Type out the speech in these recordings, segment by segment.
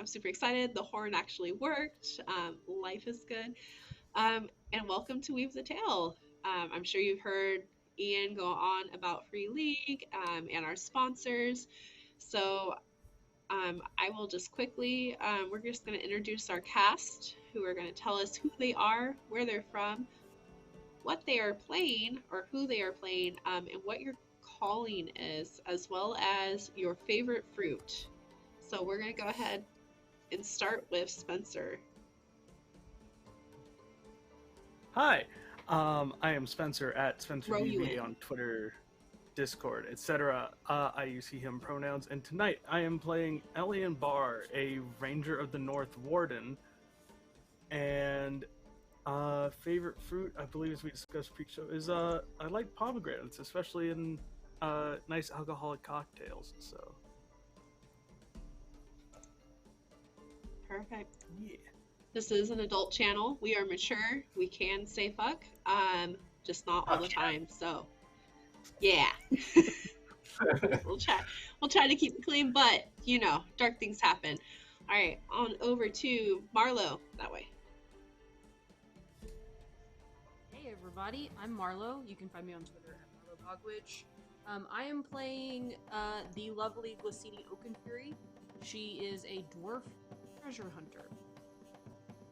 I'm super excited. The horn actually worked. Life is good. And welcome to Weave the Tale. I'm sure you've heard Ian go on about Free League and our sponsors. So I will just quickly, we're just going to introduce our cast, who are going to tell us who they are, where they're from, what they are playing, or who they are playing, and what your calling is, as well as your favorite fruit. So we're going to go ahead and start with Spencer. Hi, I am Spencer at SpencerDVA on Twitter, Discord, etc. I use he/him pronouns, and tonight I am playing Elyon Barr, a Ranger of the North Warden. And favorite fruit, I believe, as we discussed pre-show, is I like pomegranates, especially in nice alcoholic cocktails. So. Perfect. Yeah. This is an adult channel. We are mature. We can say fuck, just not all the time. So, yeah. We'll try to keep it clean, but you know, dark things happen. All right, on over to Marlo that way. Hey everybody, I'm Marlo. You can find me on Twitter at MarloBoggWitch. I am playing the lovely Glassini Oakenfury. She is a dwarf treasure hunter.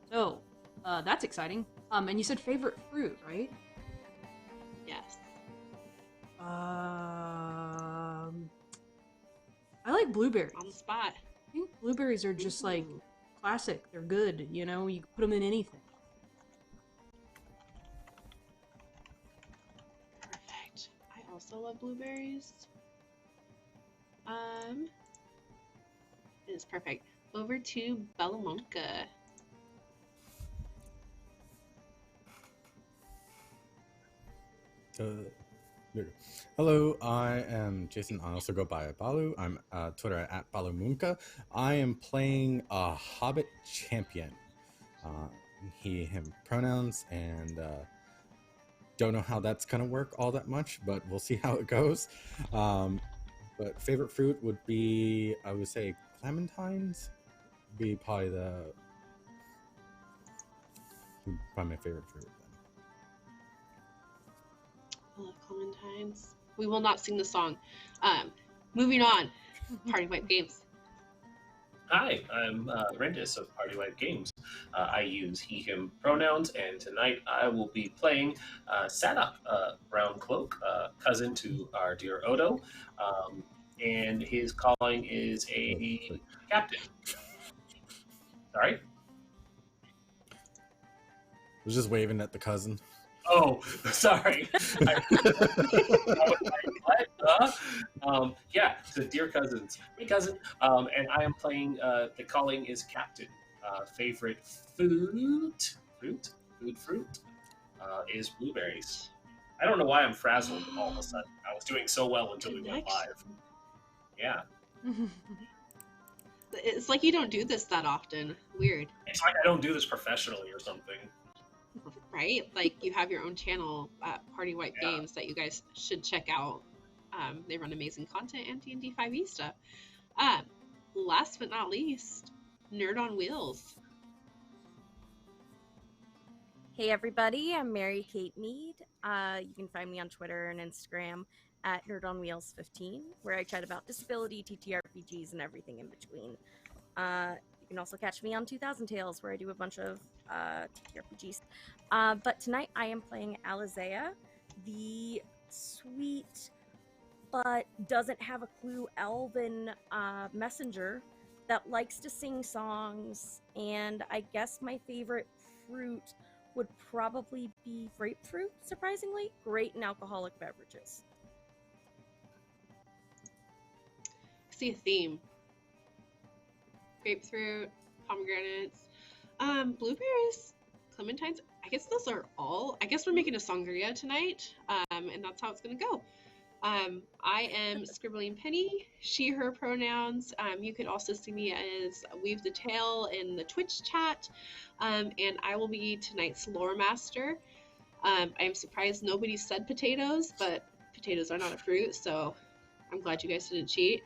So, that's exciting. And you said favorite fruit, right? Yes. I like blueberries. On the spot. I think blueberries are just like classic. They're good, you know, you can put them in anything. Perfect. I also love blueberries. It is perfect. Over to Balumunka. Hello, I am Jason. I also go by Balu. I'm Twitter at Balumunka. I am playing a Hobbit champion. He, him pronouns, and don't know how that's gonna work all that much, but we'll see how it goes. But favorite fruit would be, I would say, clementines. Be probably my favorite fruit. I love clementines. We will not sing the song. Moving on. Party Wipe Games. Hi, I'm Rendis of Party Wipe Games. I use he/him pronouns, and tonight I will be playing Sadoc Browlock, cousin to our dear Odo, and his calling is a captain. Sorry? I was just waving at the cousin. Oh, sorry. I was like, what? Yeah, so dear cousins. Hey, cousin. And I am playing, the calling is captain. Favorite fruit is blueberries. I don't know why I'm frazzled all of a sudden. I was doing so well until we went live. Yeah. It's like you don't do this that often. Weird. It's like I don't do this professionally or something. Right? Like you have your own channel at Party Wipe Games that you guys should check out. They run amazing content and D&D 5e stuff. Last but not least, Nerd on Wheels. Hey everybody, I'm Mary Kate Mead. You can find me on Twitter and Instagram at NerdOnWheels15, where I chat about disability, TTRPGs, and everything in between. You can also catch me on 2000 Tales, where I do a bunch of TTRPGs. But tonight I am playing Allasea, the sweet but doesn't have a clue elven messenger that likes to sing songs, and I guess my favorite fruit would probably be grapefruit, surprisingly. Great in alcoholic beverages. I see a theme. Grapefruit, pomegranates, blueberries, clementines. I guess those are all. I guess we're making a sangria tonight, and that's how it's gonna go. I am Scribbling Penny, she, her pronouns. You could also see me as Weave the Tale in the Twitch chat, and I will be tonight's LoreMaster. I am surprised nobody said potatoes, but potatoes are not a fruit, so I'm glad you guys didn't cheat.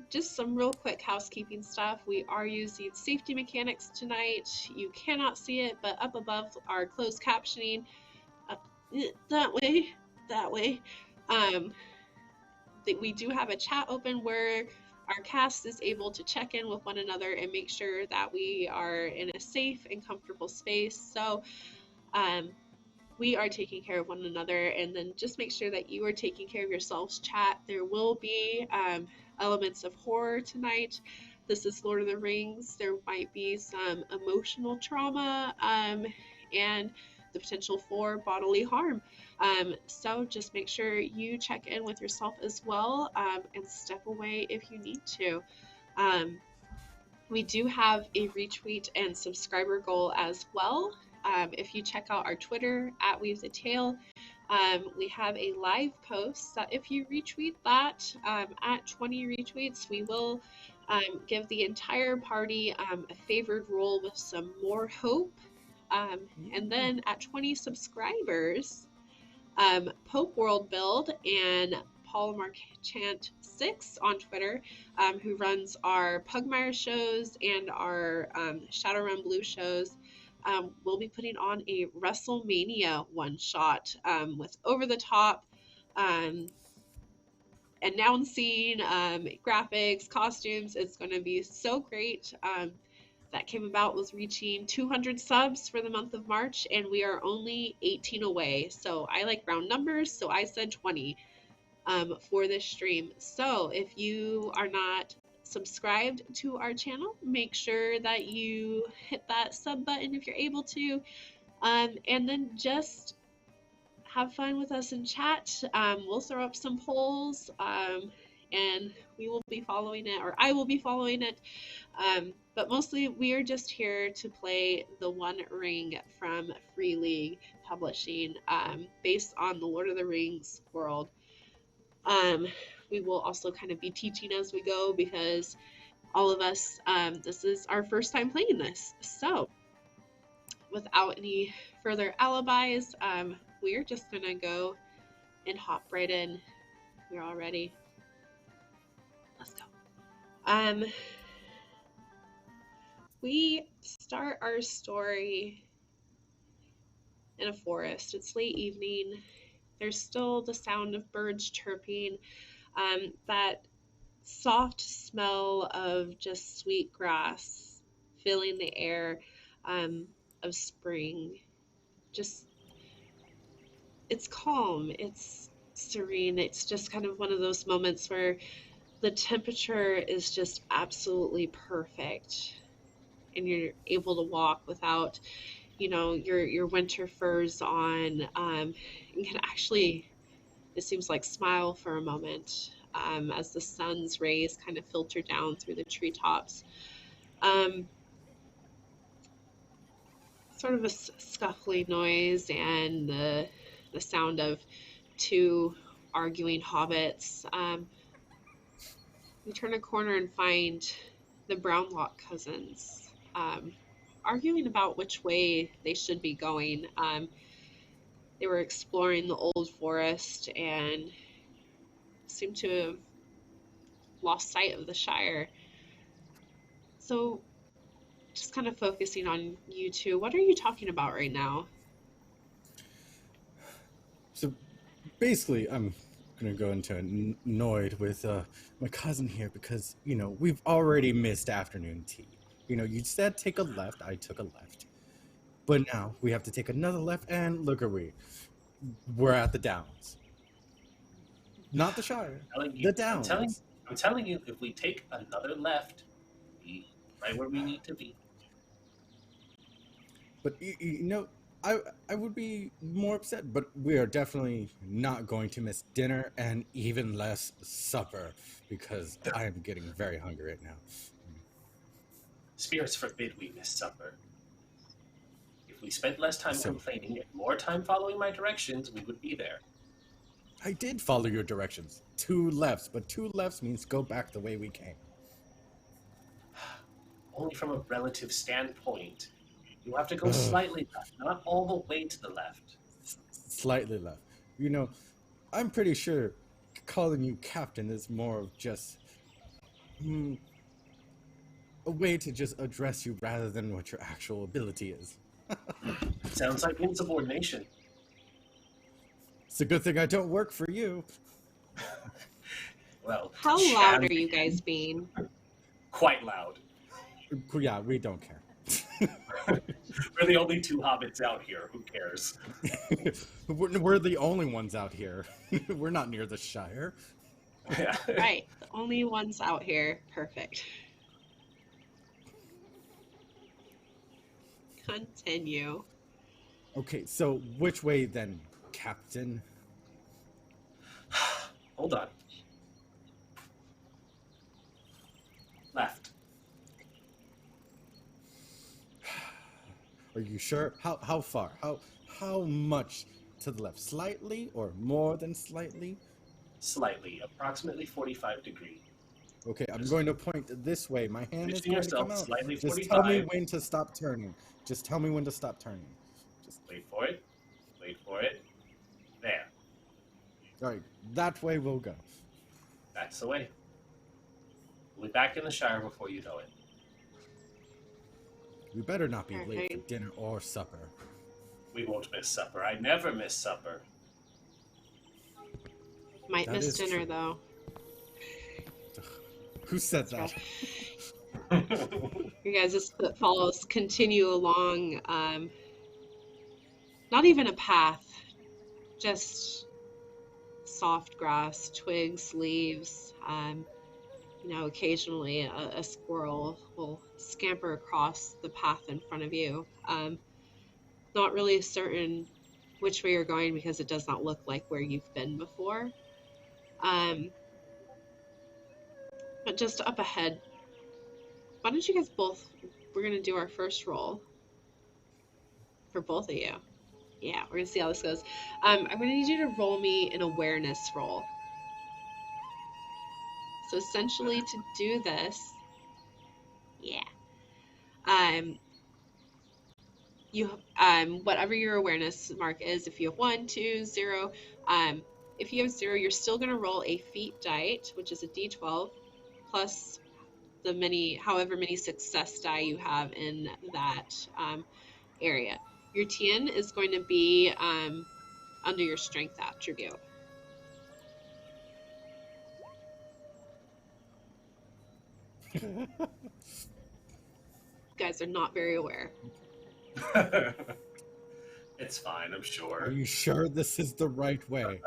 just some real quick housekeeping stuff. We are using safety mechanics tonight. You cannot see it, but up above our closed captioning, that way, we do have a chat open where our cast is able to check in with one another and make sure that we are in a safe and comfortable space. So we are taking care of one another, and then just make sure that you are taking care of yourselves, chat. There will be elements of horror tonight. This is Lord of the Rings. There might be some emotional trauma and the potential for bodily harm. So just make sure you check in with yourself as well, and step away if you need to. We do have a retweet and subscriber goal as well. If you check out our Twitter at Weave the Tale, we have a live post that if you retweet that at 20 retweets, we will give the entire party a favored roll with some more hope. And then at 20 subscribers, Pope World Build and Paul Marchant 6 on Twitter, who runs our Pugmire shows and our Shadowrun Blue shows, we'll be putting on a WrestleMania one-shot with over-the-top announcing, graphics, costumes. It's going to be so great. That came about was reaching 200 subs for the month of March, and we are only 18 away. So I like round numbers, so I said 20 for this stream. So if you are not subscribed to our channel, make sure that you hit that sub button if you're able to, and then just have fun with us in chat. We'll throw up some polls, and we will be following it, or I will be following it. But mostly we are just here to play the One Ring from Free League Publishing, based on the Lord of the Rings world. We will also kind of be teaching as we go, because all of us, this is our first time playing this. So without any further alibis, we're just gonna go and hop right in. We're all ready. Let's go. We start our story in a forest. It's late evening. There's still the sound of birds chirping, that soft smell of just sweet grass filling the air of spring. Just, it's calm, it's serene. It's just kind of one of those moments where the temperature is just absolutely perfect, and you're able to walk without, you know, your winter furs on, and can actually, it seems like, smile for a moment as the sun's rays kind of filter down through the treetops. Sort of a scuffling noise, and the sound of two arguing hobbits. We turn a corner and find the Brownlock cousins arguing about which way they should be going. They were exploring the old forest and seemed to have lost sight of the Shire. So just kind of focusing on you two, what are you talking about right now? So basically, I'm going to go into annoyed with my cousin here because, you know, we've already missed afternoon tea. You know, you said take a left, I took a left. But now we have to take another left, and look at we're at the Downs. Not the Shire, the Downs. I'm telling you, if we take another left, we're right where we need to be. But, you know, I would be more upset, but we are definitely not going to miss dinner, and even less supper, because I am getting very hungry right now. Spirits forbid we miss supper. If we spent less time complaining and more time following my directions, we would be there. I did follow your directions. 2 lefts, but 2 lefts means go back the way we came. Only from a relative standpoint. You have to go slightly left, not all the way to the left. Slightly left. You know, I'm pretty sure calling you captain is more of just a way to just address you rather than what your actual ability is. Sounds like insubordination. It's a good thing I don't work for you. Well, How loud are you guys being? Quite loud. Yeah, we don't care. We're the only two hobbits out here. Who cares? We're the only ones out here. We're not near the Shire. Yeah. Right, the only ones out here. Perfect. Continue. Okay, so which way then, Captain? Hold on. Left. Are you sure? How far? How much to the left? Slightly or more than slightly? Slightly. Approximately 45 degrees. Okay, I'm going to point this way. My hand is Position going to come yourself out. slightly Just tell me 45. when to stop turning. Just tell me when to stop turning. Just Wait for it. Wait for it. There. all right. That way we'll go. That's the way. We'll be back in the Shire before you know it. We better not be late for Perfect. dinner or supper. We won't miss supper. I never miss supper. Might That miss is dinner true. though. Who said that? You guys' footfalls continue along, not even a path, just soft grass, twigs, leaves. Occasionally a squirrel will scamper across the path in front of you. Not really certain which way you're going because it does not look like where you've been before. But just up ahead, why don't you guys we're going to do our first roll for both of you. Yeah, we're going to see how this goes. I'm going to need you to roll me an awareness roll. So essentially to do this, you whatever your awareness mark is, if you have 1, 2, 0, if you have 0, you're still going to roll a feat die, which is a d12, plus the however many success die you have in that area. Your TN is going to be under your strength attribute. You guys are not very aware. It's fine, I'm Are sure. you sure this is the right way?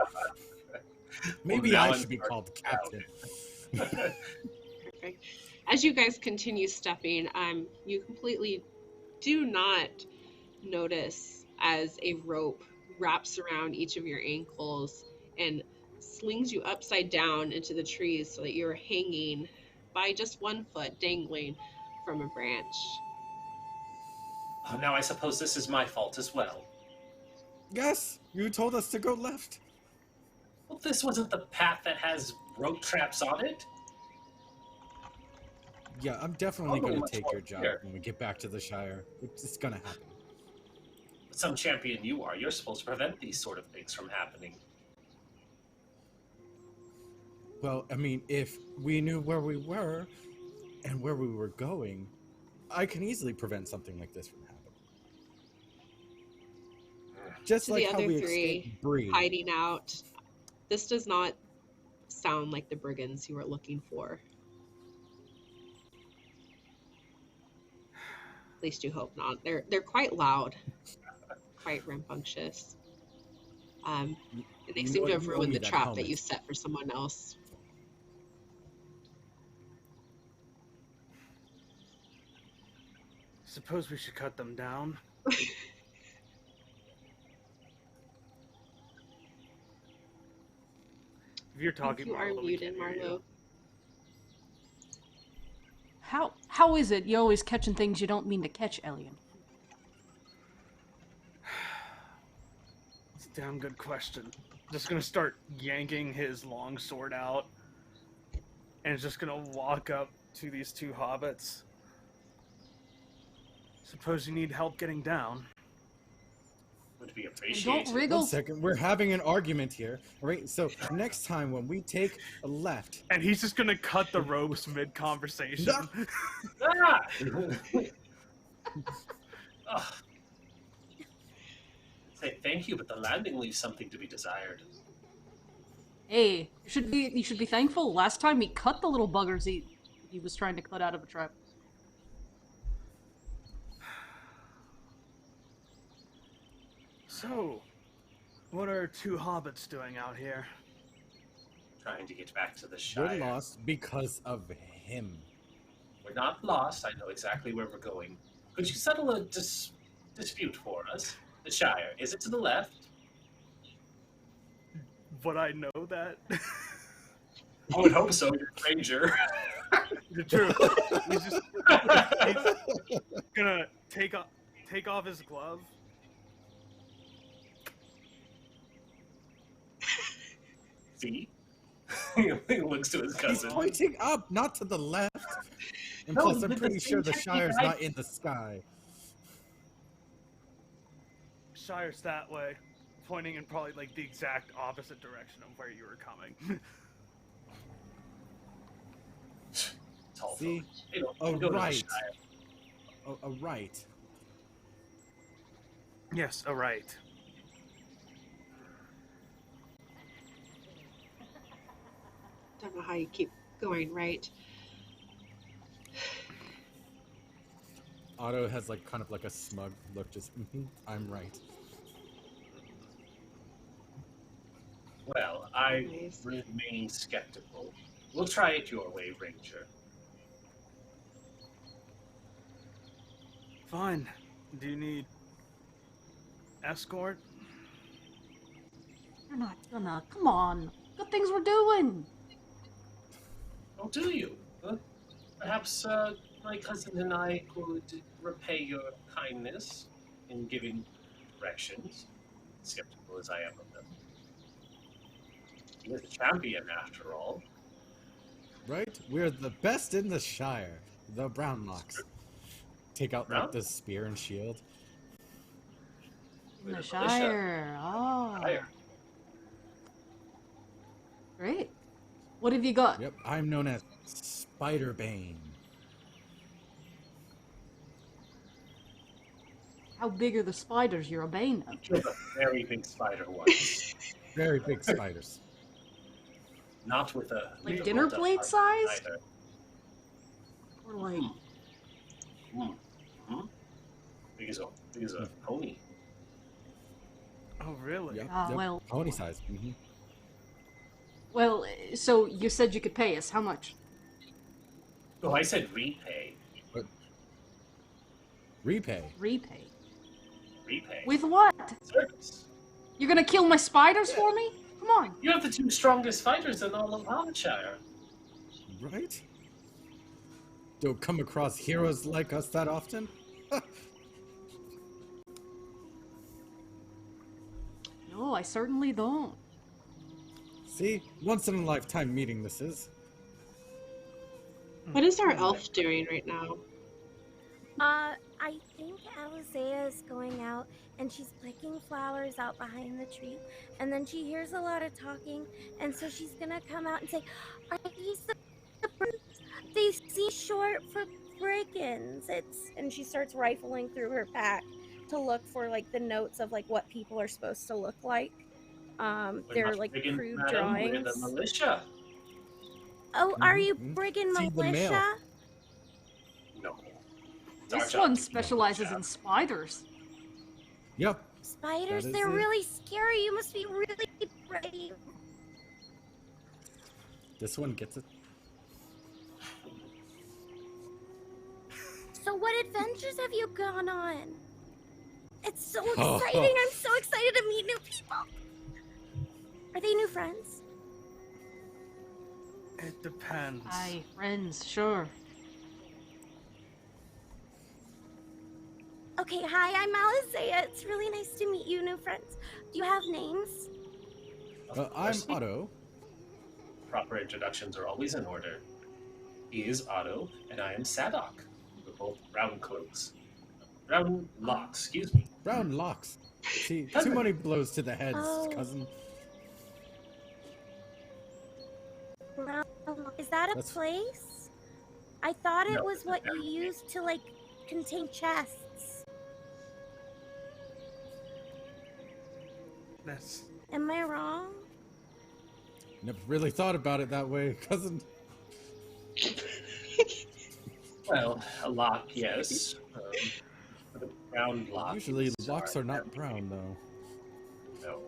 Maybe now I I'm should be starting called to Captain. Perfect. As you guys continue stepping, you completely do not notice as a rope wraps around each of your ankles and slings you upside down into the trees so that you're hanging by just 1 foot dangling from a branch. Oh, now I suppose this is my fault as well. Yes, you told us to go left. Well, this wasn't the path that has rope traps on it. Yeah, I'm definitely Oh, going much to take more your job clear. when we get back to the Shire. It's going to happen. Some champion you are, you're supposed to prevent these sort of things from happening. Well, I mean, if we knew where we were and where we were going, I can easily prevent something like this from happening. Just To like the how other we 3 escaped Bree. hiding out, this does not sound like the brigands you were looking for. At least you hope not. They're quite loud, quite rambunctious. And they seem to have You owe ruined me the that trap helmet. that you set for someone else. Suppose we should cut them down. If you're talking, You are Marlo, we muted, can't hear you. Marlo. How is it you always catching things you don't mean to catch, Elyon? It's a damn good question. Just gonna start yanking his long sword out, and is just gonna walk up to these 2 hobbits. Suppose you need help getting down. Would be And appreciated. don't wriggle. 1 second, we're having an argument here. All right, so next time when we take a left, And he's just gonna cut the ropes mid-conversation. Ah! Ugh. Say thank you, but the landing leaves something to be desired. Hey, you should be thankful. Last time he cut the little buggers he was trying to cut out of a trap. So, what are two hobbits doing out here? Trying to get back to the we're Shire. lost because of him. We're not lost. I know exactly where we're going. Could you settle a dispute for us? The Shire. Is it to the left? Would I know that? I would hope so. You're a stranger. True. He's gonna take off his glove. See? He looks to his He's cousin. pointing up, not to the left. And No, plus, I'm the pretty sure the same Shire's technique not in the sky. Shire's that way, pointing in probably like the exact opposite direction of where you were coming. Tall See? folk. They don't Oh, go to the right. Shire. Oh, right. Yes, alright. Don't know how you keep going right. Otto has like kind of like a smug look, just, I'm right. Well, I Nice. remain skeptical. We'll try it your way, Ranger. Fine. Do you need escort? You're not gonna. Come on. Good things we're doing. Oh, do you? Perhaps my cousin and I could repay your kindness in giving directions, skeptical as I am of them. He is a champion, after all. Right? We're the best in the Shire. The Brownlocks. Take out like Brown? the spear and shield. In the With Shire. Oh. Shire. Great. What have you got? Yep, I'm known as Spiderbane. How big are the spiders you're a bane He of? killed a very big spider once. Very big spiders. Not with a Like with a dinner rolled-up plate heart size? either. Or like, Big as a pony. Oh, really? Yep, Ah, yep. well. Pony size. well, so you said you could pay us. How much? Oh, I said repay. Repay. Repay. Repay. With what? Service. You're gonna kill my spiders for me? Come on. You have the two strongest fighters in all of Allasea. Right? Don't come across heroes like us that often. No, I certainly don't. See? Once in a lifetime meeting this is. What is our elf doing right now? I think Allasea is going out and she's picking flowers out behind the tree, and then she hears a lot of talking, and so she's gonna come out and say, "Are these the birds? They seem short for brigands." And she starts rifling through her pack to look for like the notes of like what people are supposed to look like. We're They're not like brigands, crude madam, drawings. We're the militia. Oh, are you Mhm. brigand See the mail. militia? No. It's our This job one to be specializes militia. in spiders. Yep. Spiders, That is they're it. really scary. You must be really brave. This one gets it. So what adventures have you gone on? It's so Oh. exciting. I'm so excited to meet new people. Are they new friends? It depends. Aye, friends, sure. Okay, hi, I'm Allasea. It's really nice to meet you, new friends. Do you have names? Of I'm course, Otto. Proper introductions are always in order. He is Otto, and I am Sadoc. We're both brown cloaks. Brown locks, excuse me. Brown locks. See, too Cousin. many blows to the heads, Oh. cousin. Is that a That's- place? I thought it No, was it's a what you family. used to, like, contain chests. That's Am I wrong? Never really thought about it that way, cousin. Well, a lock, yes. But a brown lock. Usually locks are not brown, though. No.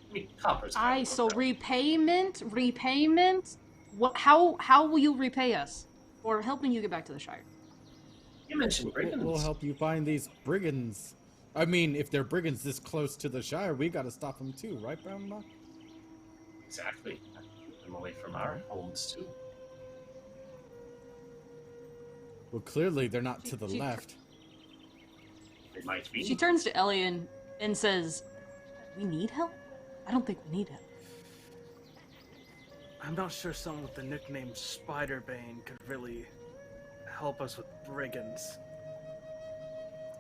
I mean, copper's Aye, kind of so brown. repayment? What? How will you repay us for helping you get back to the Shire? You mentioned brigands. We'll help you find these brigands. I mean, if they're brigands this close to the Shire, we gotta stop them too, right, Brown Lock? Exactly. Keep them away from our homes, too. Well, clearly they're not to the She- left. They might be. She turns to Elyon and says, "We need help? I don't think we need help." I'm not sure someone with the nickname Spiderbane could really help us with brigands.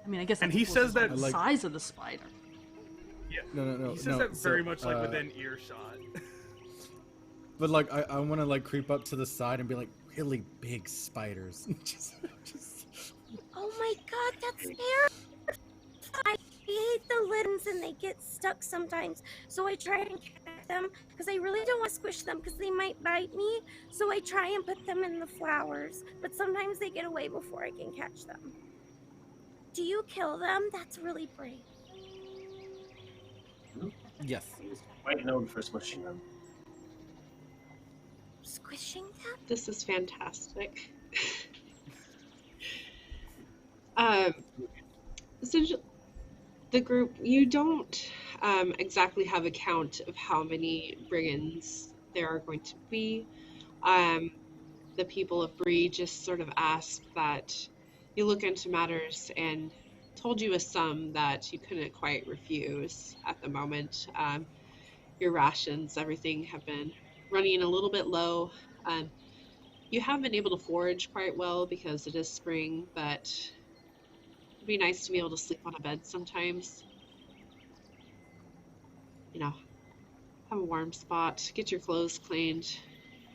I mean, I guess. And that's he close says to that- the Like- size of the spider. No. He says that very much like within earshot. But like, I want to like creep up to the side and be like, really big spiders. just... Oh my god, that's terrible. I hate the limbs and they get stuck sometimes. So I try and catch them because I really don't want to squish them because they might bite me. So I try and put them in the flowers. But sometimes they get away before I can catch them. Do you kill them? That's really brave. Yes. He's quite known for smushing them. Squishing them? This is fantastic. Since the group, you don't exactly have a count of how many brigands there are going to be. The people of Bree just sort of asked that you look into matters and told you a sum that you couldn't quite refuse at the moment. Your rations, everything have been running a little bit low. You have been able to forage quite well because it is spring, but it'd be nice to be able to sleep on a bed sometimes. You know, have a warm spot, get your clothes cleaned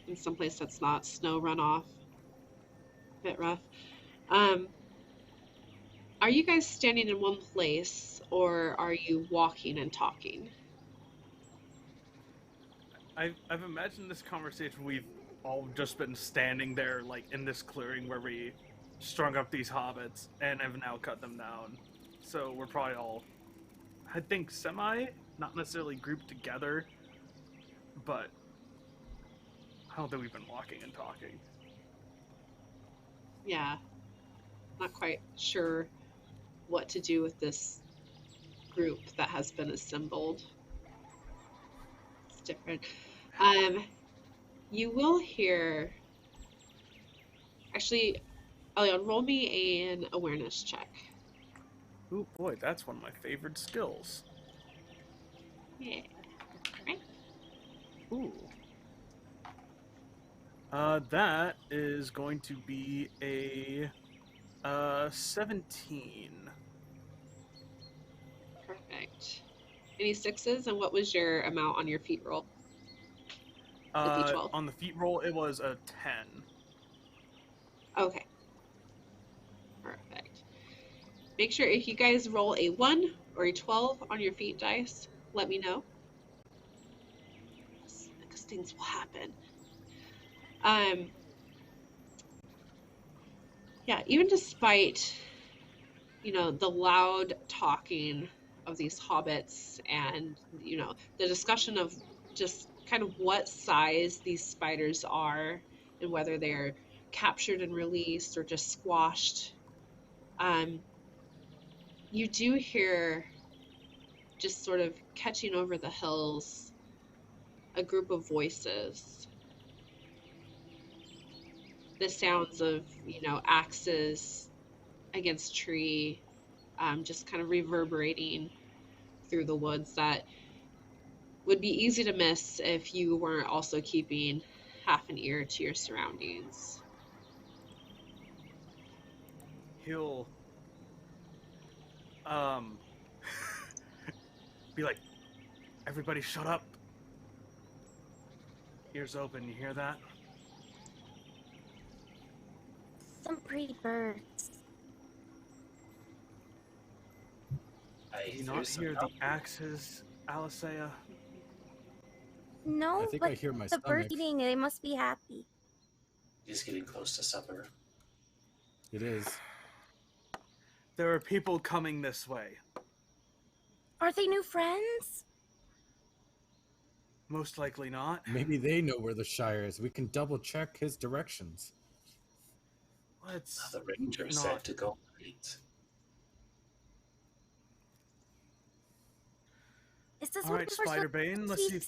in some place that's not snow runoff. A bit rough. Are you guys standing in one place or are you walking and talking? I've imagined this conversation we've all just been standing there, like, in this clearing where we strung up these hobbits and have now cut them down. So we're probably all, I think, not necessarily grouped together, but I don't think we've been walking and talking. Yeah. Not quite sure what to do with this group that has been assembled. It's different. You will hear. Actually, Elyon, roll me an awareness check. Ooh, boy, that's one of my favorite skills. Yeah. Right. Ooh. That is going to be a 17. Perfect. Any sixes, and what was your amount on your feet roll? The D12. On the feet roll, it was a 10. Okay. Perfect. Make sure if you guys roll a 1 or a 12 on your feet dice, let me know. Because things will happen. Yeah, even despite, the loud talking of these hobbits and, the discussion of just kind of what size these spiders are and whether they're captured and released or just squashed, you do hear, just sort of catching over the hills, a group of voices. The sounds of, axes against tree, just kind of reverberating through the woods that would be easy to miss if you weren't also keeping half an ear to your surroundings. be like, everybody shut up. Ears open, you hear that? Some pretty birds. Do you not hear the axes, Allasea? No, I think but I hear my the birds stomach. eating, they must be happy. He's getting close to supper. It is. There are people coming this way. Are they new friends? Most likely not. Maybe they know where the Shire is. We can double check his directions. Let's The ranger not. said to go right. Is this All right, Spiderbane, let's see.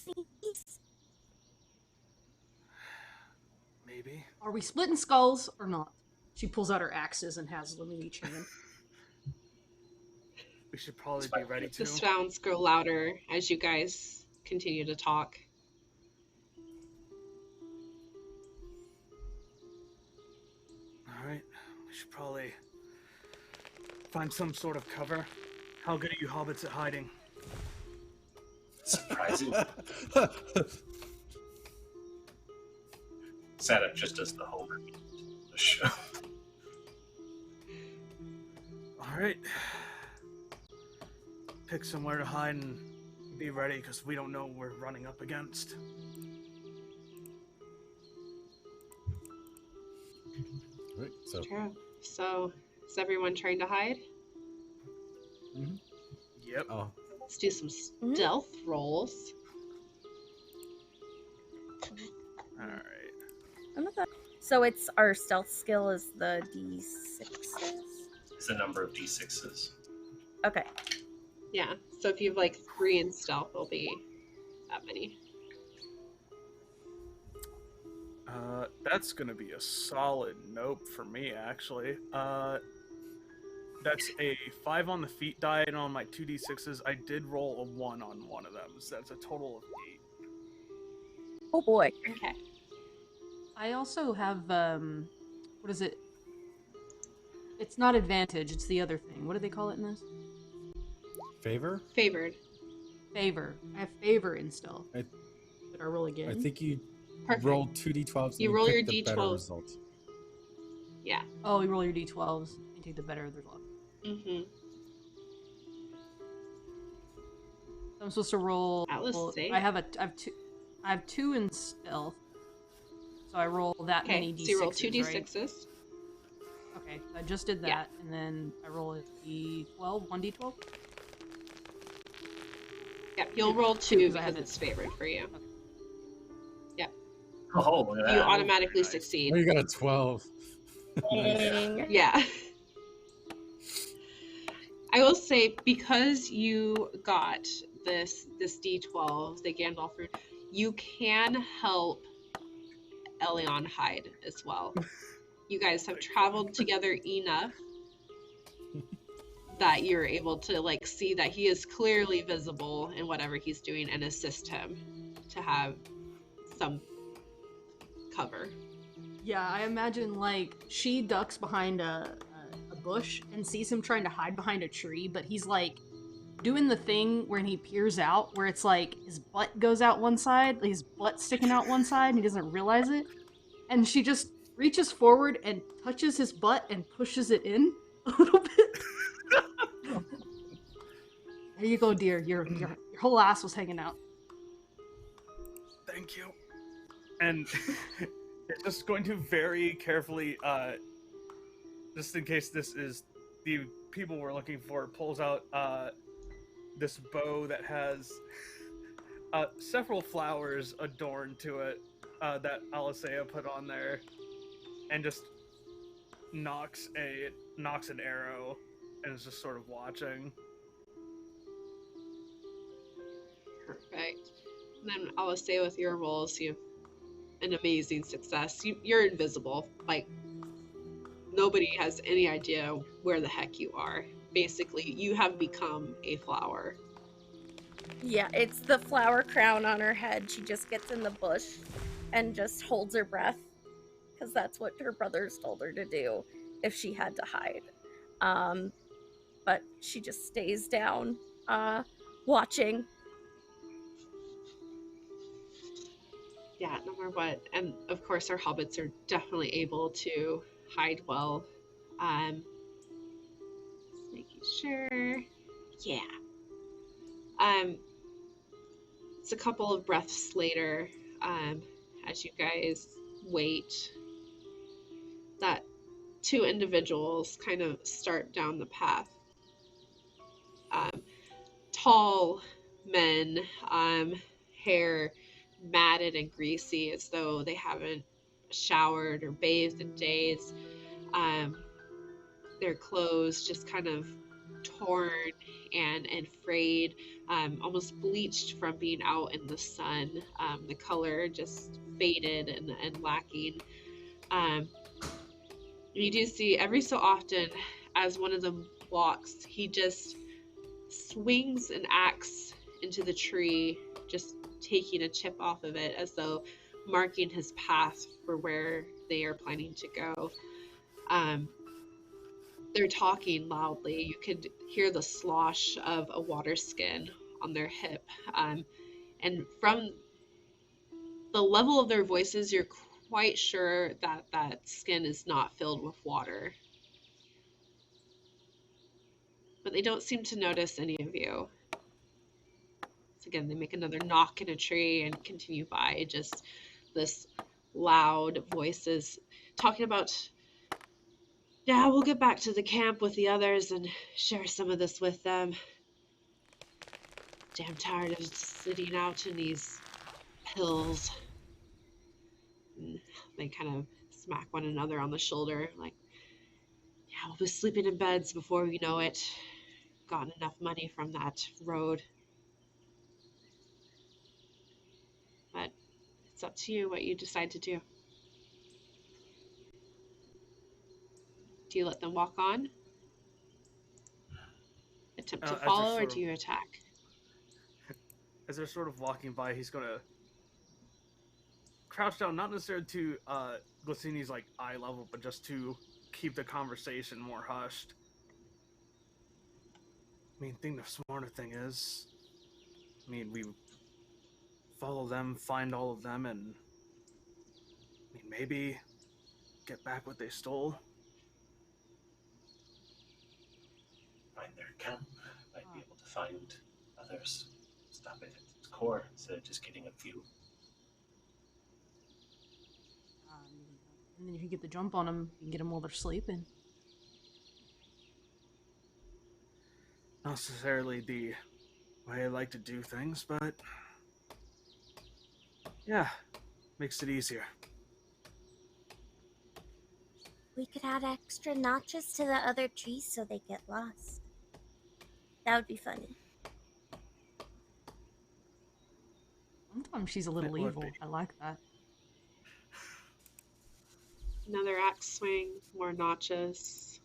Maybe. Are we splitting skulls or not? She pulls out her axes and has them in each hand. We should probably be ready to. The sounds grow louder as you guys continue to talk. Alright, we should probably find some sort of cover. How good are you hobbits at hiding? Surprising. Sadoc just does the homework. The show. Alright. Pick somewhere to hide and be ready, because we don't know what we're running up against. Right, so. True. So, is everyone trying to hide? Yep. Oh, Let's do some stealth rolls. Alright. So it's our stealth skill is the D6s? It's the number of d6s. Okay. Yeah, so if you have like 3 in stealth, it'll be that many. That's gonna be a solid nope for me, actually. That's a 5 on the feet die, and on my 2d6s, I did roll a 1 on one of them, so that's a total of 8. Oh boy. Okay. I also have, what is it? It's not advantage, it's the other thing. What do they call it in this? favor? Favored. Favor. I have favor in stealth. I- Did I roll again? I think you Perfect. roll 2d12s and You roll your pick the better D12s. result. Yeah. Oh, you roll your d12s and take the better result. Mm-hmm. I'm supposed to roll. Allasea. I have two in stealth, so I roll that many Okay, d6s. so you roll 2 right? d6s. Okay, I just did that, Yeah. and then I roll a d12, 1d12. Yep, you'll roll 2 because I because have it's favored for you. Oh, look at You that. automatically nice. succeed. Oh, you got a 12. Dang. Yeah. I will say, because you got this D12, the Gandalf root, you can help Elyon hide as well. You guys have traveled together enough that you're able to like see that he is clearly visible in whatever he's doing and assist him to have some cover. Yeah, I imagine like she ducks behind a bush and sees him trying to hide behind a tree, but he's like doing the thing when he peers out, where it's like his butt goes out one side, his butt sticking out one side, and he doesn't realize it. And she just reaches forward and touches his butt and pushes it in a little bit. There you go, dear. Your whole ass was hanging out. Thank you. And just going to very carefully, just in case this is the people we're looking for, pulls out this bow that has several flowers adorned to it that Allasea put on there, and just knocks an arrow and is just sort of watching. Perfect. And then Allasea, with your rolls, you have an amazing success. You're invisible. Like, nobody has any idea where the heck you are. Basically, you have become a flower. Yeah, it's the flower crown on her head. She just gets in the bush and just holds her breath, because that's what her brothers told her to do if she had to hide. but she just stays down, watching. Yeah, no matter what. And of course, our hobbits are definitely able to hide well. Just making sure. Yeah. It's a couple of breaths later, as you guys wait, that two individuals kind of start down the path. Tall men, hair matted and greasy as though they haven't showered or bathed in days. Their clothes just kind of torn and frayed, almost bleached from being out in the sun. The color just faded and lacking. You do see every so often as one of them walks, he just swings an axe into the tree, just taking a chip off of it as though marking his path for where they are planning to go. They're talking loudly. You could hear the slosh of a water skin on their hip. And from the level of their voices, you're quite sure that that skin is not filled with water. But they don't seem to notice any of you. So again, they make another knock in a tree and continue by, just this loud voices talking about, yeah, we'll get back to the camp with the others and share some of this with them. Damn tired of sitting out in these hills. And they kind of smack one another on the shoulder, like, yeah, we'll be sleeping in beds before we know it. Gotten enough money from that road. But it's up to you what you decide to do. Do you let them walk on? Attempt to follow, or do you attack? As they're sort of walking by, he's gonna crouch down, not necessarily to Glassini's like eye level, but just to keep the conversation more hushed. I mean, the smarter thing is, I mean, we follow them, find all of them, and I mean, maybe get back what they stole. Find their camp. Might be able to find others. Stop it at its core instead of just getting a few. And then if you get the jump on them, you can get them while they're sleeping. Not necessarily the way I like to do things, but yeah, makes it easier. We could add extra notches to the other trees so they get lost. That would be funny. Sometimes she's a little evil. I like that. Another axe swing, more notches.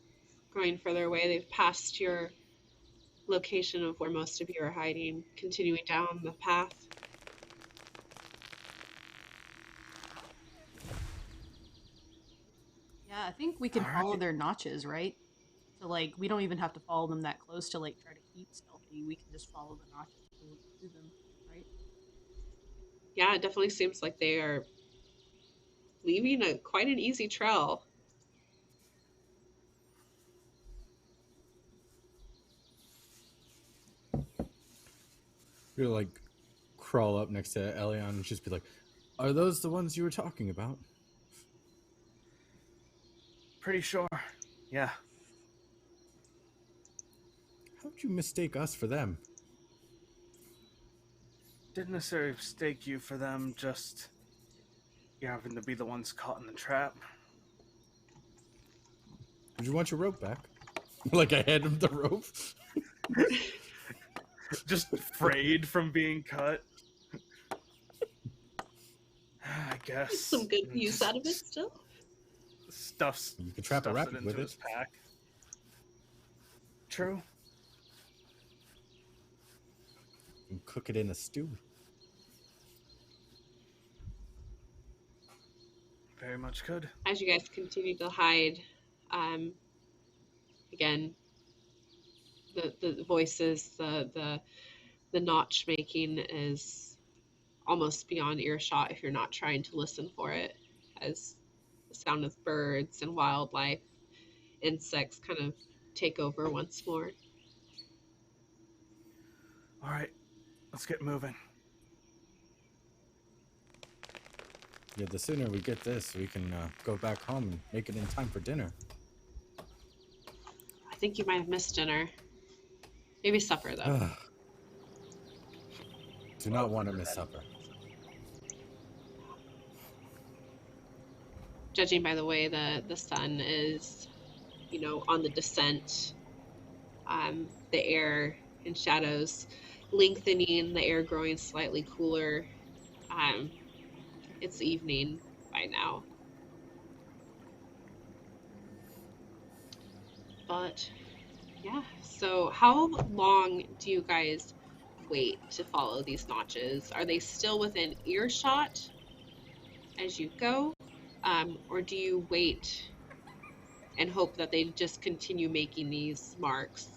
Going further away, they've passed your location of where most of you are hiding, continuing down the path. Yeah, I think we can follow their notches, right? So, like, we don't even have to follow them that close to, like, try to keep stealthy. We can just follow the notches to them, right? Yeah, it definitely seems like they are leaving quite an easy trail. We're gonna like crawl up next to Elyon and just be like, "Are those the ones you were talking about?" Pretty sure. Yeah. How'd you mistake us for them? Didn't necessarily mistake you for them, just you happen to be the ones caught in the trap. Did you want your rope back? Like I hand him the rope. Just frayed from being cut. I guess. Some good use out of it still. Stuffs. You can trap a rabbit into with his it. pack. True. You can cook it in a stew. Very much could. As you guys continue to hide, again, the voices, the notch making is almost beyond earshot if you're not trying to listen for it, as the sound of birds and wildlife, insects kind of take over once more. All right, let's get moving. Yeah, the sooner we get this, we can go back home and make it in time for dinner. I think you might have missed dinner. Maybe supper, though. Do not want to miss supper. Judging by the way the sun is, on the descent, the air and shadows lengthening, the air growing slightly cooler. It's evening by now. But yeah, so how long do you guys wait to follow these notches? Are they still within earshot as you go? Or do you wait and hope that they just continue making these marks?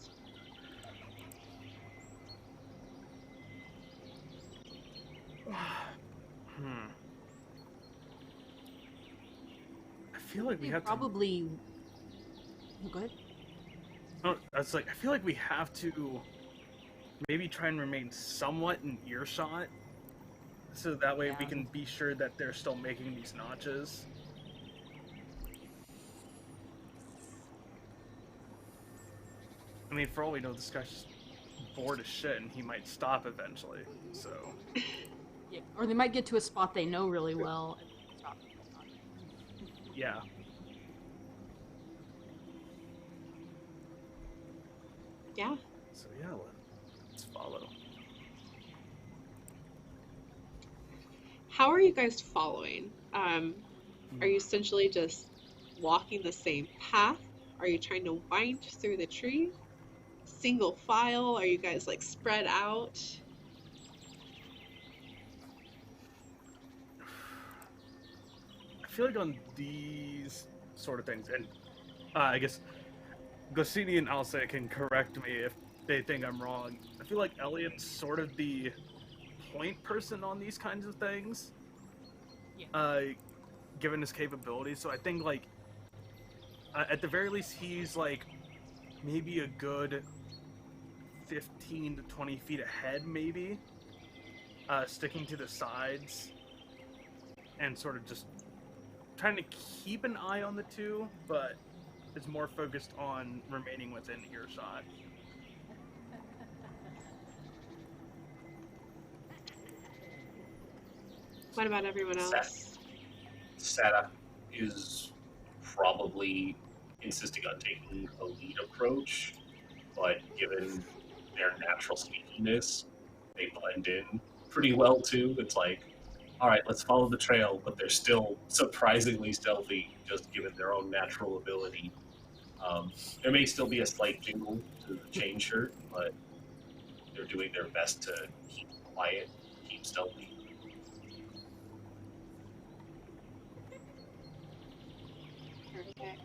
I feel like we have probably... Oh, go ahead. Oh, that's like, I feel like we have to maybe try and remain somewhat in earshot, so that way we can be sure that they're still making these notches. I mean, for all we know, this guy's just bored as shit, and he might stop eventually, so... Yeah, or they might get to a spot they know really well and stop. Yeah. Yeah. So yeah, let's follow. How are you guys following? Are you essentially just walking the same path? Are you trying to wind through the tree? Single file? Are you guys like spread out? I feel like on these sort of things, and I guess Glassini and Allasea can correct me if they think I'm wrong. I feel like Elyon's sort of the point person on these kinds of things, given his capabilities. So I think, like, at the very least, he's like maybe a good 15 to 20 feet ahead, maybe, sticking to the sides and sort of just trying to keep an eye on the two, but is more focused on remaining within earshot. What about everyone else? Sadoc is probably insisting on taking a lead approach, but given their natural sneakiness, they blend in pretty well too. It's like, all right, let's follow the trail, but they're still surprisingly stealthy, just given their own natural ability. There may still be a slight jingle to the chain shirt, but they're doing their best to keep quiet, keep stealthy. Perfect.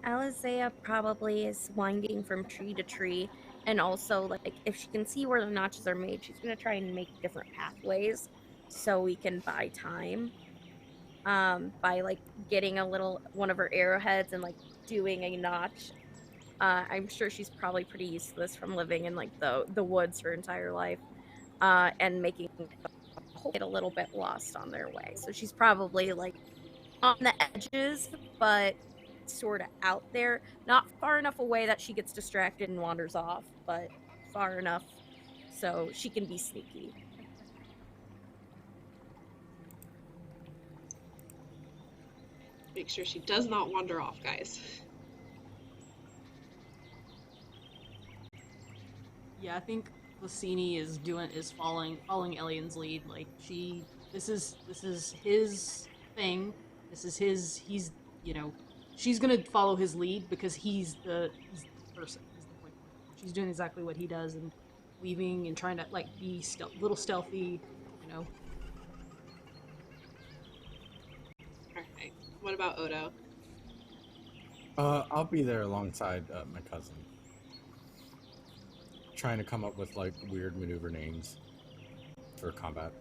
Allasea probably is winding from tree to tree, and also, like, if she can see where the notches are made, she's gonna try and make different pathways so we can buy time. By like getting one of her arrowheads and like doing a notch. I'm sure she's probably pretty used to this from living in like the woods her entire life, and making get a little bit lost on their way. So she's probably like on the edges, but sort of out there, not far enough away that she gets distracted and wanders off, but far enough so she can be sneaky. Make sure she does not wander off, guys. Yeah, I think Glassini is following Elyon's lead. Like this is his thing. This is he's she's gonna follow his lead because he's the person. He's the point. She's doing exactly what he does and weaving and trying to like be little stealthy, Perfect. What about Odo? I'll be there alongside my cousin, trying to come up with like weird maneuver names for combat.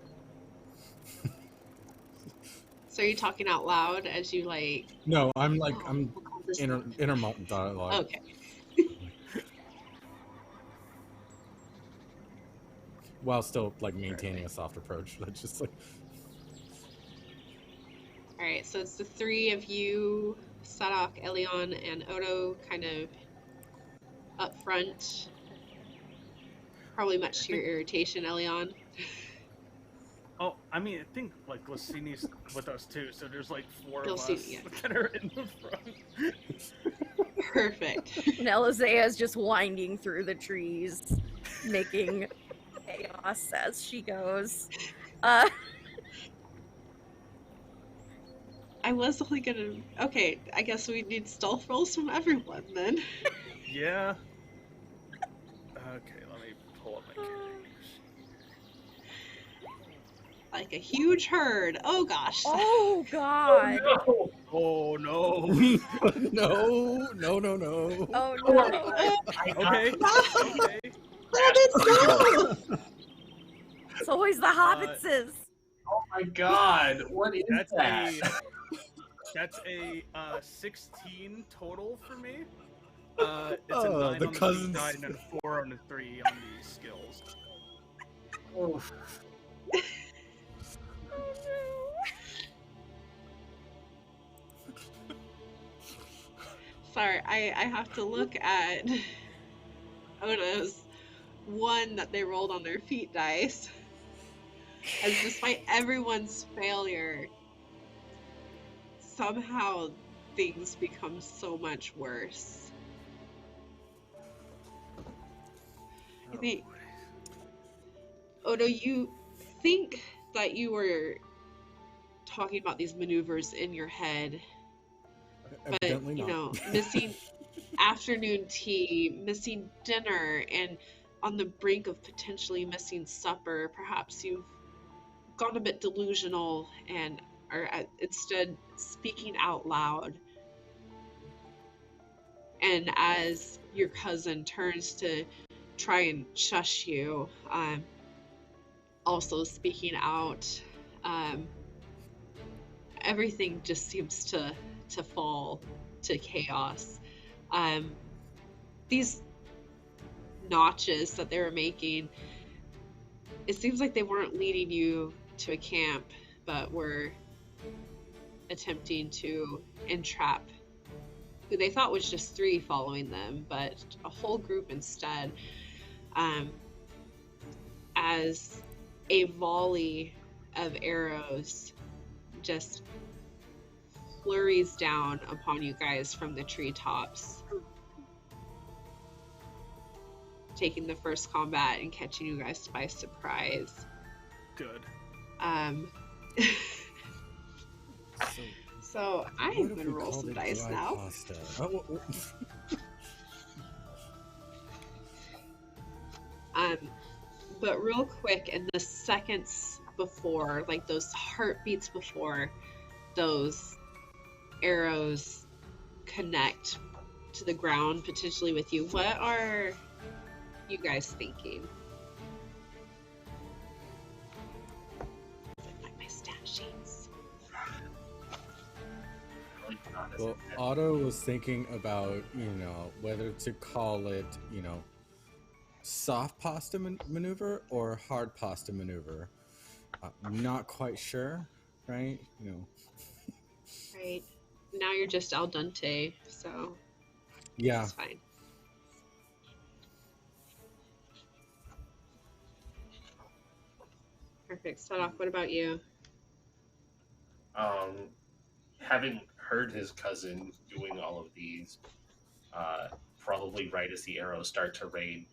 So are you talking out loud as you like? No, I'm like Oh, I'm we'll call this inner dialogue. Okay. While still like maintaining a soft approach. That's just like. All right. So it's the three of you, Sadoc, Elyon, and Odo, kind of up front. Probably much to your irritation, Elyon. Oh, I mean, I think like Glassini's with us too, so there's like four of us Glassini, yeah. that are in the front. Perfect. And Allasea is just winding through the trees, making chaos as she goes. I was only gonna. Okay, I guess we need stealth rolls from everyone then. Yeah. Okay, let me pull up my character. Like a huge herd. Oh gosh. Oh god! No! Oh no. No. Oh no! Okay. Okay. It's always the hobbitses. Oh my god, what is that? That's a 16 total for me. It's a 9 the on the cousins. die and a 4 on the 3 on the skills. Oh, Sorry, I have to look at Odo's one that they rolled on their feet dice. As despite everyone's failure, somehow things become so much worse. I think, Odo, you think that you were talking about these maneuvers in your head, but Evidently you not. know, missing afternoon tea, missing dinner, and on the brink of potentially missing supper. Perhaps you've gone a bit delusional and are instead speaking out loud. And as your cousin turns to try and shush you, also speaking out, everything just seems to fall to chaos. These notches that they were making, it seems like they weren't leading you to a camp, but were attempting to entrap who they thought was just 3 following them, but a whole group instead. As a volley of arrows just flurries down upon you guys from the treetops, taking the first combat and catching you guys by surprise. Good. So I'm gonna roll some dice now. Pasta? Oh, But real quick, in the seconds before, like those heartbeats before those arrows connect to the ground, potentially with you, what are you guys thinking? Like my stat sheets. Well, Otto was thinking about, whether to call it, soft pasta maneuver or hard pasta maneuver. Not quite sure, right? Right. Now you're just al dente, so Yeah. it's fine. Perfect. Sadoc, what about you? Having heard his cousin doing all of these, probably right as the arrows start to rain,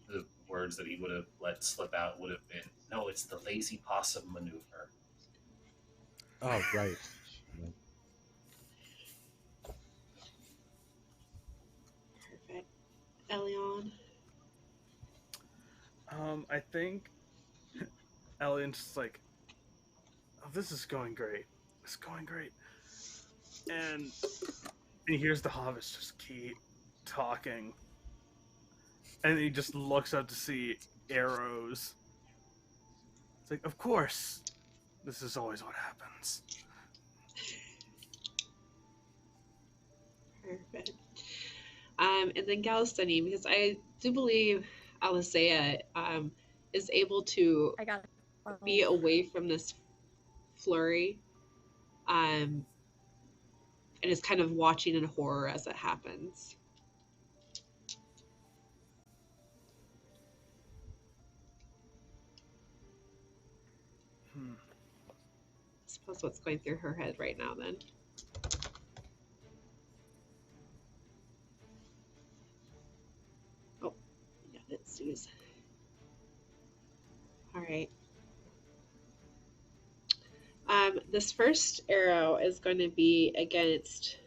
the words that he would have let slip out would have been, "No, it's the lazy possum maneuver." Oh, right. Perfect. Elyon? I think Elyon's just like, oh, this is going great. It's going great. And And he hears the hobbits just keep talking. And he just looks up to see arrows. It's like, of course, this is always what happens. Perfect. And then Glassini, because I do believe Allasea is able to be away from this flurry, and is kind of watching in horror as it happens. I suppose what's going through her head right now, then. Oh, yeah, let's see. All right. This first arrow is going to be against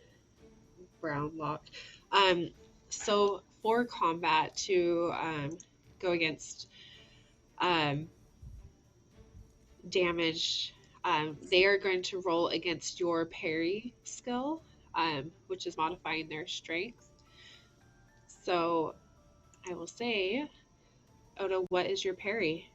Brownlock. So for combat to go against damage, they are going to roll against your parry skill, which is modifying their strength. So I will say, Odo, what is your parry?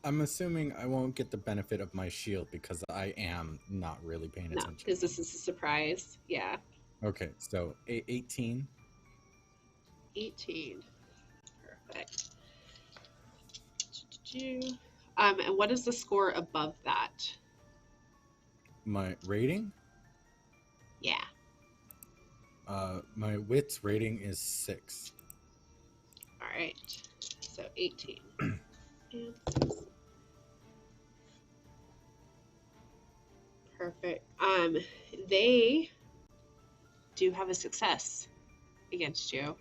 I'm assuming I won't get the benefit of my shield because I am not really paying attention. No, because this is a surprise. Yeah. Okay, so 18. 18. Perfect. And what is the score above that? My rating? Yeah. My wits rating is 6. All right. So 18. And 6. Perfect. They do have a success against you.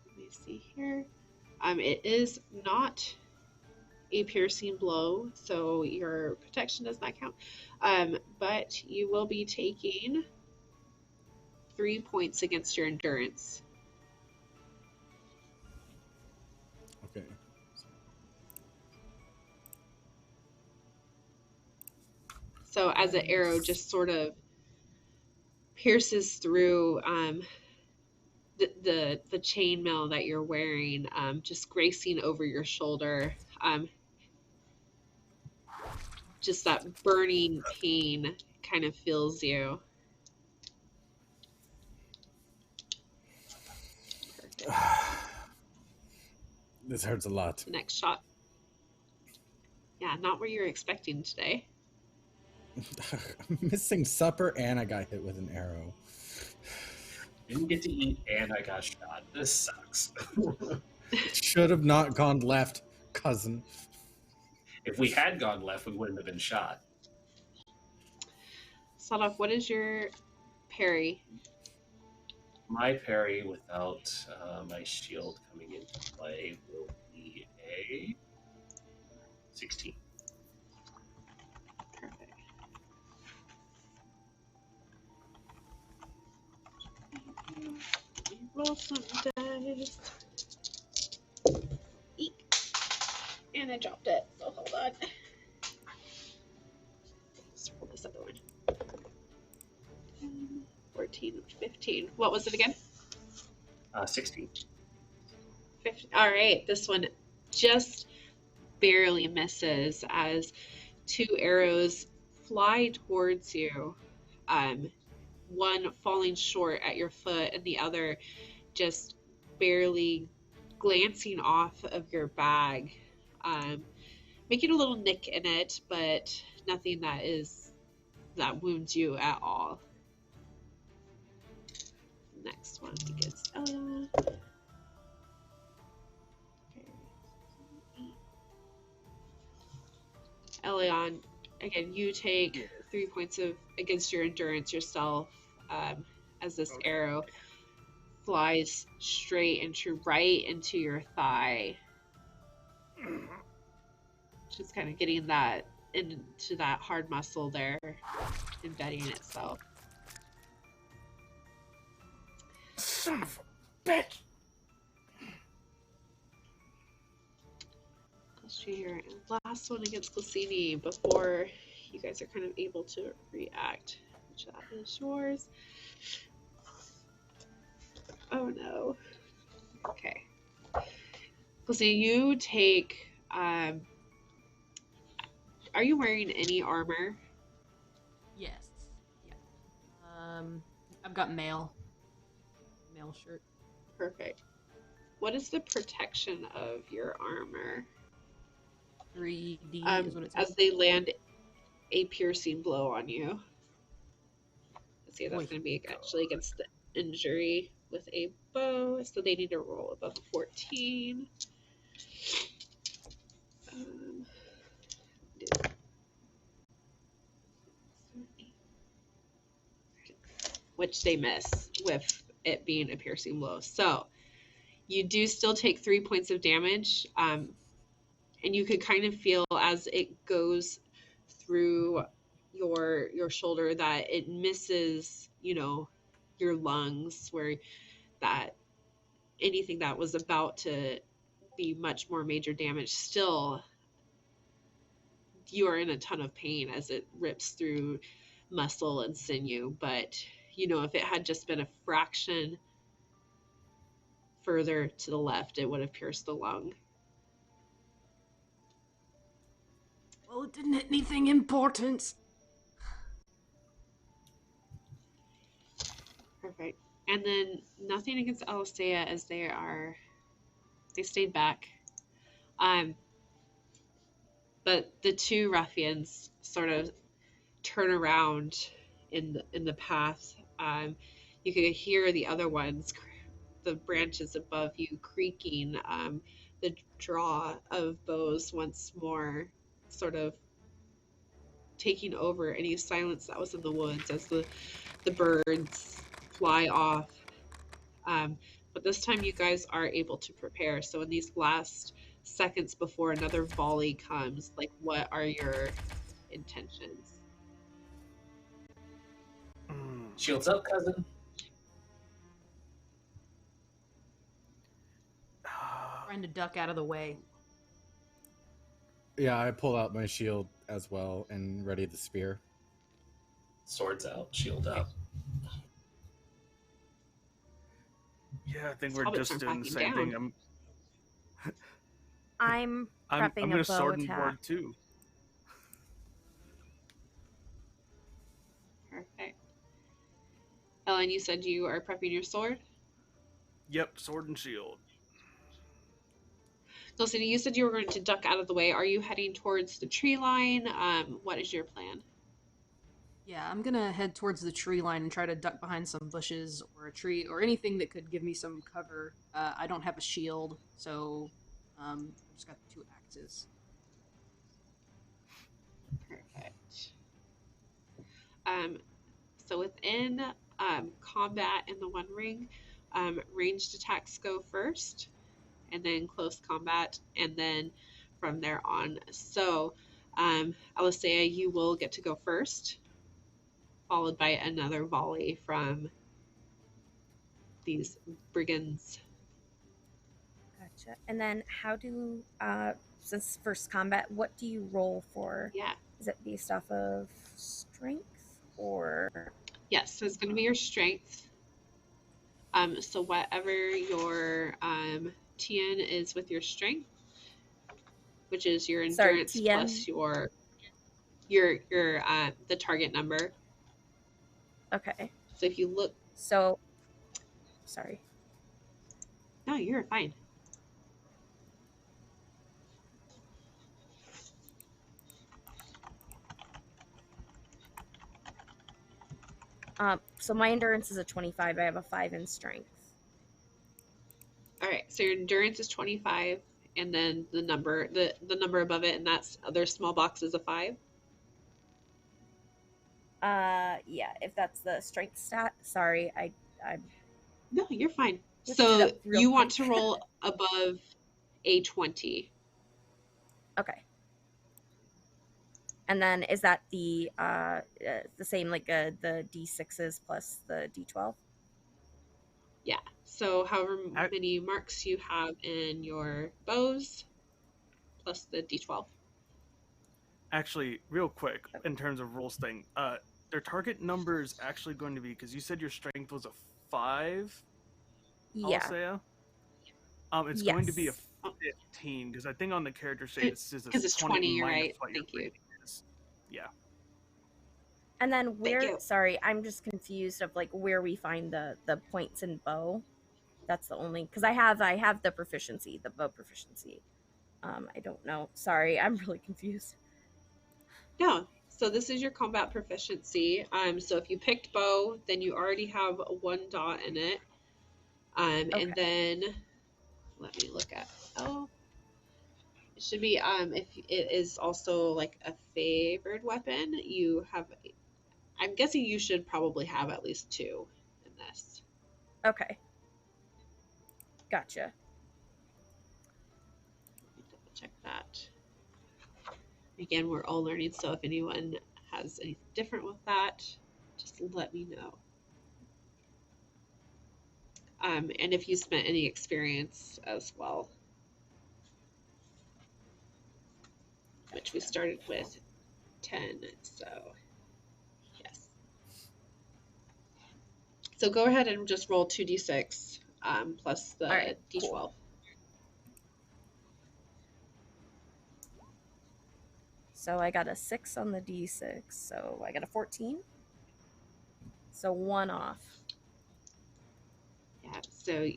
Let me see here. It is not a piercing blow, so your protection does not count. But you will be taking 3 points against your endurance. Okay. So as an arrow just sort of pierces through the chainmail that you're wearing, just gracing over your shoulder, just that burning pain kind of fills you. This hurts a lot. Next shot. Yeah, not what you're expecting today. I'm missing supper and I got hit with an arrow. Didn't get to eat and I got shot. This sucks. Should have not gone left, cousin. If we had gone left, we wouldn't have been shot. Sadoc, what is your parry? My parry without my shield coming into play will be a 16. Perfect. Roll some dice. Eek. And I dropped it, so hold on. Let's roll this other one. 14, 15. What was it again? 16. 15. All right, this one just barely misses as 2 arrows fly towards you. One falling short at your foot and the other just barely glancing off of your bag, making a little nick in it, but nothing that wounds you at all. Next one against Elyon. Elyon, again, you take 3 points against your endurance yourself, as this arrow flies straight right into your thigh. Just kind of getting that into that hard muscle there, embedding itself. Son of a bitch! Let's see here. And last one against Glassini before you guys are kind of able to react. That is yours. Oh no. Okay. So you take. Are you wearing any armor? Yes. Yeah. I've got mail shirt. Perfect. What is the protection of your armor? 3D is what it says. As they land a piercing blow on you. Let's see, that's going to be actually against the injury with a bow, so they need to roll above a 14. Which they miss with it being a piercing blow. So you do still take 3 points of damage, and you can kind of feel as it goes through your shoulder that it misses, your lungs, where that anything that was about to be much more major damage, still you are in a ton of pain as it rips through muscle and sinew. But if it had just been a fraction further to the left, it would have pierced the lung. Well, it didn't hit anything important. Perfect. And then nothing against Allasea, as they stayed back. But the two ruffians sort of turn around in the path. You can hear the other ones, the branches above you creaking, the draw of bows once more sort of taking over any silence that was in the woods as the birds fly off. But this time you guys are able to prepare. So in these last seconds before another volley comes, what are your intentions? Shields up, cousin. Trying to duck out of the way. Yeah, I pull out my shield as well and ready the spear. Swords out, shield up. Yeah, I think we're just doing the same thing. I'm prepping I'm a gonna bow sword and attack. board too. Perfect. Ellen, you said you are prepping your sword? Yep, sword and shield. Glassini, you said you were going to duck out of the way. Are you heading towards the tree line? What is your plan? Yeah, I'm gonna head towards the tree line and try to duck behind some bushes or a tree or anything that could give me some cover. I don't have a shield, so I just got the 2 axes. Perfect. So within combat in the One Ring, ranged attacks go first, and then close combat, and then from there on. So, Allasea, you will get to go first, followed by another volley from these brigands. Gotcha. And then how do, since first combat, what do you roll for? Yeah. Is it based off of strength or? Yes, so it's going to be your strength. So whatever your TN is with your strength, which is your endurance plus your the target number. Okay. So if you look. So, sorry. No, you're fine. So my endurance is a 25. I have a 5 in strength. All right. So your endurance is 25, and then the number above it, and that's other small box is a 5. Yeah. If that's the strength stat. Sorry, I. No, you're fine. So you want to roll above a 20. Okay. And then is that the same like the D6s plus the D12? Yeah. So however many marks you have in your bows plus the D12. Actually, real quick, in terms of rules thing, their target number is actually going to be, because you said your strength was a 5, Yeah. Allasea? It's going to be a 15, because I think on the character sheet it says Because it's 20, you're right. Thank you. Is. Yeah. And then where, sorry, I'm just confused of like where we find the points in bow. That's the only, because I have the proficiency, the bow proficiency. I don't know. Sorry, I'm really confused. No. So this is your combat proficiency. So if you picked bow, then you already have 1 dot in it. Okay. And then let me look at it should be if it is also like a favored weapon, you have, I'm guessing you should probably have at least 2 in this. Okay. Gotcha. Double check that. Again, we're all learning, so if anyone has anything different with that, just let me know. And if you spent any experience as well, which we started with 10, so yes. So go ahead and just roll 2d6 plus the d12. Cool. So I got a 6 on the d6, so I got a 14. So 1 off. Yeah, so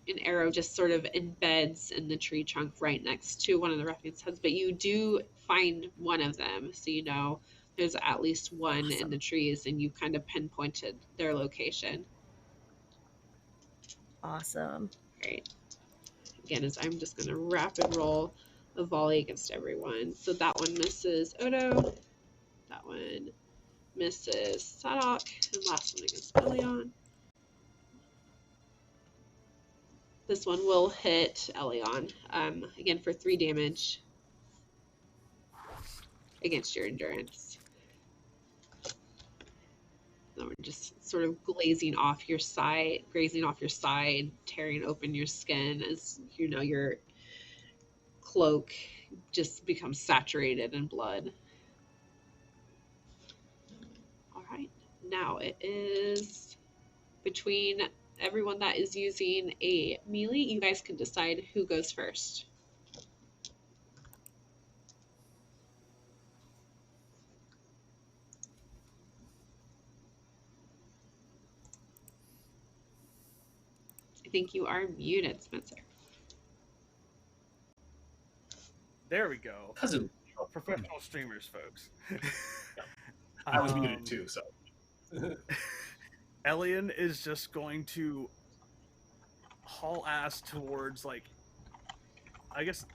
an arrow just sort of embeds in the tree trunk right next to one of the ruffians' heads, but you do find one of them, so you know there's at least one in the trees, and you kind of pinpointed their location. Awesome. Great. Again, as I'm just going to rapid roll a volley against everyone. So that one misses Odo, that one misses Sadoc, and last one against Elyon. This one will hit Elyon, again for 3 damage against your endurance. So we're just sort of grazing off your side, tearing open your skin as you know your cloak just becomes saturated in blood. All right, now it is between everyone that is using a melee. You guys can decide who goes first. I think you are muted, Spencer. There we go. Cousin. Professional streamers, folks. I was muted too, so. Elyon is just going to haul ass towards, like, I guess,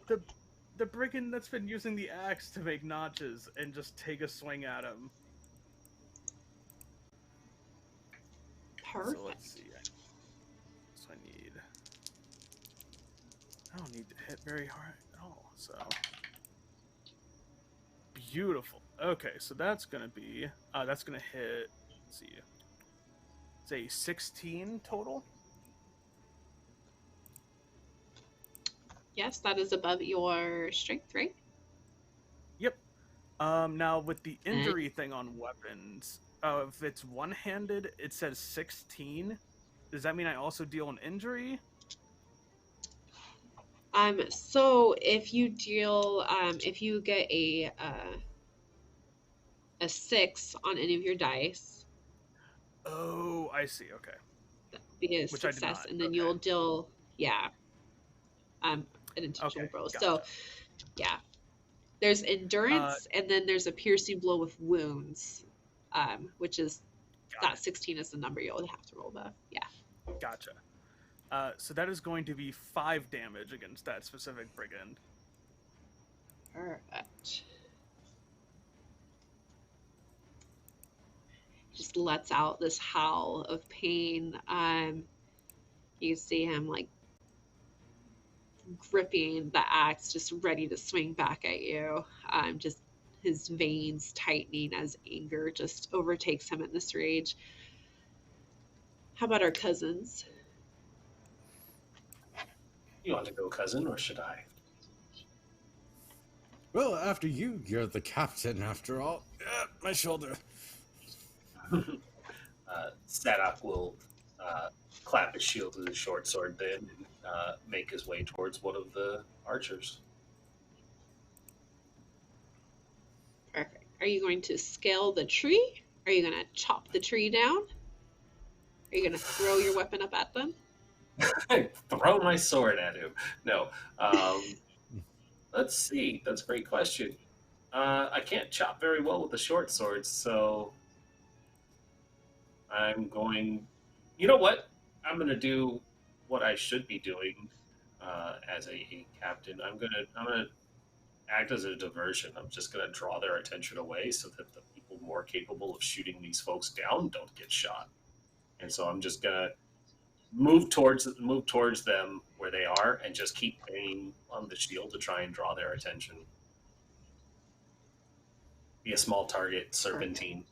the brigand that's been using the axe to make notches and just take a swing at him. Perfect. So let's see. So I don't need to hit very hard at all, so. Beautiful. Okay, so that's gonna be, that's gonna hit, let's see, it's a 16 total. Yes, that is above your strength, right? Yep. Now with the injury thing on weapons, if it's one-handed, it says 16. Does that mean I also deal an injury? So if you deal, if you get a 6 on any of your dice. Oh, I see. Okay. That'd be a success, and then you'll deal, an intentional blow. Gotcha. So, yeah, there's endurance, and then there's a piercing blow with wounds, which is that 16 is the number you'll have to roll the. Yeah. Gotcha. So that is going to be 5 damage against that specific brigand. Perfect. Just lets out this howl of pain. You see him like gripping the axe, just ready to swing back at you. Just his veins tightening as anger just overtakes him in this rage. How about our cousins? You want to go, cousin, or should I? Well, after you, you're the captain after all. My shoulder. Sadoc will clap his shield with his short sword then and make his way towards one of the archers. Perfect. Are you going to scale the tree? Are you going to chop the tree down? Are you going to throw your weapon up at them? Throw my sword at him. No. Let's see. That's a great question. I can't chop very well with the short swords, so I'm going. You know what? I'm going to do what I should be doing as a captain. I'm gonna act as a diversion. I'm just going to draw their attention away so that the people more capable of shooting these folks down don't get shot. And so I'm just going to move towards them where they are and just keep banging on the shield to try and draw their attention. Be a small target, serpentine.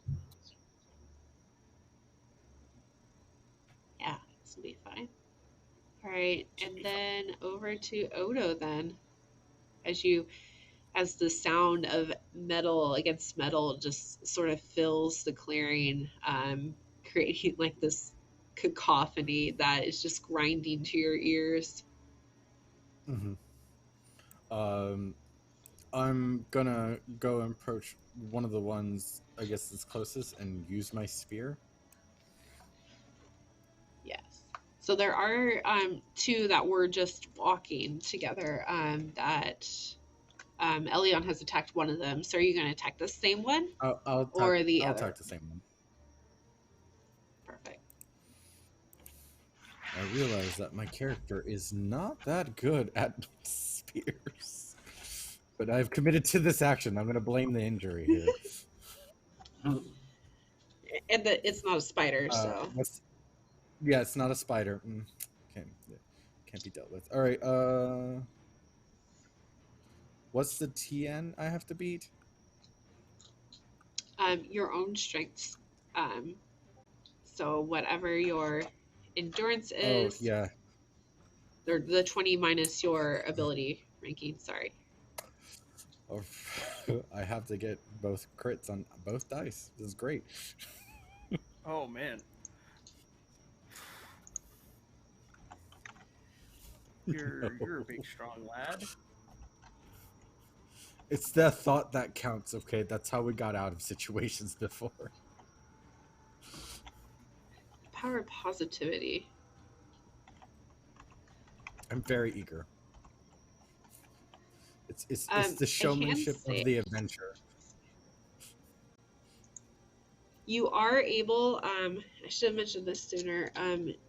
Yeah, this will be fine. All right, and then over to Odo then. As the sound of metal against metal just sort of fills the clearing, creating like this cacophony that is just grinding to your ears. Mm-hmm. I'm gonna go and approach one of the ones I guess that's closest and use my spear. Yes. So there are two that were just walking together that Elyon has attacked one of them. So are you going to attack the same one? I'll attack the same one. Perfect. I realize that my character is not that good at spears. But I've committed to this action. I'm going to blame the injury here. And it's not a spider, so... Yeah, it's not a spider. Can't be dealt with. All right, what's the TN I have to beat? Your own strengths. So whatever your endurance is... Oh, yeah. The 20 minus your ability ranking, sorry. Oh, I have to get both crits on both dice. This is great. Oh, man. You're a big, strong lad. It's the thought that counts, okay? That's how we got out of situations before. Power of positivity. I'm very eager. It's the showmanship of the adventure. You are able, I should have mentioned this sooner,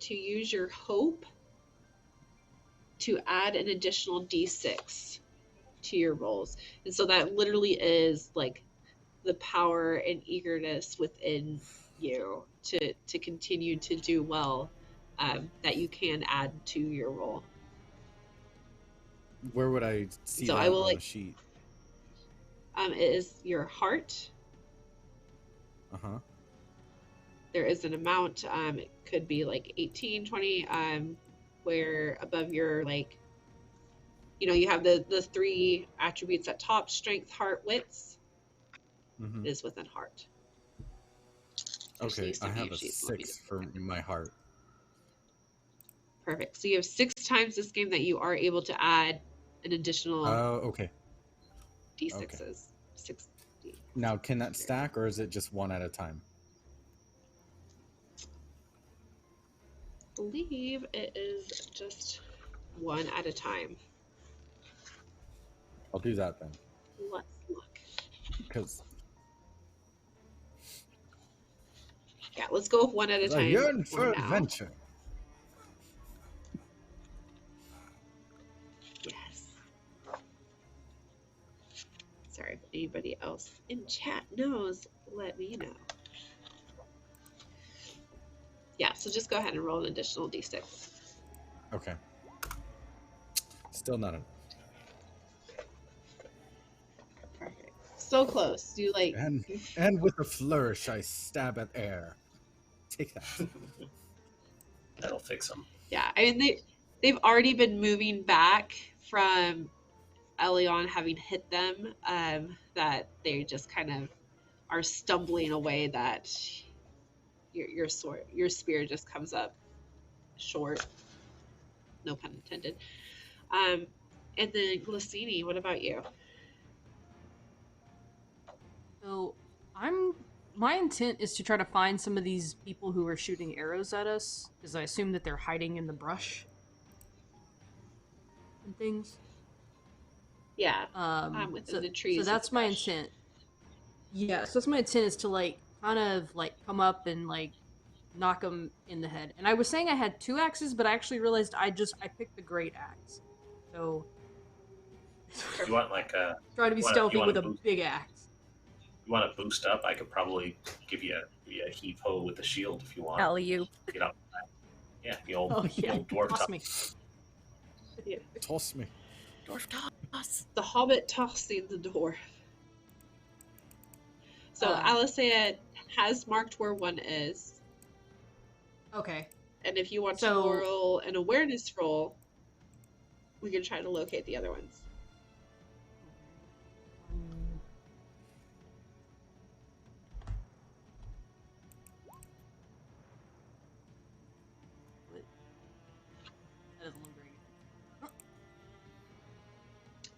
to use your hope to add an additional d6 to your rolls. And so that literally is like the power and eagerness within you to continue to do well, that you can add to your roll. Where would I see that on the sheet? It is your heart. Uh-huh. There is an amount, it could be like 18, 20, where above your, like, you have the three attributes at top: strength, heart, wits. Mm-hmm. Is within heart. Okay, I have a 6 for my heart. Perfect. So you have 6 times this game that you are able to add an additional okay. d6s. Okay. 6 d. Now, can that stack, or is it just one at a time? I believe it is just one at a time. I'll do that then. Let's look. Because... Yeah, let's go with one at a time. I yearn for adventure. Yes. Sorry, if anybody else in chat knows, let me know. Yeah, so just go ahead and roll an additional d6. Okay. Still not enough. Perfect. So close. You like... And with a flourish, I stab at air. Take that. That'll fix them. Yeah, I mean, they've already been moving back from Elyon having hit them, that they just kind of are stumbling away, that your spear just comes up short. No pun intended. And then Glassini, what about you? So my intent is to try to find some of these people who are shooting arrows at us, because I assume that they're hiding in the brush and things. Yeah, within the trees. So that's my intent. Yeah, so that's my intent, is to like kind of like come up and like knock them in the head. And I was saying I had 2 axes, but I actually realized I picked the great axe. So You want like a try to be stealthy with a big axe. You want to boost up? I could probably give you a heave ho with the shield if you want. Alley-oop. Get up. Yeah, the old dwarf toss toss. me. Yeah. Toss me. Dwarf toss. The hobbit tossing the dwarf. So Allasea has marked where one is. Okay. And if you want to roll an awareness roll, we can try to locate the other ones.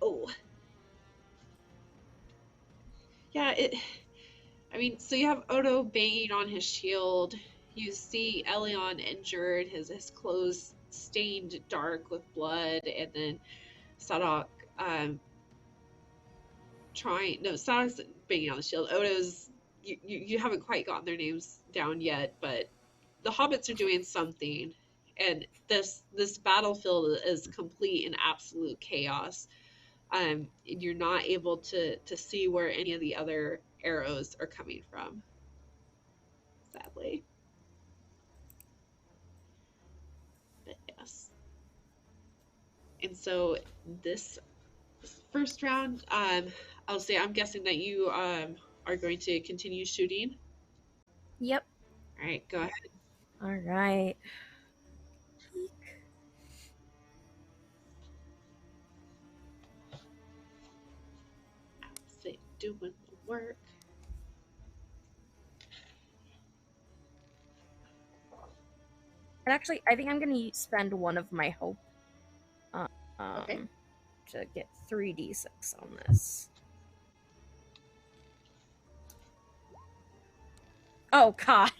Oh. Yeah, so you have Odo banging on his shield. You see Elyon injured, his clothes stained dark with blood, and then Sadoc Sadoc's banging on the shield. Odo's, you haven't quite gotten their names down yet, but the hobbits are doing something, and this battlefield is complete and absolute chaos. You're not able to see where any of the other arrows are coming from, sadly. But yes. And so this first round, I'll say I'm guessing that you are going to continue shooting. Yep. All right, go ahead. All right. Doing the work. And actually, I think I'm going to spend one of my hope Okay. to get 3d6 on this. Oh, God.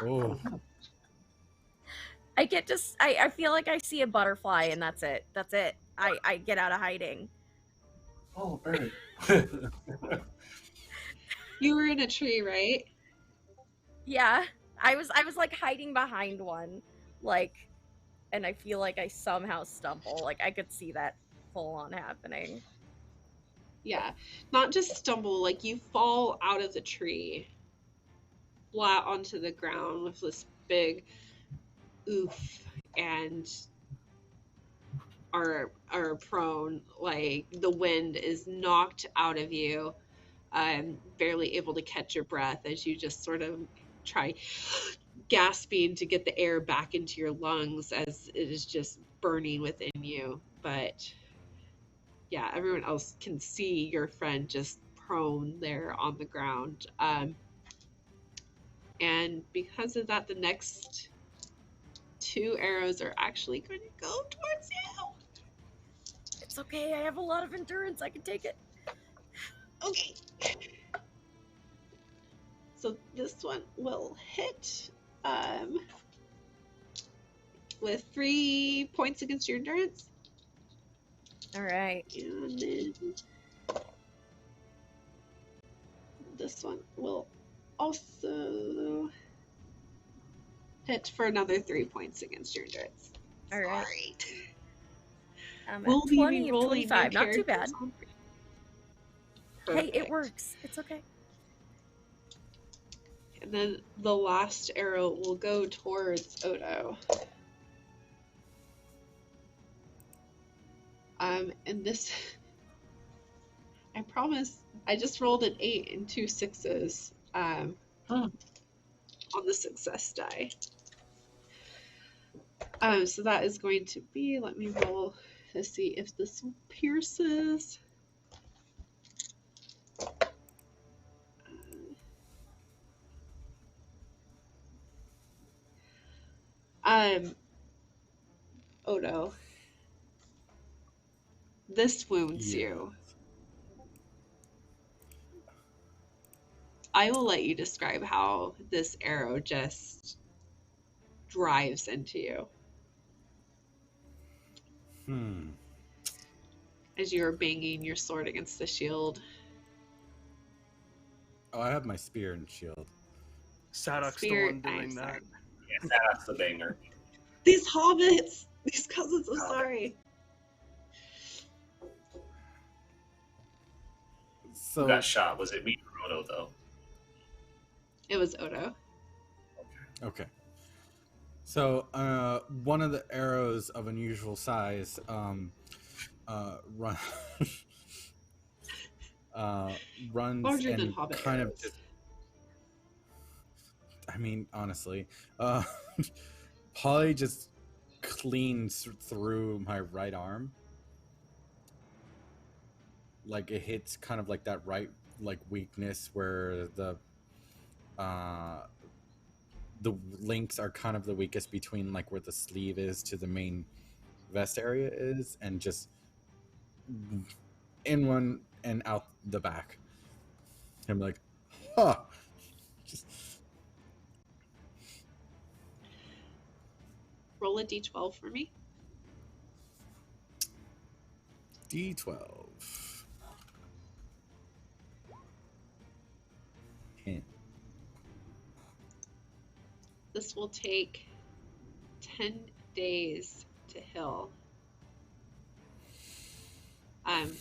Oh. I get just, I feel like I see a butterfly and that's it. That's it. I get out of hiding. Oh, bird. You were in a tree, right? Yeah. I was like hiding behind one, like, and I feel like I somehow stumble. Like I could see that full on happening. Yeah. Not just stumble, like you fall out of the tree flat onto the ground with this big oof and are prone. Like the wind is knocked out of you, barely able to catch your breath as you just sort of try gasping to get the air back into your lungs as it is just burning within you. But yeah, everyone else can see your friend just prone there on the ground. And because of that, the next 2 arrows are actually going to go towards you. It's okay, I have a lot of endurance, I can take it. Okay. So this one will hit with 3 points against your endurance. Alright. And then this one will also hit for another 3 points against your endurance. Alright. We'll be 20 and rolling 25, not too bad. Perfect. Hey, it works. It's okay. And then the last arrow will go towards Odo. And this, I promise, I just rolled an 8 and 2 6s on the success die. So that is going to be, let me roll to see if this pierces. Odo, this wounds you. I will let you describe how this arrow just drives into you. As you are banging your sword against the shield. Oh, I have my spear and shield. Sadoc's the one doing that. Yeah, Sadoc's the banger. These hobbits! These cousins, I'm sorry. So Who got shot? Was it me or Odo, though? It was Odo. Okay. So, one of the arrows of unusual size, runs Larger than and hobbit kind arrows. of just, I mean, honestly, Polly just cleans through my right arm. Like, it hits kind of like that right, like, weakness where the links are kind of the weakest between, like, where the sleeve is to the main vest area is, and just in one and out the back. I'm like, huh. Just... Roll a d12 for me. D12. 10. This will take 10 days to heal.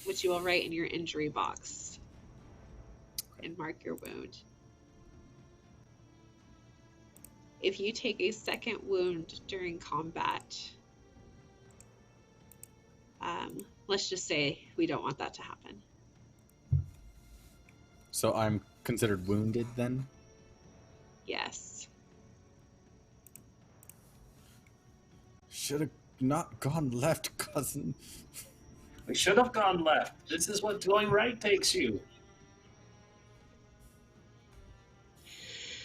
Which you will write in your injury box and mark your wound. If you take a second wound during combat, let's just say we don't want that to happen. So I'm considered wounded then? Yes. Should have not gone left, cousin. We should have gone left. This is what going right takes you.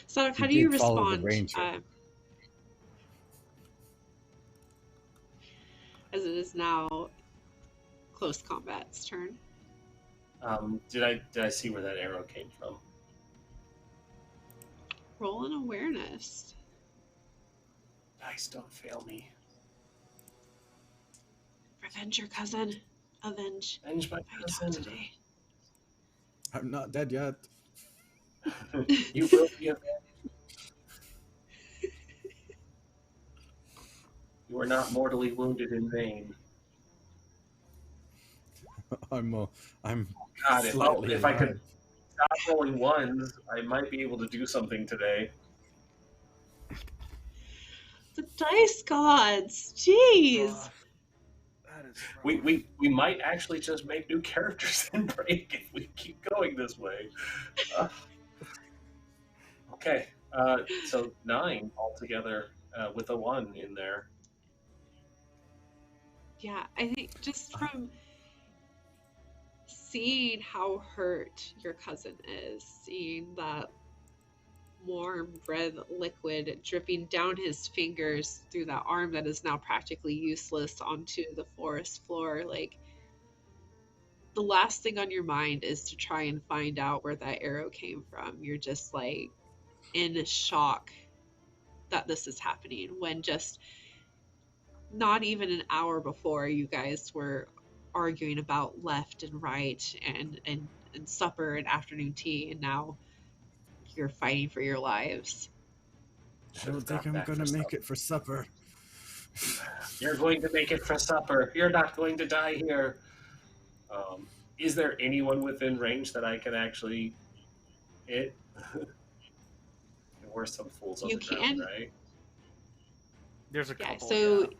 Sadoc, how do you follow the respond ranger. as it is now close combat's turn? Did I see where that arrow came from? Roll an awareness. Dice, don't fail me. Revenge your cousin. Avenge. Avenge my cousin. Today. I'm not dead yet. You will be avenged. You are not mortally wounded in vain. I'm God, if I could stop rolling ones, I might be able to do something today. The dice gods! Jeez! We might actually just make new characters and break if we keep going this way. Okay, so 9 altogether with a 1 in there. Yeah, I think just from seeing how hurt your cousin is, seeing that warm red liquid dripping down his fingers through that arm that is now practically useless onto the forest floor, like, the last thing on your mind is to try and find out where that arrow came from. You're just like in shock that this is happening, when just not even an hour before you guys were arguing about left and right and supper and afternoon tea, and now you're fighting for your lives. I don't think I'm gonna make it for supper. You're going to make it for supper. You're not going to die here. Is there anyone within range that I can actually hit? There were some fools on the ground, right? There's a couple. So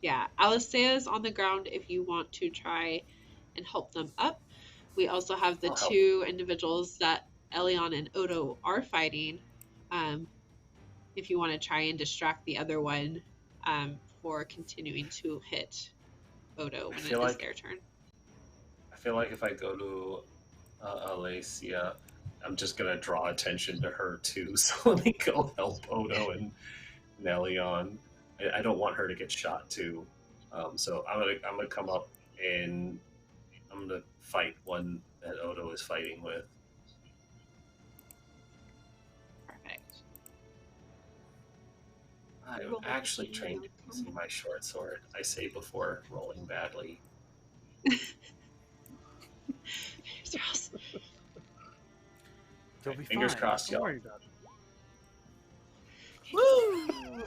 yeah, Allasea is on the ground if you want to try and help them up. We also have the two individuals that Elyon and Odo are fighting. If you want to try and distract the other one for continuing to hit Odo when it feel is like- their turn. I feel like if I go to Allasea, I'm just gonna draw attention to her too. So let me go help Odo and Elyon. I don't want her to get shot too. So I'm gonna come up and I'm gonna fight one that Odo is fighting with. Perfect. I'm Roll actually with trained the using my short sword. I say before rolling badly. Fingers crossed. You'll be Fingers fine. crossed, Don't y'all. worry about it. Woo!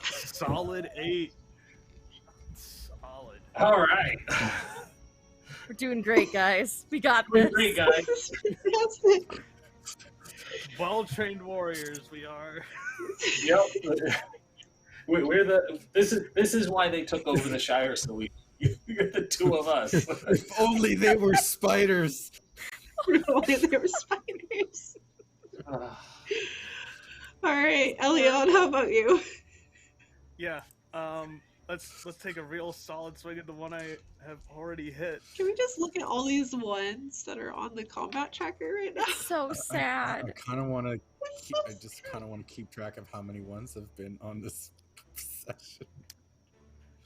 Solid 8. Solid. All right. We're doing great, guys. We got We're this. great, guys. This is fantastic. Well-trained warriors we are. Yep. We're the. This is why they took over the Shire. So we're the two of us. If only they were spiders. Only there were spiders. All right, Elyon, how about you? Yeah. Let's take a real solid swing at the one I have already hit. Can we just look at all these ones that are on the combat tracker right now? So I sad. kind of want to. I just kind of want to keep track of how many ones have been on this session.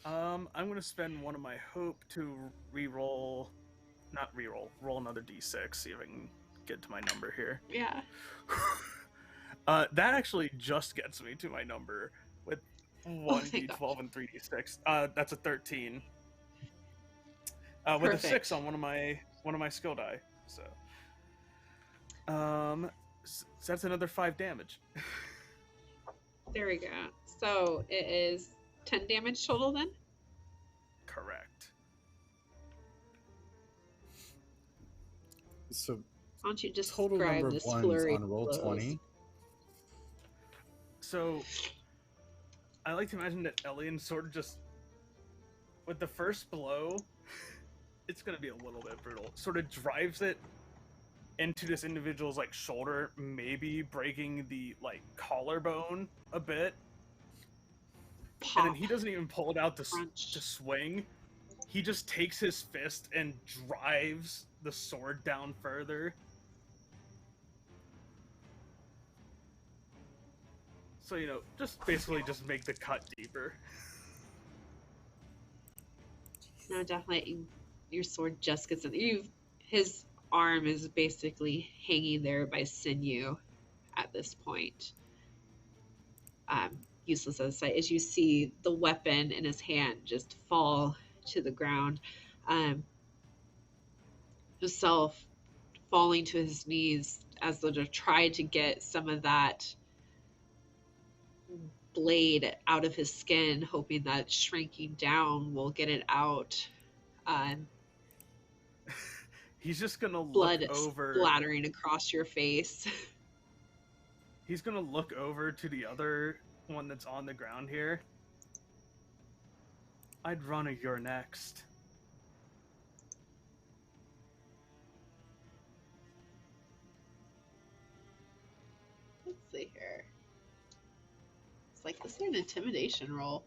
I'm gonna spend one of my hope to roll another d6, see if I can get to my number here. Yeah. That actually just gets me to my number with 1d12 and 3d6. That's a 13. With a 6 on one of my skill die. So, so that's another 5 damage. There we go. So it is 10 damage total then? Correct. So Why don't you just total describe number of this ones flurry on roll blows? 20. So, I like to imagine that Elyon sort of just, with the first blow, it's going to be a little bit brutal, sort of drives it into this individual's, like, shoulder, maybe breaking the, like, collarbone a bit. Pop. And then he doesn't even pull it out to Crunch. swing. He just takes his fist and drives the sword down further. So, just basically just make the cut deeper. No, definitely. Your sword just gets in. His arm is basically hanging there by sinew at this point. Useless as sight as you see the weapon in his hand just fall to the ground. Himself falling to his knees as though to try to get some of that blade out of his skin, hoping that shrinking down will get it out. He's just gonna Blood look over. splattering across your face. He's gonna look over to the other one that's on the ground here. I'd run a you're next. Let's see here. It's like, this is an intimidation roll.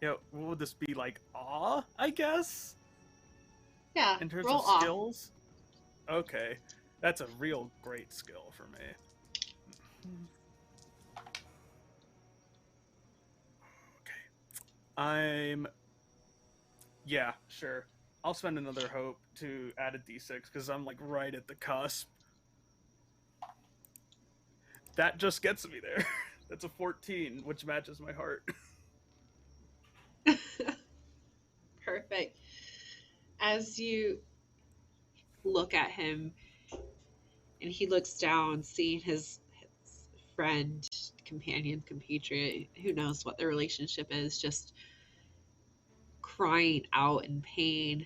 Yeah, what would this be, like, awe, I guess? Yeah, In terms roll of off. skills? Okay. That's a real great skill for me. Yeah, sure. I'll spend another hope to add a d6, because I'm, like, right at the cusp. That just gets me there. That's a 14, which matches my heart. Perfect. As you look at him, and he looks down, seeing his friend, companion, compatriot, who knows what their relationship is, just crying out in pain.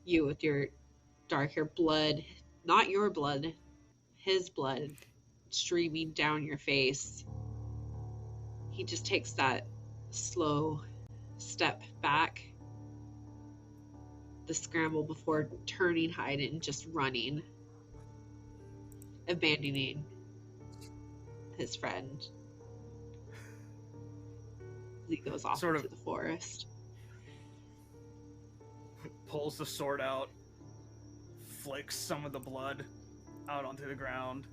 You with your dark hair, blood, not your blood, his blood, streaming down your face. He just takes that slow step back, the scramble before turning, hiding, and just running, abandoning his friend. He goes off Sort into of the forest. pulls the sword out, flicks some of the blood out onto the ground.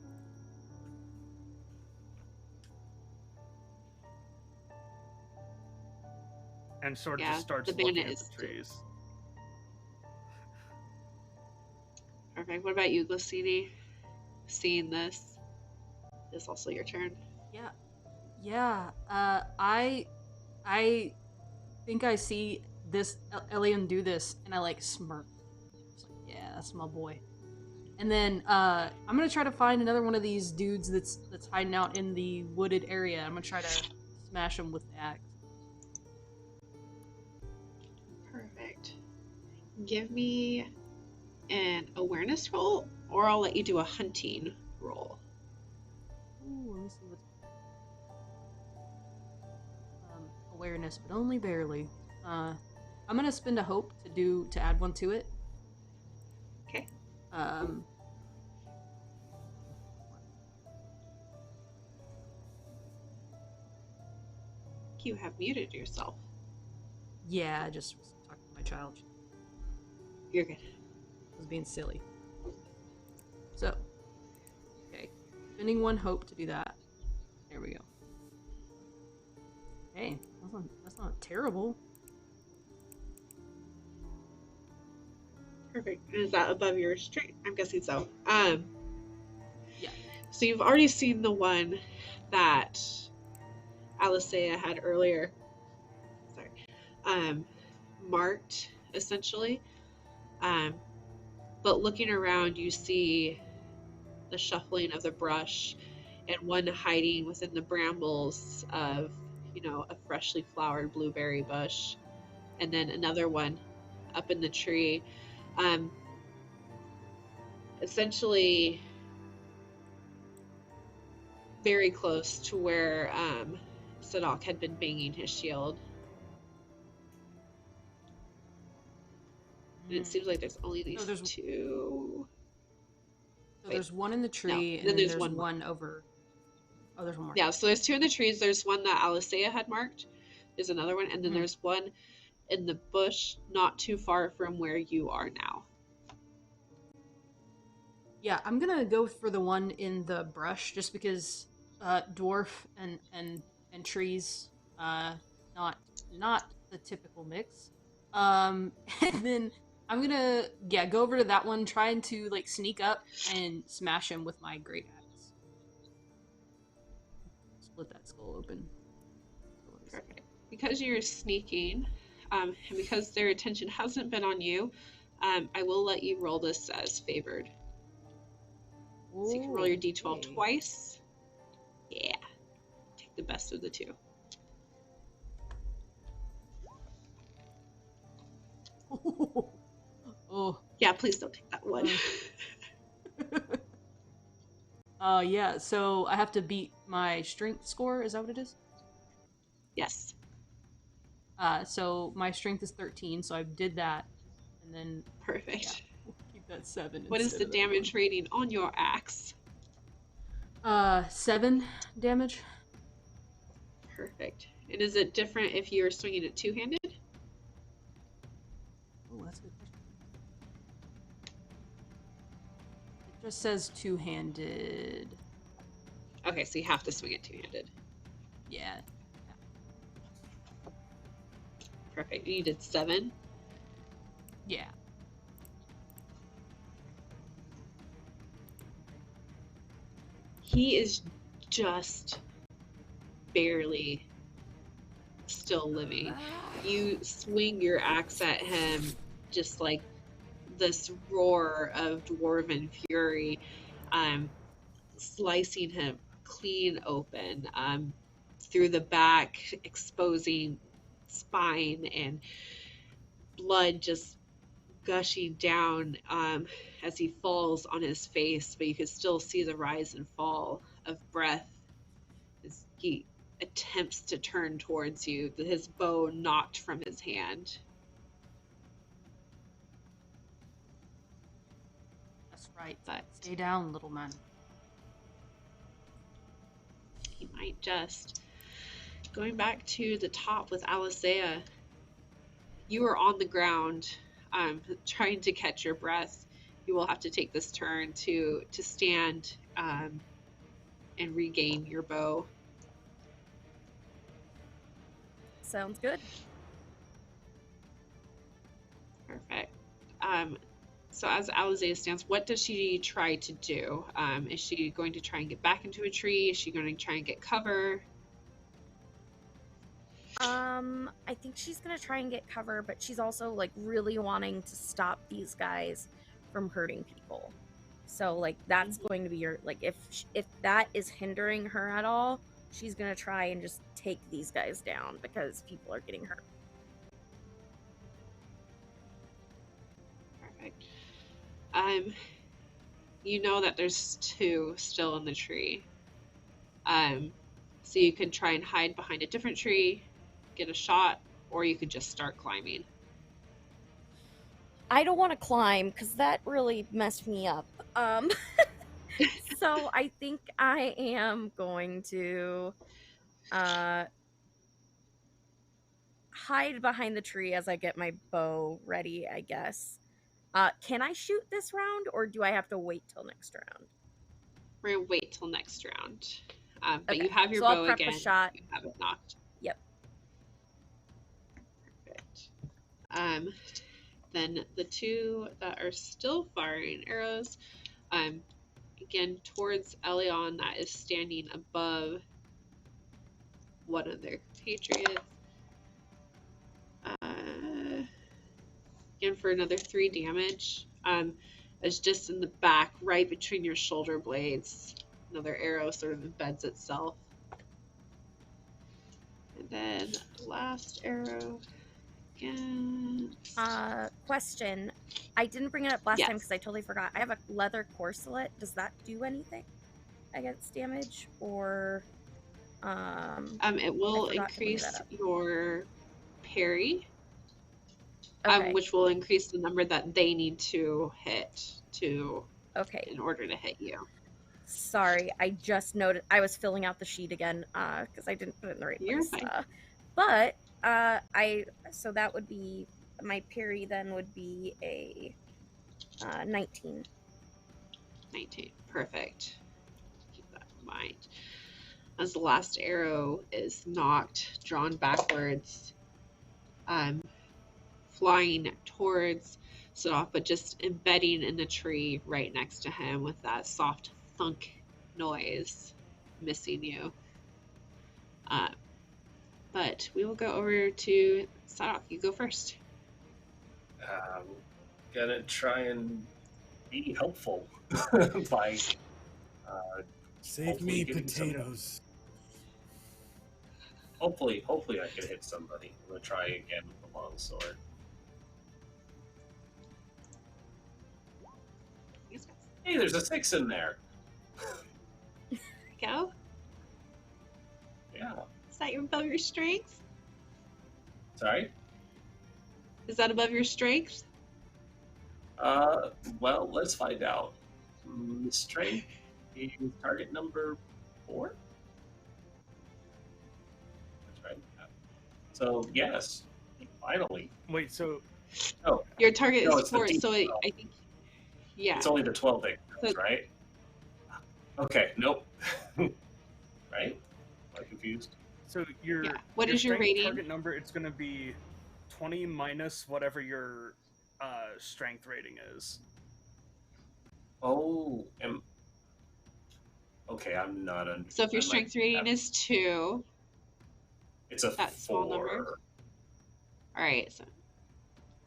And sort of just starts looking at the trees. Perfect. What about you, Glassini? Seeing this is also your turn. Yeah. I think I see this Elyon do this, and I like smirk. Just like, yeah, that's my boy. And then I'm gonna try to find another one of these dudes that's hiding out in the wooded area. I'm gonna try to smash him with the axe. Perfect. Give me an awareness roll, or I'll let you do a hunting roll. Ooh, let me see what's awareness, but only barely. I'm gonna spend a hope to add one to it. Okay. You have muted yourself. Yeah, I just was talking to my child. You're good. I was being silly. So, okay, spending one hope to do that. There we go. Hey, that's not terrible. Perfect. And is that above your strength? I'm guessing so. Yeah. So you've already seen the one that Allasea had earlier. Sorry. Marked, essentially. But looking around, you see the shuffling of the brush and one hiding within the brambles of, a freshly flowered blueberry bush, and then another one up in the tree. Essentially very close to where Sadoc had been banging his shield. And it seems like there's only these two. So there's one in the tree, and then there's one over. Oh, there's one more. Yeah, so there's two in the trees. There's one that Allasea had marked. There's another one, and then there's one in the bush not too far from where you are now. Yeah, I'm gonna go for the one in the brush, just because dwarf and trees, not the typical mix. And then I'm gonna go over to that one, trying to like sneak up and smash him with my great axe. Split that skull open. Perfect. Because you're sneaking, and because their attention hasn't been on you, I will let you roll this as favored. So you can roll your d12 twice. Yeah. Take the best of the two. Oh. Yeah, please don't take that one. Yeah, so I have to beat my strength score, is that what it is? Yes. So my strength is 13, so I did that, and then... Perfect. Yeah, we'll keep that 7. What is the damage rating on your axe? 7 damage. Perfect. And is it different if you're swinging it two-handed? Oh, that's a good question. It just says two-handed. Okay, so you have to swing it two-handed. Yeah. Perfect. You did 7? Yeah. He is just barely still living. You swing your axe at him, just like this roar of dwarven fury, slicing him clean open, through the back, exposing spine and blood just gushing down as he falls on his face, but you can still see the rise and fall of breath as he attempts to turn towards you, his bow knocked from his hand. That's right. But stay down, little man. He might just. Going back to the top with Allasea, you are on the ground, trying to catch your breath. You will have to take this turn to stand and regain your bow. Sounds good. Perfect. So as Allasea stands, what does she try to do? Is she going to try and get back into a tree? Is she going to try and get cover? I think she's gonna try and get cover, but she's also like really wanting to stop these guys from hurting people. So like that's going to be your like if that is hindering her at all, she's gonna try and just take these guys down because people are getting hurt. Perfect. You know that there's two still in the tree. So you could try and hide behind a different tree, get a shot, or you could just start climbing. I don't want to climb because that really messed me up. So I think I am going to hide behind the tree as I get my bow ready, I guess. Can I shoot this round, or do I have to wait till next round? We're gonna wait till next round. But Okay, you have your so I'll bow prep again. a shot. You have it knocked. Yep. Perfect. Then the two that are still firing arrows, again towards Elyon, that is standing above one of their patriots. Again for another 3 damage. It's just in the back, right between your shoulder blades. Another arrow sort of embeds itself. And then last arrow again. Question. I didn't bring it up last Yes. time because I totally forgot. I have a leather corselet. Does that do anything against damage, or it will increase your parry, okay. which will increase the number that they need to hit in order to hit you. Sorry, I just noticed I was filling out the sheet again because I didn't put it in the right You're place. fine. But so that would be my parry. Then would be a 19. 19. Perfect. Keep that in mind. As the last arrow is knocked, drawn backwards, flying towards Sadoc, but just embedding in the tree right next to him with that soft thunk noise, missing you. But we will go over to Sadoc. You go first. Gonna try and be helpful by Save me, potatoes. Hopefully I can hit somebody. I'm gonna try again with the longsword. Hey, there's a 6 in there. Go. Yeah. Is that above your strength? Sorry? Is that above your strength? Well, let's find out. Strength is target number 4? That's right. So, yes. Finally. Wait, so... Oh. Your target No, is 4, so I think... Yeah. It's only the 12 that counts, right? Okay, nope. Right? Am I confused? So your What is your rating? Target number, it's going to be 20 minus whatever your strength rating is. Oh, okay, I'm not under. So if your strength rating is 2, it's a that 4. small number. All right,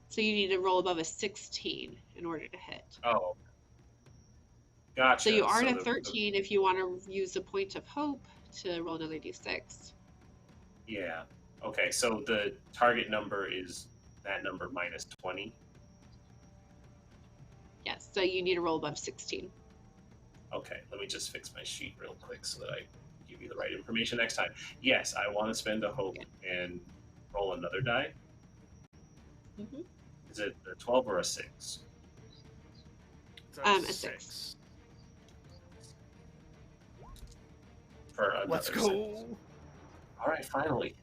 so you need to roll above a 16 in order to hit. Oh, gotcha. So you are at a 13 if you want to use a point of hope to roll another d6. Yeah. Okay, so the target number is that number minus 20. Yes, so you need to roll above 16. Okay, let me just fix my sheet real quick so that I give you the right information next time. Yes, I want to spend a hope and roll another die. Mm-hmm. Is it a 12 or a 6? A 6. For another Let's go. All right, finally.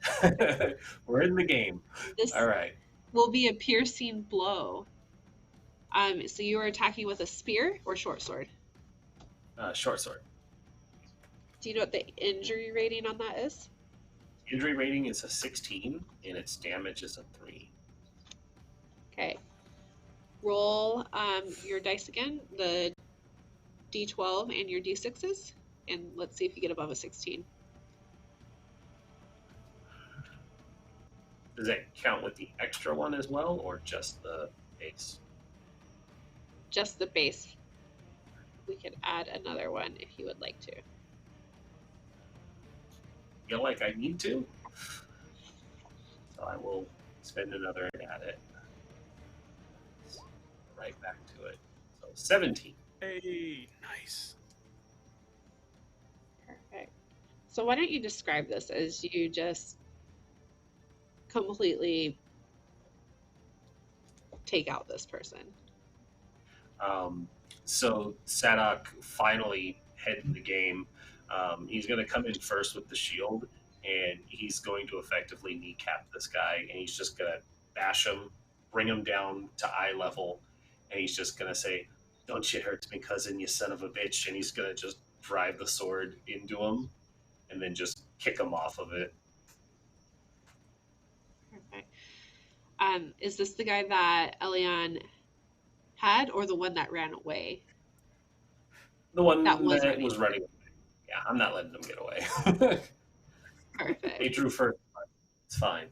We're in the game. This All right. will be a piercing blow. So you are attacking with a spear or short sword? Short sword. Do you know what the injury rating on that is? Injury rating is a 16, and its damage is a 3. Okay. Roll your dice again, the d12 and your d6s, and let's see if you get above a 16. Does that count with the extra one as well, or just the base? Just the base. We could add another one if you would like to. Feel like I need to, so I will spend another and add it. Right back to it. So 17. Hey, nice. Perfect. So why don't you describe this as you just completely take out this person? So Sadoc finally head in the game. He's going to come in first with the shield, and he's going to effectively kneecap this guy, and he's just going to bash him, bring him down to eye level, and he's just going to say, "Don't you hurt me, cousin, you son of a bitch," and he's going to just drive the sword into him, and then just kick him off of it. Perfect. Is this the guy that Elyon had, or the one that ran away? The one That was running away. Yeah, I'm not letting them get away. Perfect. They drew first. It's fine.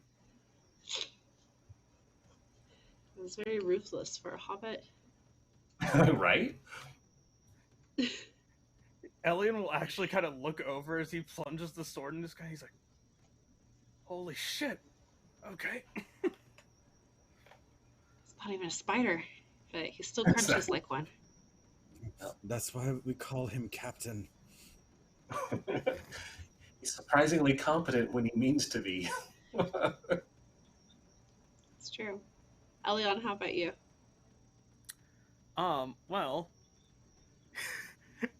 It was very ruthless for a hobbit. Right? Elyon will actually kind of look over as he plunges the sword in this guy. He's like, holy shit. Okay. It's not even a spider, but he still crunches like one. That's why we call him Captain. He's surprisingly competent when he means to be. It's true. Elyon, how about you? Well,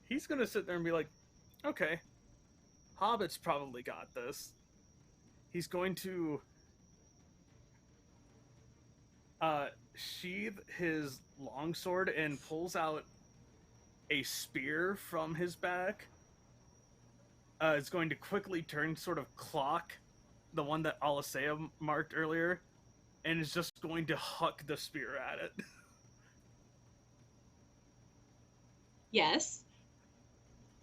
he's gonna sit there and be like, okay, Hobbit's probably got this. He's going to sheath his longsword and pulls out a spear from his back. It's going to quickly turn, sort of clock the one that Allasea marked earlier, and is just going to huck the spear at it. Yes.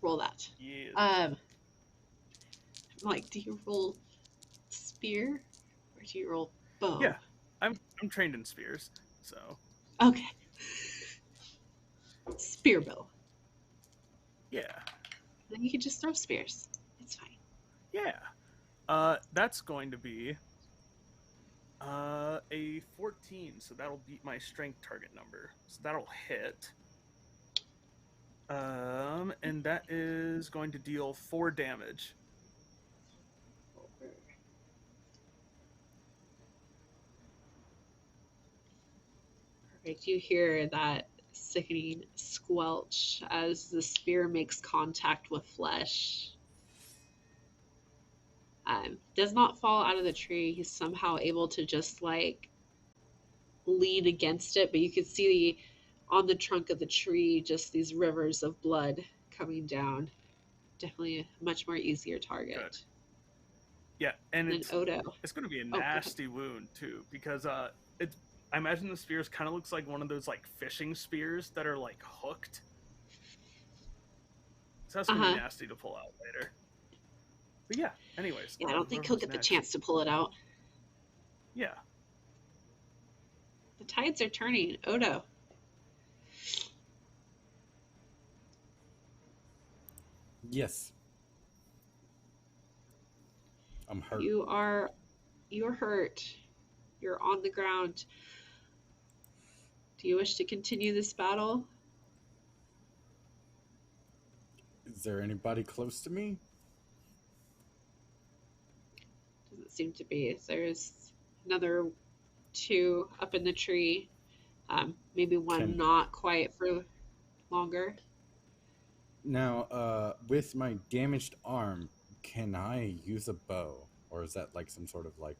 Roll that. Yeah. Like, do you roll spear or do you roll bow? Yeah, I'm trained in spears, so. Okay. Spear bow. Yeah. Then you can just throw spears. It's fine. Yeah. That's going to be a 14, so that'll beat my strength target number. So that'll hit. And that is going to deal 4 damage. Perfect. You hear that sickening squelch as the spear makes contact with flesh. Does not fall out of the tree. He's somehow able to just like lean against it, but you can see on the trunk of the tree just these rivers of blood coming down. Definitely a much more easier target. Good. Yeah, and then Odo. It's going to be a nasty wound too, because I imagine the spears kind of looks like one of those like fishing spears that are like hooked. So that's going to be nasty to pull out later. But yeah, anyways. Yeah, I don't think he'll get the chance to pull it out. Yeah. The tides are turning. Odo. Yes. I'm hurt. You're hurt. You're on the ground. Do you wish to continue this battle? Is there anybody close to me? Doesn't seem to be. There's another 2 up in the tree. Maybe one not quite for longer. Now, with my damaged arm, can I use a bow? or is that like some sort of like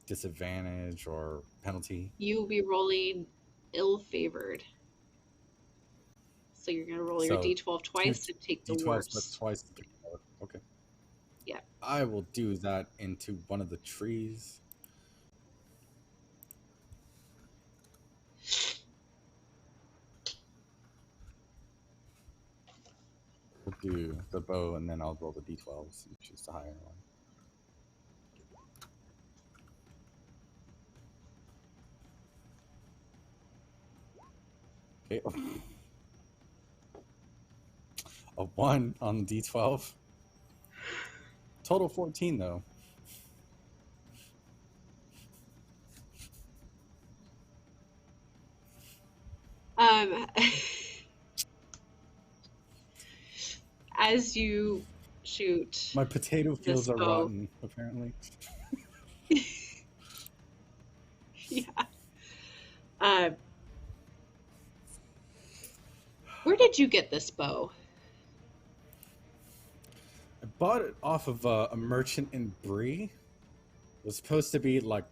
disadvantage or penalty? You will be rolling ill-favored. So you're going to roll your So d12 twice and take the D12, but worst. twice. Okay. Yeah. I will do that into one of the trees. We'll do the bow, and then I'll roll the d12s and choose the higher one. Okay. A 1 on the d12. Total 14, though. As you shoot, My potato fields are bow. rotten, apparently. Yeah. Where did you get this bow? I bought it off of a merchant in Bree. It was supposed to be like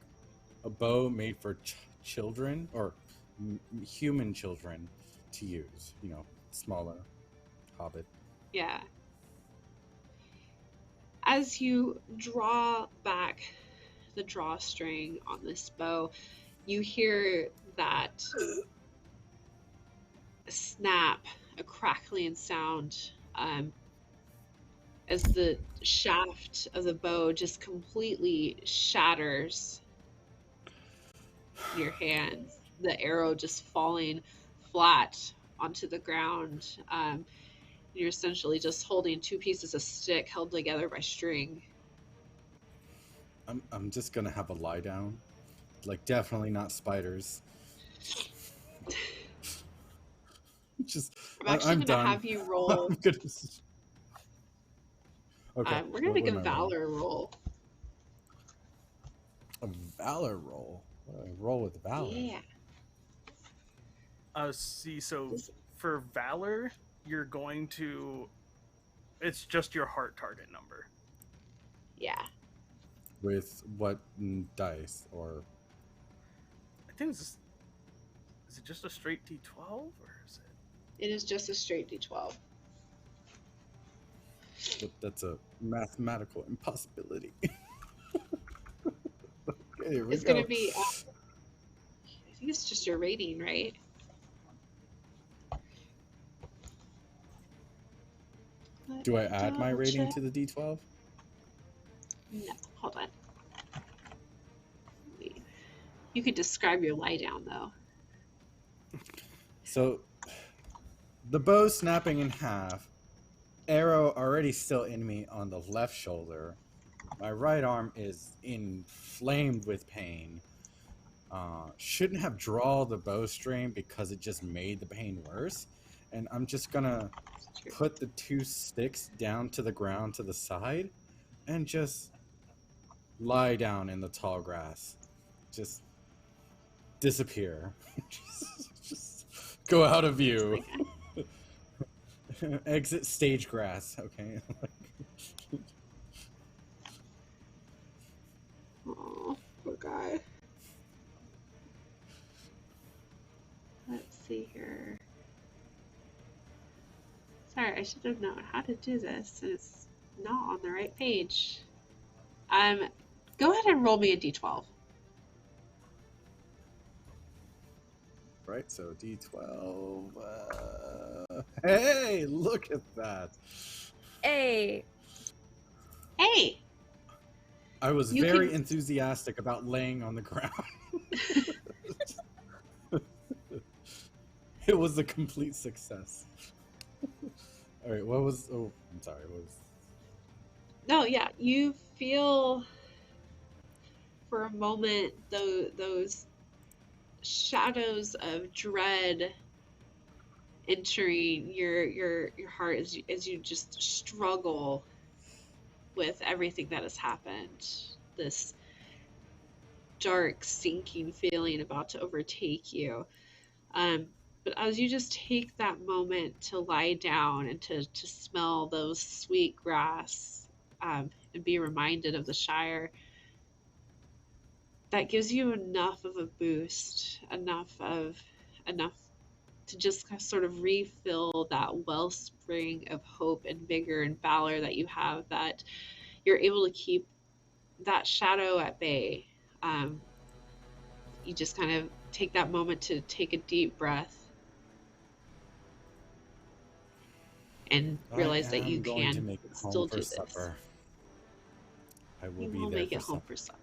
a bow made for children, or human children to use. You know, smaller hobbit. Yeah. As you draw back the drawstring on this bow, you hear that snap, a crackling sound, as the shaft of the bow just completely shatters your hands. The arrow just falling flat onto the ground. You're essentially just holding two pieces of stick held together by string. I'm just gonna have a lie down. Like, definitely not spiders. Just I'm actually I'm gonna done. have you roll. I'm gonna... Okay. We're gonna make a what am I rolling? valor roll. A valor roll. What do I roll with valor? Yeah. So for valor, you're going to. It's just your heart target number. Yeah. With what dice, or? I think is it just a straight D12 or is it? It is just a straight d12. That's a mathematical impossibility. Okay, here we It's go. gonna be. I think it's just your rating, right? Do I add my rating Check. to the D12? No, hold on. Wait. You could describe your lie down though. So, the bow snapping in half, arrow already still in me on the left shoulder. My right arm is inflamed with pain. Shouldn't have drawn the bowstring because it just made the pain worse. And I'm just gonna put the two sticks down to the ground to the side and just lie down in the tall grass. Just disappear. just go out of view. Exit stage grass, okay? Oh, poor guy. Let's see here. Sorry, I should have known how to do this. It's not on the right page. Go ahead and roll me a d12. Right, so D12. Hey, look at that. Hey. Hey! I was You very can- enthusiastic about laying on the ground. It was a complete success. All right, what was... Oh, I'm sorry, what was... No, yeah, you feel for a moment those shadows of dread entering your heart as you just struggle with everything that has happened. This dark, sinking feeling about to overtake you. But as you just take that moment to lie down and to smell those sweet grass, and be reminded of the Shire, that gives you enough of a boost, enough to just sort of refill that wellspring of hope and vigor and valor that you have, that you're able to keep that shadow at bay. You just kind of take that moment to take a deep breath and realize that you can to make it still home for do this. supper. I will You be will there make for it home supper. for supper.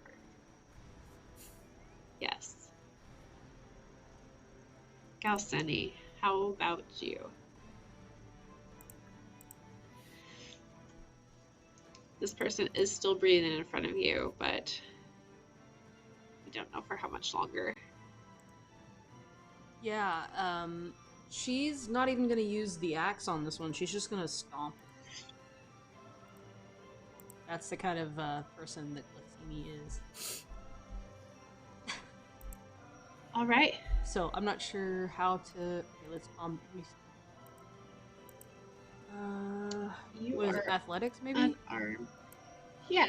Yes. Glassini, how about you? This person is still breathing in front of you, but we don't know for how much longer. Yeah, she's not even gonna use the axe on this one. She's just gonna stomp. That's the kind of person that Glassini is. All right. So I'm not sure how to. Okay, let's let me see. You What is it? are Athletics, maybe? unarmed. Yeah.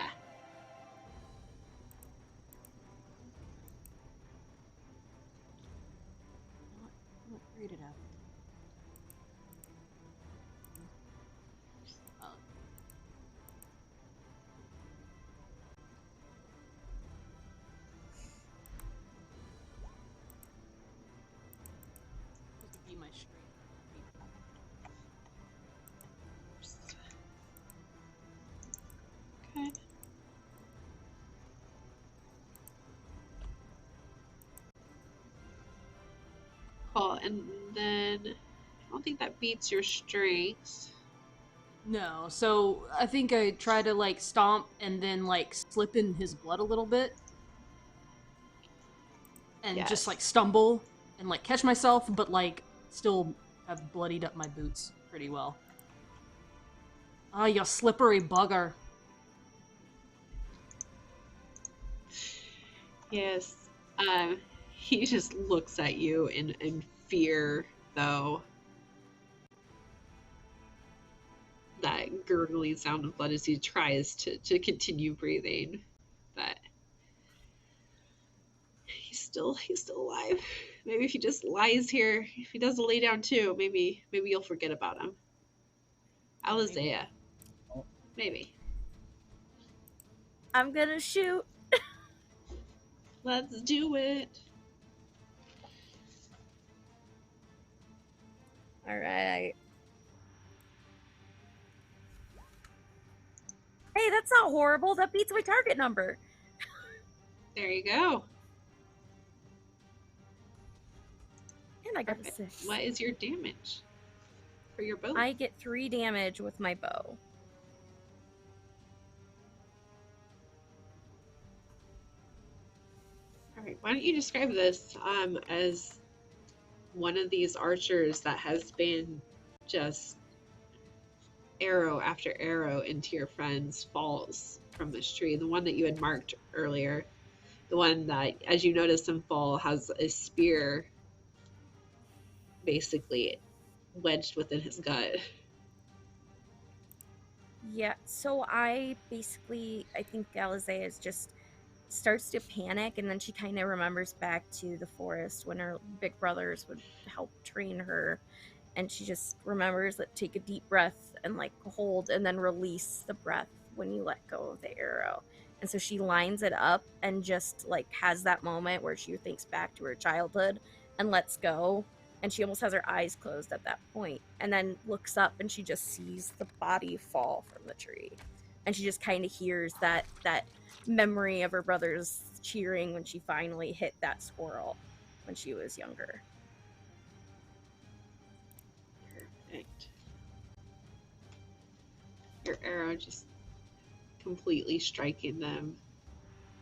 I'm not great at athletics. Oh. This would be my strength. Okay. Cool. And then I don't think that beats your strength. No, so I think I try to like stomp and then like slip in his blood a little bit. And Yes. just like stumble and like catch myself, but like still have bloodied up my boots pretty well. Ah, you slippery bugger. Yes. He just looks at you in fear, though. That gurgling sound of blood as he tries to continue breathing. But he's still alive. Maybe if he just lies here, if he doesn't lay down too, maybe you'll forget about him. Allasea. Maybe. I'm gonna shoot. Let's do it. All right. Hey, that's not horrible. That beats my target number. There you go. And I got a Perfect. 6. What is your damage for your bow? I get 3 damage with my bow. All right. Why don't you describe this as one of these archers that has been just arrow after arrow into your friends falls from this tree. The one that you had marked earlier, the one that, as you notice him fall, has a spear basically wedged within his gut. Yeah, so I think Allasea is just starts to panic, and then she kind of remembers back to the forest when her big brothers would help train her, and she just remembers that take a deep breath and like hold and then release the breath when you let go of the arrow. And so she lines it up and just like has that moment where she thinks back to her childhood and lets go, and she almost has her eyes closed at that point, and then looks up and she just sees the body fall from the tree, and she just kind of hears that memory of her brothers cheering when she finally hit that squirrel when she was younger. Perfect. Your arrow just completely striking them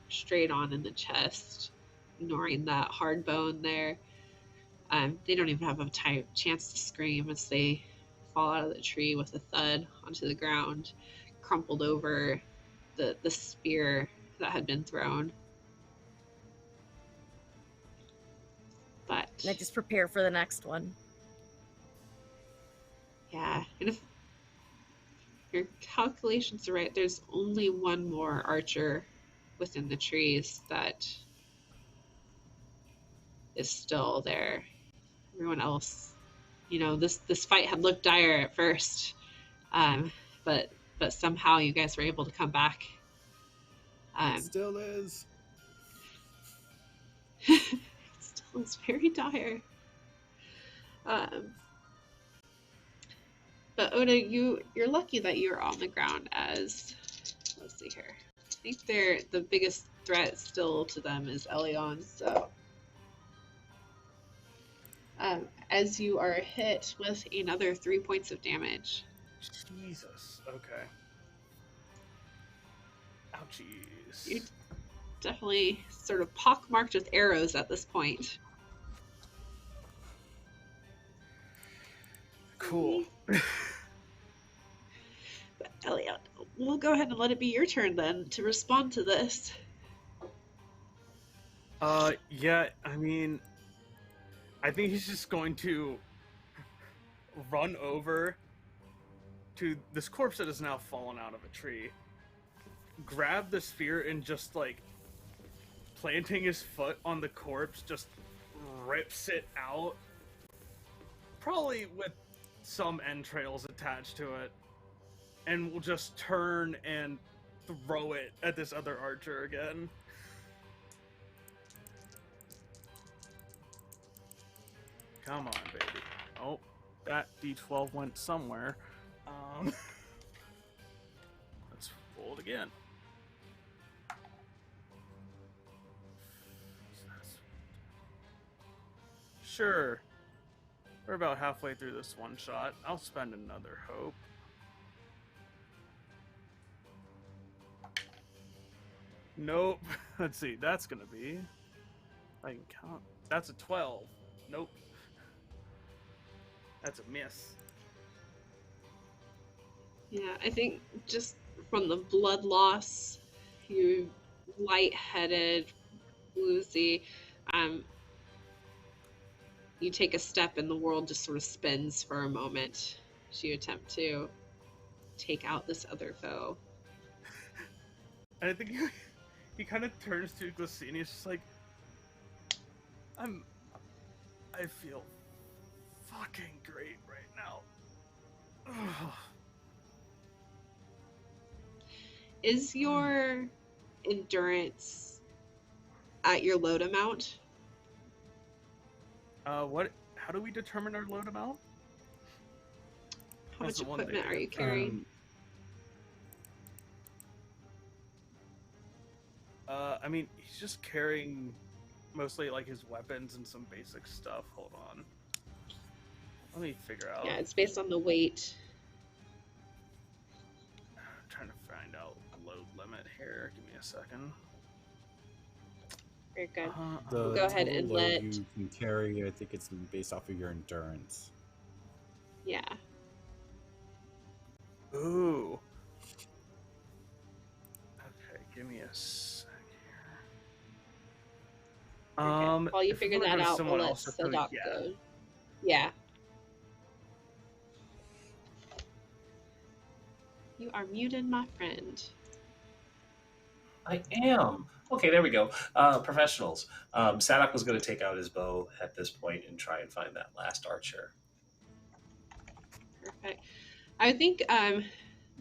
straight on in the chest, ignoring that hard bone there. They don't even have a chance to scream as they fall out of the tree with a thud onto the ground, crumpled over the spear that had been thrown. But And I just prepare for the next one. yeah, and your calculations are right. There's only one more archer within the trees that is still there. Everyone else, this fight had looked dire at first, but somehow you guys were able to come back. It still is. It still is very dire. But Oda, you're lucky that you're on the ground as, let's see here. I think the biggest threat still to them is Elyon, so as you are hit with another 3 points of damage. Jesus. Okay. Ouchies. You're definitely sort of pockmarked with arrows at this point. Cool. But Elyon, we'll go ahead and let it be your turn then to respond to this. Yeah, I mean, I think he's just going to run over to this corpse that has now fallen out of a tree, grab the spear, and just, like, planting his foot on the corpse, just rips it out. Probably with some entrails attached to it. And will just turn and throw it at this other archer again. Come on, baby. Oh, that D12 went somewhere. Let's roll it again. Sure. We're about halfway through this one shot. I'll spend another hope. Nope. Let's see. That's gonna be... I can count. That's a 12. Nope. That's a miss. Yeah, I think just from the blood loss, you lightheaded, woozy, you take a step and the world just sort of spins for a moment as you attempt to take out this other foe. And I think he kind of turns to Glassini. It's just like, I feel fucking great right now. Ugh. Is your endurance at your load amount? What? How do we determine our load amount? How That's much the one equipment thing. are you carrying? I mean, he's just carrying mostly like his weapons and some basic stuff. Hold on. Let me figure out. Yeah, it's based on the weight. I'm trying to find out the load limit here. Give me a second. Very good. The Go ahead total and load let- you can carry, I think it's based off of your endurance. Yeah. Ooh. Okay, give me a sec here. Okay. While you if figure we were that to go out, someone we'll let else to put- Sadoc yeah. go. Yeah. You are muted, my friend. I am. Okay, there we go. Professionals. Sadoc was going to take out his bow at this point and try and find that last archer. Perfect. I think,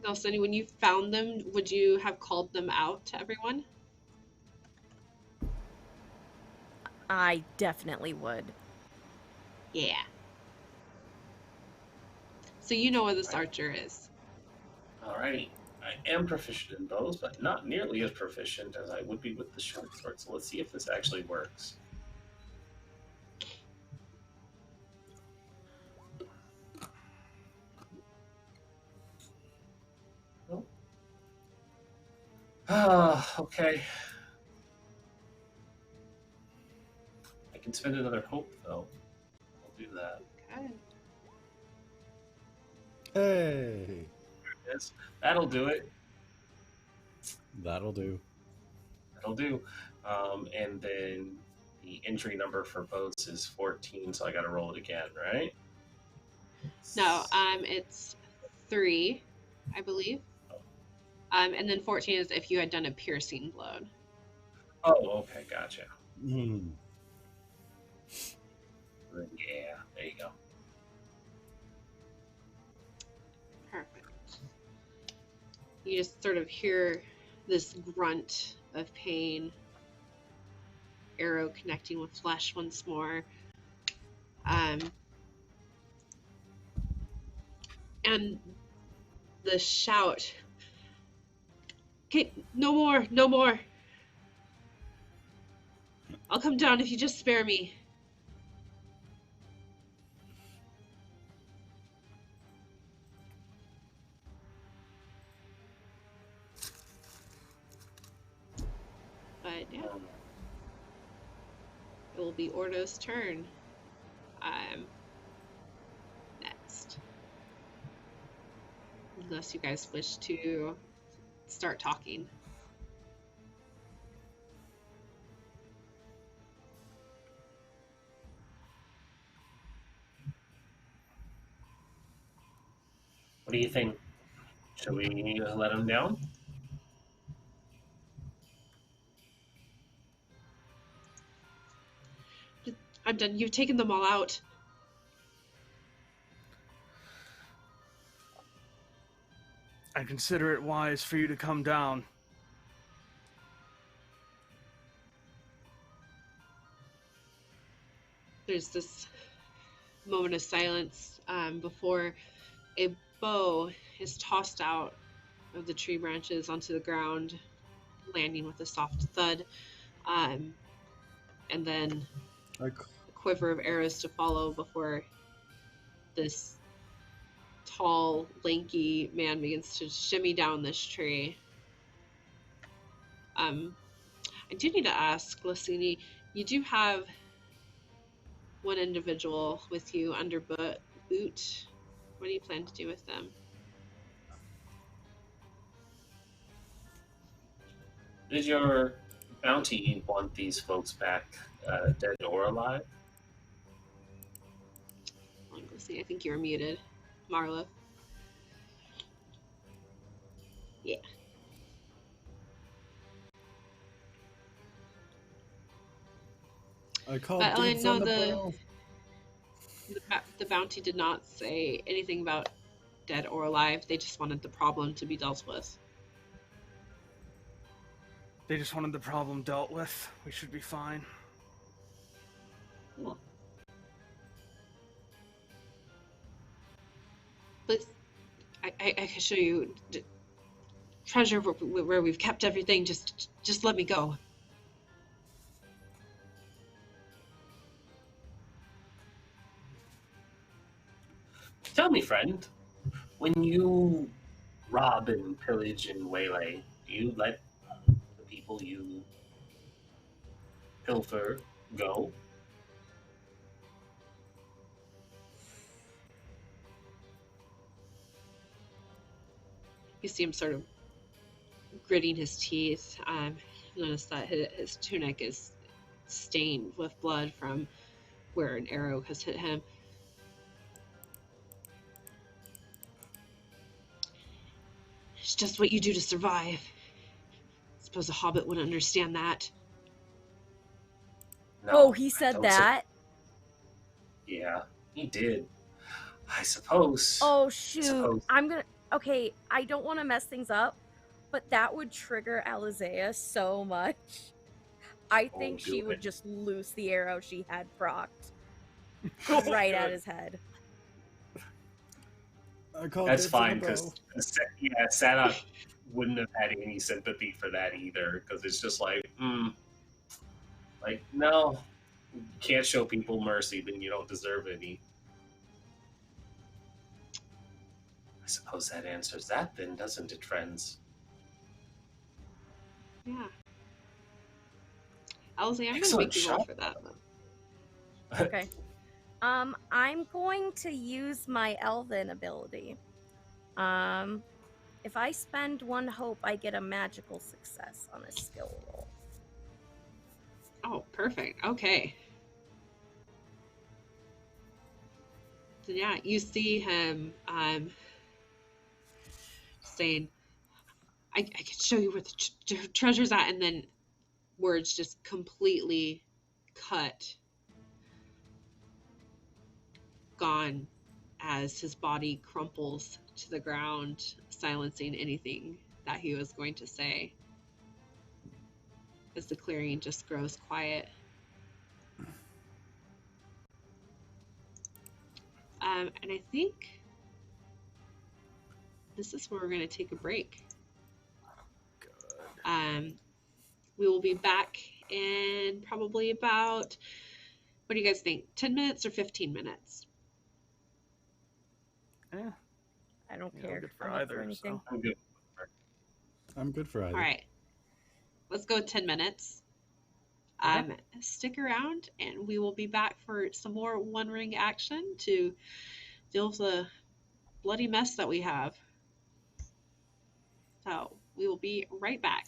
Glassini, when you found them, would you have called them out to everyone? I definitely would. Yeah. So you know where this archer is. Alrighty. I am proficient in bows, but not nearly as proficient as I would be with the short sword. So let's see if this actually works. Nope. Okay. I can spend another hope, though. I'll do that. Okay. Hey! Yes, that'll do it. That'll do. That'll do. And then the entry number for boats is 14, so I got to roll it again, right? No, it's 3. I believe. And then 14 is if you had done a piercing blow. Oh, okay, gotcha. Mm. Yeah, there you go. Perfect. You just sort of hear this grunt of pain. Arrow connecting with flesh once more. And the shout, "Okay, no more, no more. I'll come down if you just spare me." But yeah, it will be Ordo's turn. Next. Unless you guys wish to start talking. What do you think? Should we let him down? I'm done. You've taken them all out. I consider it wise for you to come down. There's this moment of silence before a bow is tossed out of the tree branches onto the ground, landing with a soft thud, and then a quiver of arrows to follow before this tall, lanky man begins to shimmy down this tree. I do need to ask, Glassini, you do have one individual with you under boot. What do you plan to do with them? Did your bounty want these folks back, dead or alive? Let's see, I think you were muted. Marlo. Yeah. I called Elyon, dibs no, on the bow. the bounty did not say anything about dead or alive. They just wanted the problem to be dealt with. They just wanted the problem dealt with. We should be fine. Cool. But I can show you treasure where we've kept everything. Just let me go. Tell me, friend, when you rob and pillage and waylay, do you let the people you pilfer go? You see him sort of gritting his teeth. Notice that his tunic is stained with blood from where an arrow has hit him. It's just what you do to survive. I suppose a hobbit wouldn't understand that. No, Oh, he I said don't that? Yeah, he did. I suppose. Oh, shoot. I'm gonna... Okay, I don't want to mess things up, but that would trigger Allasea so much. I think she would just loose the arrow she had procced right at his head. That's fine, because Sadoc wouldn't have had any sympathy for that either, because it's just like, no, you can't show people mercy, then you don't deserve any. I suppose that answers that then, doesn't it, friends? Yeah. Allasea, I'm going to make you roll for that. Okay. I'm going to use my Elven ability. If I spend 1 hope, I get a magical success on a skill roll. Oh, perfect. Okay. So yeah, you see him saying, I can show you where the treasure's at, and then words just completely cut, gone, as his body crumples to the ground, silencing anything that he was going to say, as the clearing just grows quiet. And I think this is where we're going to take a break. We will be back in probably about, what do you guys think, 10 minutes or 15 minutes? I don't Yeah, care. I'm good for I'm up either. anything. So. I'm good. I'm good for either. All right, let's go 10 minutes. Okay. Stick around, and we will be back for some more One Ring action to deal with the bloody mess that we have. So we will be right back.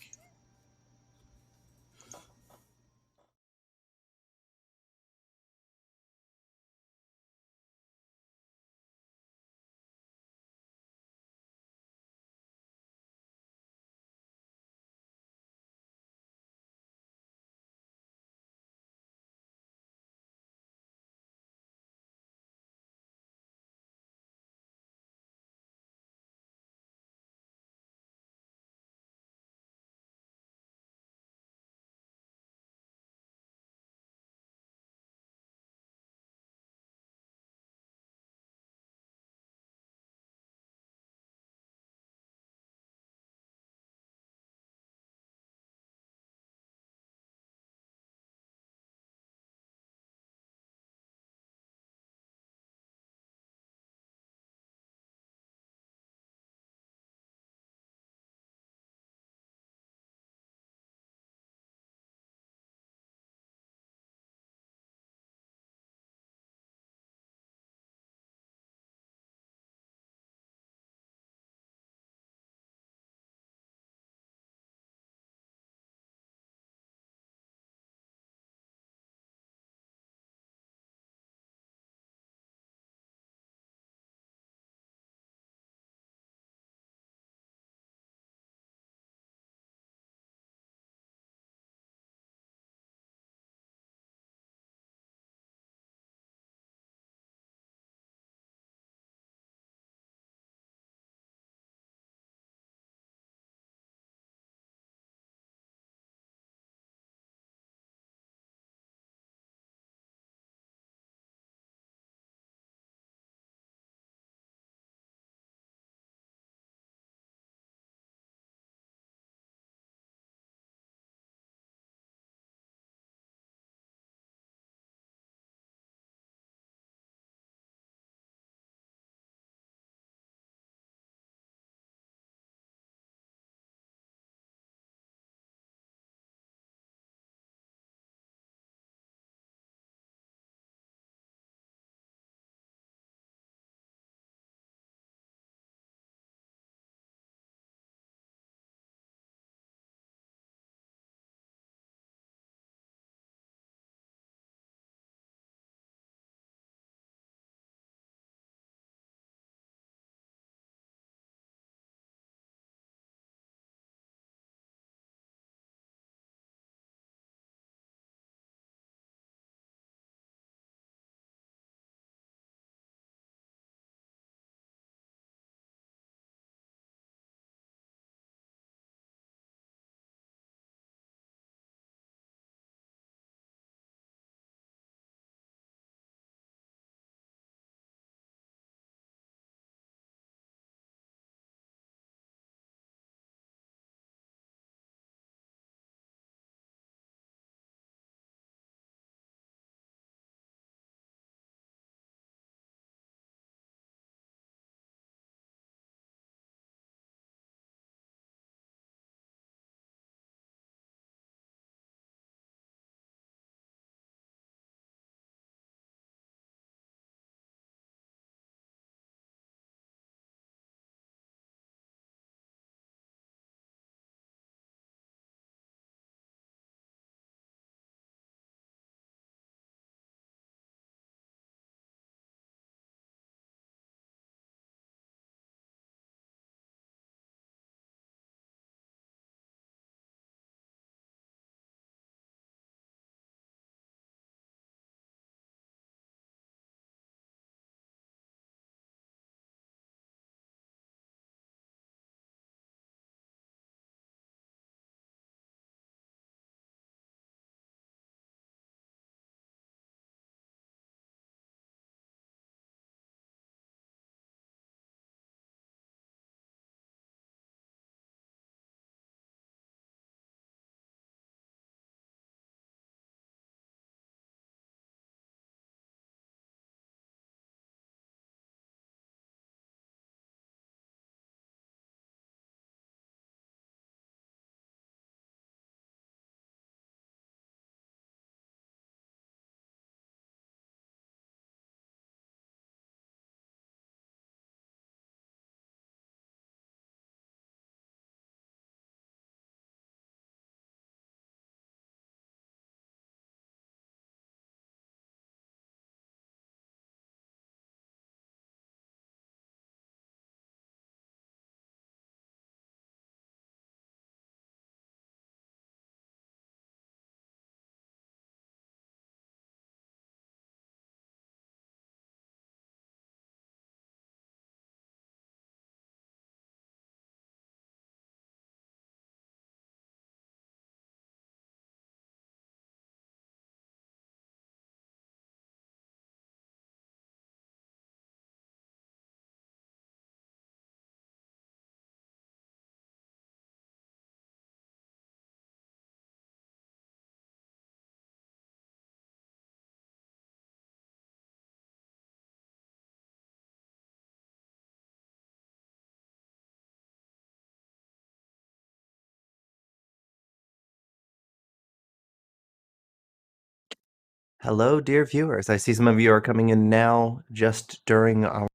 Hello, dear viewers. I see some of you are coming in now just during our...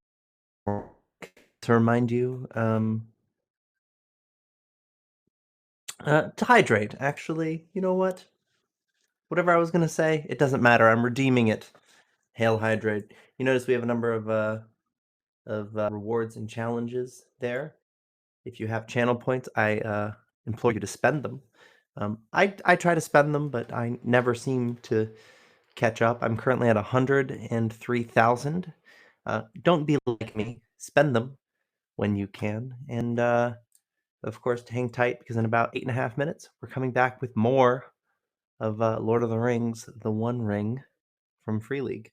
To remind you, to hydrate, actually. You know what? Whatever I was going to say, it doesn't matter. I'm redeeming it. Hail Hydrate. You notice we have a number of rewards and challenges there. If you have channel points, I implore you to spend them. I try to spend them, but I never seem to catch up. I'm currently at 103,000. Don't be like me. Spend them when you can. And of course, hang tight because in about 8.5 minutes, we're coming back with more of Lord of the Rings, The One Ring from Free League.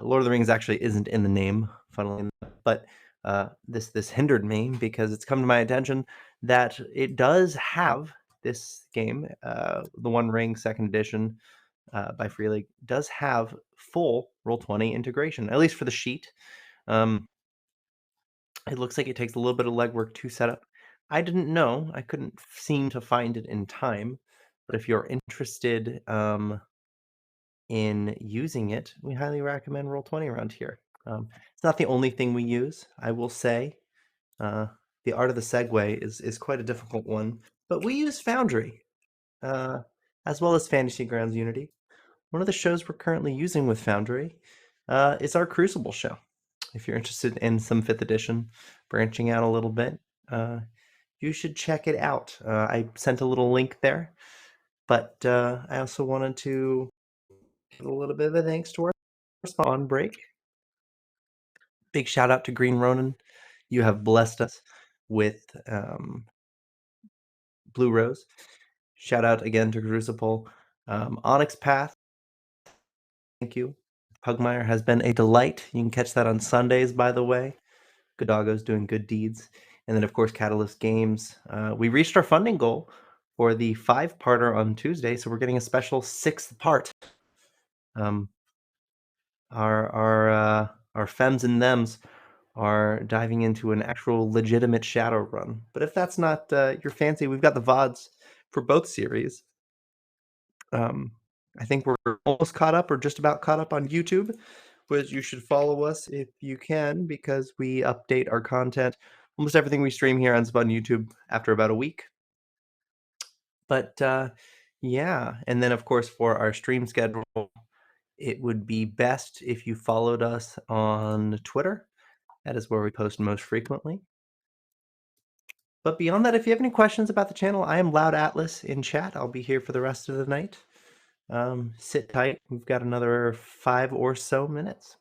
Lord of the Rings actually isn't in the name, funnily enough, but this hindered me because it's come to my attention that it does have this game, The One Ring Second Edition by Free League, does have full Roll20 integration, at least for the sheet. It looks like it takes a little bit of legwork to set up. I didn't know. I couldn't seem to find it in time. But if you're interested in using it, we highly recommend Roll20 around here. It's not the only thing we use, I will say. The art of the segue is quite a difficult one. But we use Foundry, as well as Fantasy Grounds Unity. One of the shows we're currently using with Foundry is our Crucible show. If you're interested in some 5th edition, branching out a little bit, you should check it out. I sent a little link there, but I also wanted to give a little bit of a thanks to our spawn break. Big shout out to Green Ronin. You have blessed us with Blue Rose. Shout out again to Crucible. Onyx Path, thank you. Pugmire has been a delight. You can catch that on Sundays, by the way. Good Doggo's doing good deeds. And then, of course, Catalyst Games. We reached our funding goal for the 5-parter on Tuesday, so we're getting a special 6th part. Our femmes and thems are diving into an actual legitimate shadow run. But if that's not your fancy, we've got the VODs for both series. I think we're almost caught up or just about caught up on YouTube, which you should follow us if you can because we update our content. Almost everything we stream here ends up on YouTube after about a week. But yeah, and then of course for our stream schedule, it would be best if you followed us on Twitter. That is where we post most frequently. But beyond that, if you have any questions about the channel, I am Loud Atlas in chat. I'll be here for the rest of the night. Sit tight. We've got another 5 or so minutes.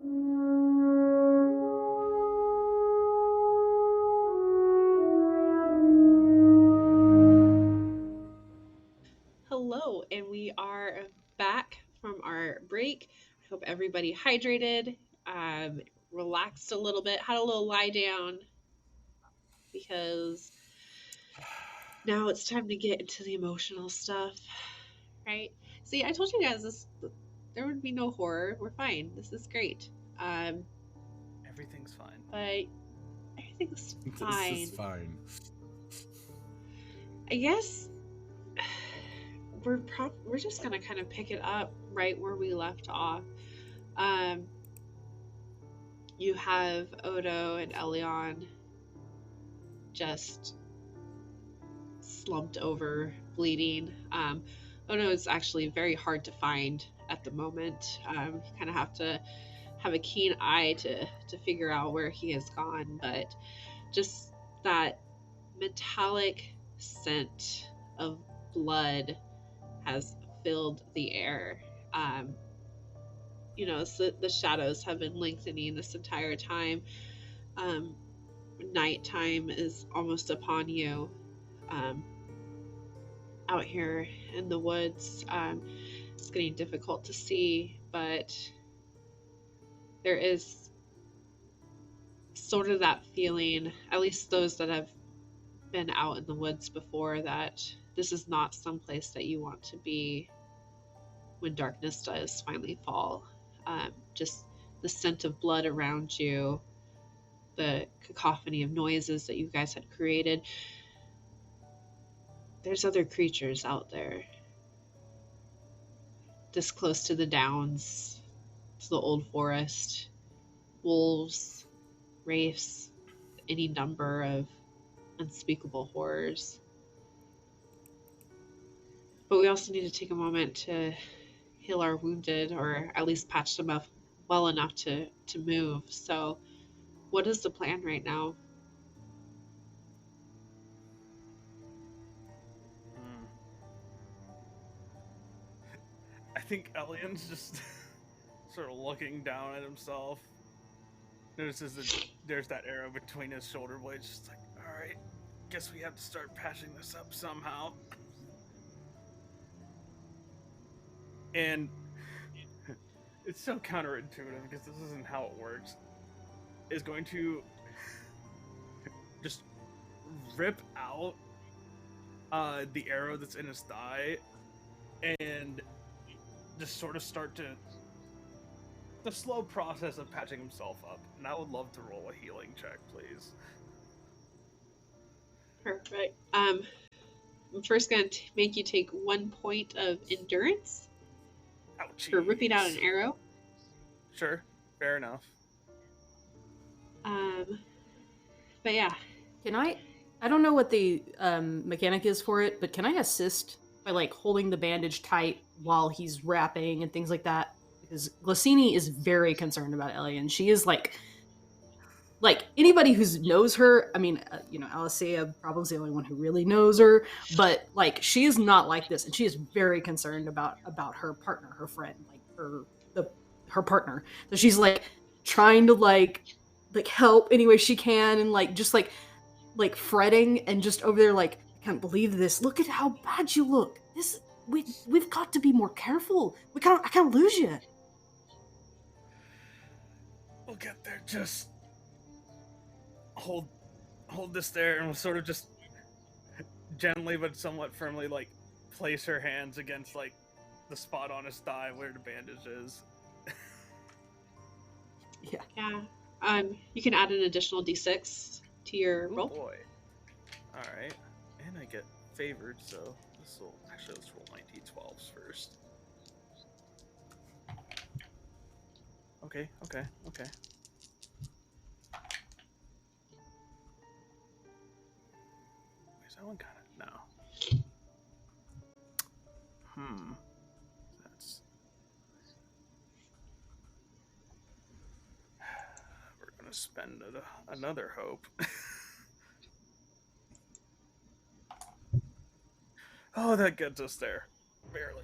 Hello, and we are back from our break. I hope everybody hydrated, relaxed a little bit, had a little lie down, because now it's time to get into the emotional stuff, right? See, I told you guys there would be no horror. We're fine. This is great. Everything's fine. But everything's fine. This is fine. I guess we're just gonna kind of pick it up right where we left off. You have Odo and Elyon just slumped over, bleeding. Odo is actually very hard to find at the moment. You kind of have to have a keen eye to figure out where he has gone, but just that metallic scent of blood has filled the air. So the shadows have been lengthening this entire time. Nighttime is almost upon you. Out here in the woods, it's getting difficult to see, but there is sort of that feeling, at least those that have been out in the woods before, that this is not someplace that you want to be when darkness does finally fall. Just the scent of blood around you, the cacophony of noises that you guys had created. There's other creatures out there. This close to the downs, to the old forest. Wolves, wraiths, any number of unspeakable horrors. But we also need to take a moment to heal our wounded, or at least patch them up well enough to move. So what is the plan right now? I think Elyon's just sort of looking down at himself. Notices that there's that arrow between his shoulder blades. Just like, all right, guess we have to start patching this up somehow. And it's so counterintuitive because this isn't how it works. Is going to just rip out the arrow that's in his thigh and just sort of start to the slow process of patching himself up. And I would love to roll a healing check, please. Perfect. I'm first going to make you take 1 point of endurance. Ouchies. For ripping out an arrow. Sure, fair enough. But yeah. Can I don't know what the mechanic is for it, but can I assist by like holding the bandage tight while he's wrapping and things like that? Because Glassini is very concerned about Elyon. She is like anybody who knows her, I mean, Allasea probably is the only one who really knows her, but like she is not like this, and she is very concerned about her partner, her friend, like her partner. So she's like trying to like help any way she can, and like just like fretting and just over there like, I can't believe this. Look at how bad you look. We've got to be more careful. I can't lose you. We'll get there. Just hold this there, and we'll sort of just gently but somewhat firmly like place her hands against like the spot on his thigh where the bandage is. Yeah. You can add an additional d6 to your roll. Boy. All right, and I get favored, so let's roll my d12s first. Okay. Is that one kind of no? That's. We're gonna spend another hope. Oh, that gets us there. Barely.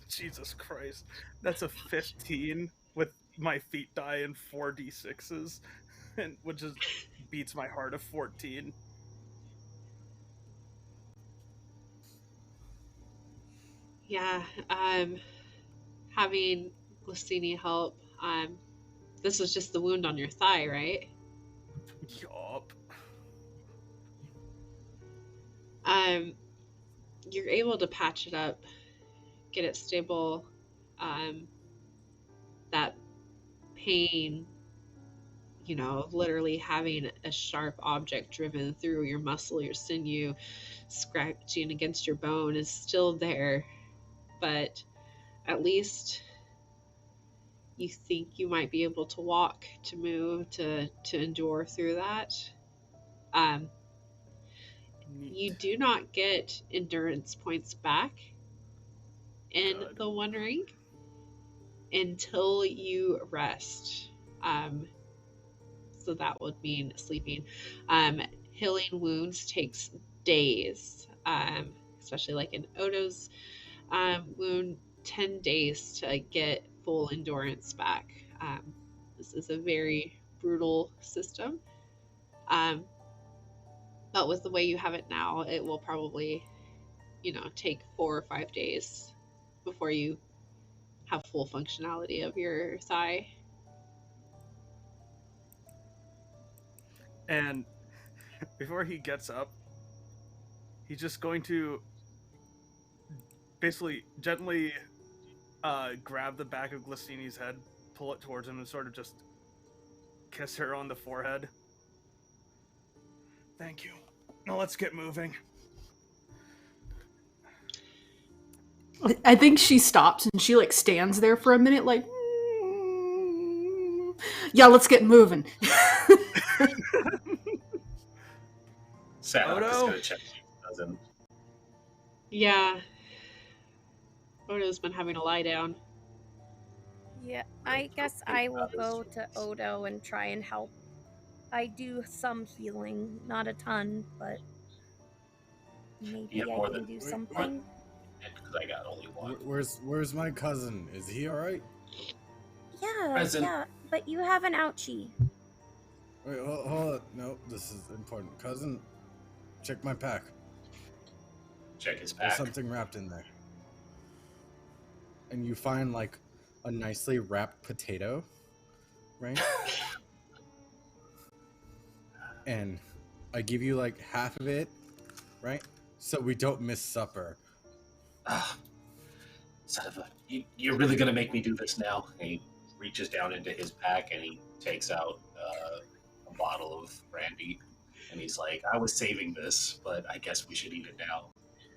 Jesus Christ. That's a 15. with my feet die in 4d6s, and which is beats my heart of 14. Yeah, having Glassini help. This was just the wound on your thigh, right? Yup. You're able to patch it up, get it stable. That pain, you know, of literally having a sharp object driven through your muscle, your sinew, scratching against your bone is still there, but at least you think you might be able to walk, to move, to endure through that. You do not get endurance points back in Good. the One Ring until you rest. So that would mean sleeping. Healing wounds takes days, especially like in Odo's wound, 10 days to get full endurance back. This is a very brutal system. But with the way you have it now, it will probably, you know, take 4 or 5 days before you have full functionality of your thigh. And before he gets up, he's just going to basically gently grab the back of Glassini's head, pull it towards him, and sort of just kiss her on the forehead. Thank you. Now let's get moving. I think she stops and she like stands there for a minute, like, yeah, let's get moving. Sadoc is Odo? gonna check his cousin. Yeah. Odo's been having a lie down. Yeah, I guess I will go to Odo and try and help. I do some healing, not a ton, but maybe I more can than do something. because I got only one. Where's my cousin? Is he all right? Yeah, Present. yeah, but you have an ouchie. Wait, hold on. No, this is important. Cousin, check my pack. Check his There's pack. something wrapped in there. And you find like a nicely wrapped potato, right? And I give you like half of it, right? So we don't miss supper. Son of a... You're really gonna make me do this now? And he reaches down into his pack and he takes out a bottle of brandy. And he's like, I was saving this, but I guess we should eat it now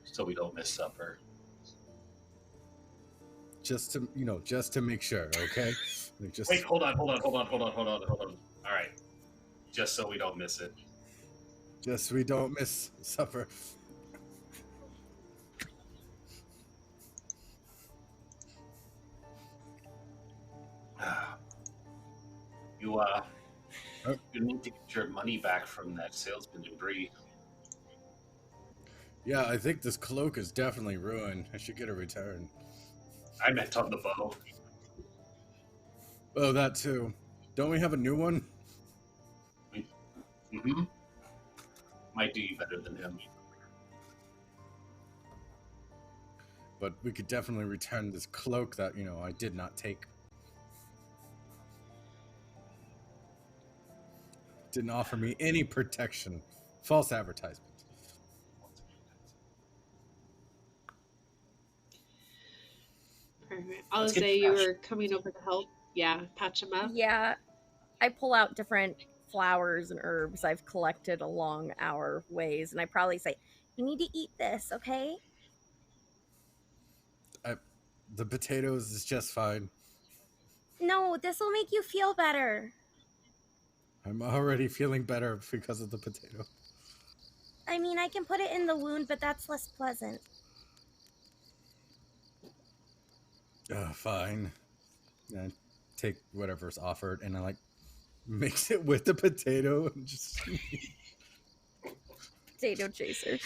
so we don't miss supper. Just to make sure, okay? Like just Wait, hold on. All right. Just so we don't miss it. Just we don't miss supper. You need to get your money back from that salesman in Bree. Yeah, I think this cloak is definitely ruined. I should get a return. I meant on the bow. Oh, that too. Don't we have a new one? Mm-hmm. Might do you better than him. But we could definitely return this cloak that, I did not take. Didn't offer me any protection. False advertisement. Perfect. Allasea, you were coming over to help. Yeah, patch him up. Yeah, I pull out different flowers and herbs I've collected along our ways, and I probably say, you need to eat this, okay? The potatoes is just fine. No, this will make you feel better. I'm already feeling better because of the potato. I mean, I can put it in the wound, but that's less pleasant. Fine. I take whatever's offered and I mix it with the potato and just Potato chaser.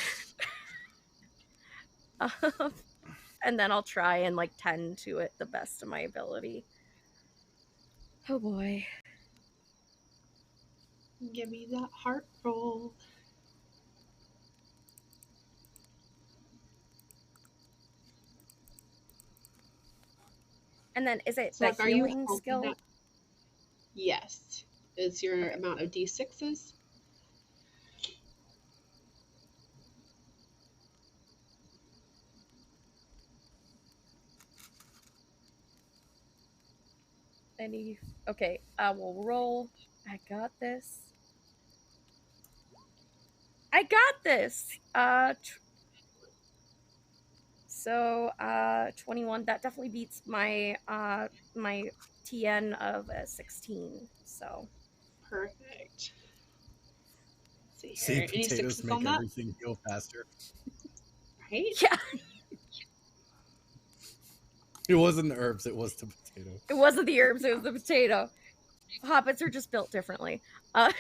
And then I'll try and tend to it the best of my ability. Oh boy. Give me that heart roll. And then is it So, the like, are you healing hoping skill? that? Yes. Is your Okay. amount of d6s? Okay, I will roll. I got this. I got this! 21. That definitely beats my my TN of 16. So Perfect. Let's see See, here. Any potatoes sixes on make that? everything heal faster. Right? yeah, It wasn't the herbs, it was the potato. it wasn't the herbs, it was the potato. Hobbits are just built differently. But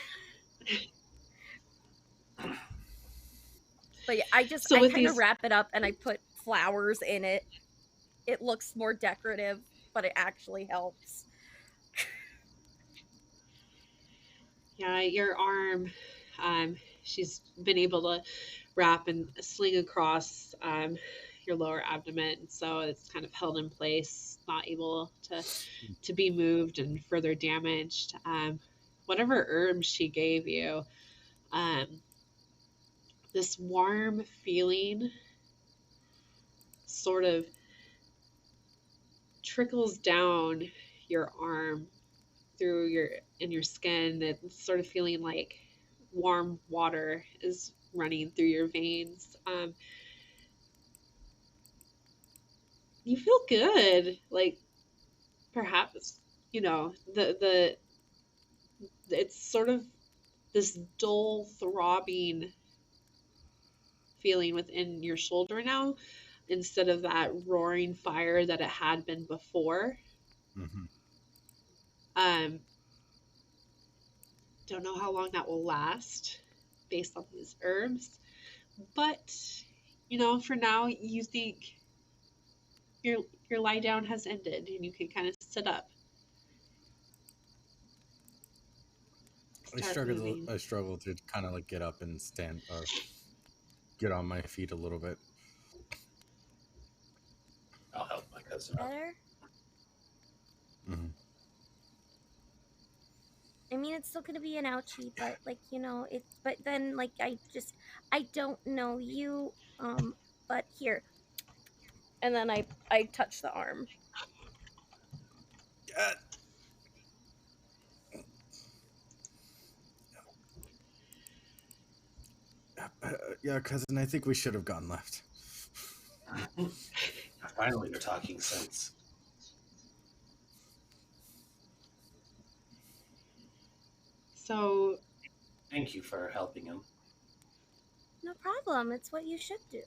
yeah, I So with kind of these, wrap it up and I put flowers in it. It looks more decorative, but it actually helps. yeah, your arm, she's been able to wrap and sling across your lower abdomen, so it's kind of held in place, not able to be moved and further damaged. Whatever herbs she gave you, um, this warm feeling sort of trickles down your arm through your skin. It's sort of feeling like warm water is running through your veins. You feel good, like perhaps the it's sort of this dull throbbing feeling within your shoulder now, instead of that roaring fire that it had been before. Mm-hmm. um don't know how long that will last based on these herbs, but for now you think your your lie down has ended and you can kind of sit up, start moving. I struggle to kind of like get up and stand or get on my feet a little bit. I'll help my cousin out. Better? Mm-hmm. I mean, it's still gonna be an ouchie, but but then I don't know you, but here. And then I touch the arm. Yeah, cousin, I think we should have gone left. Finally, you're talking sense. So Thank you for helping him. No problem. It's what you should do.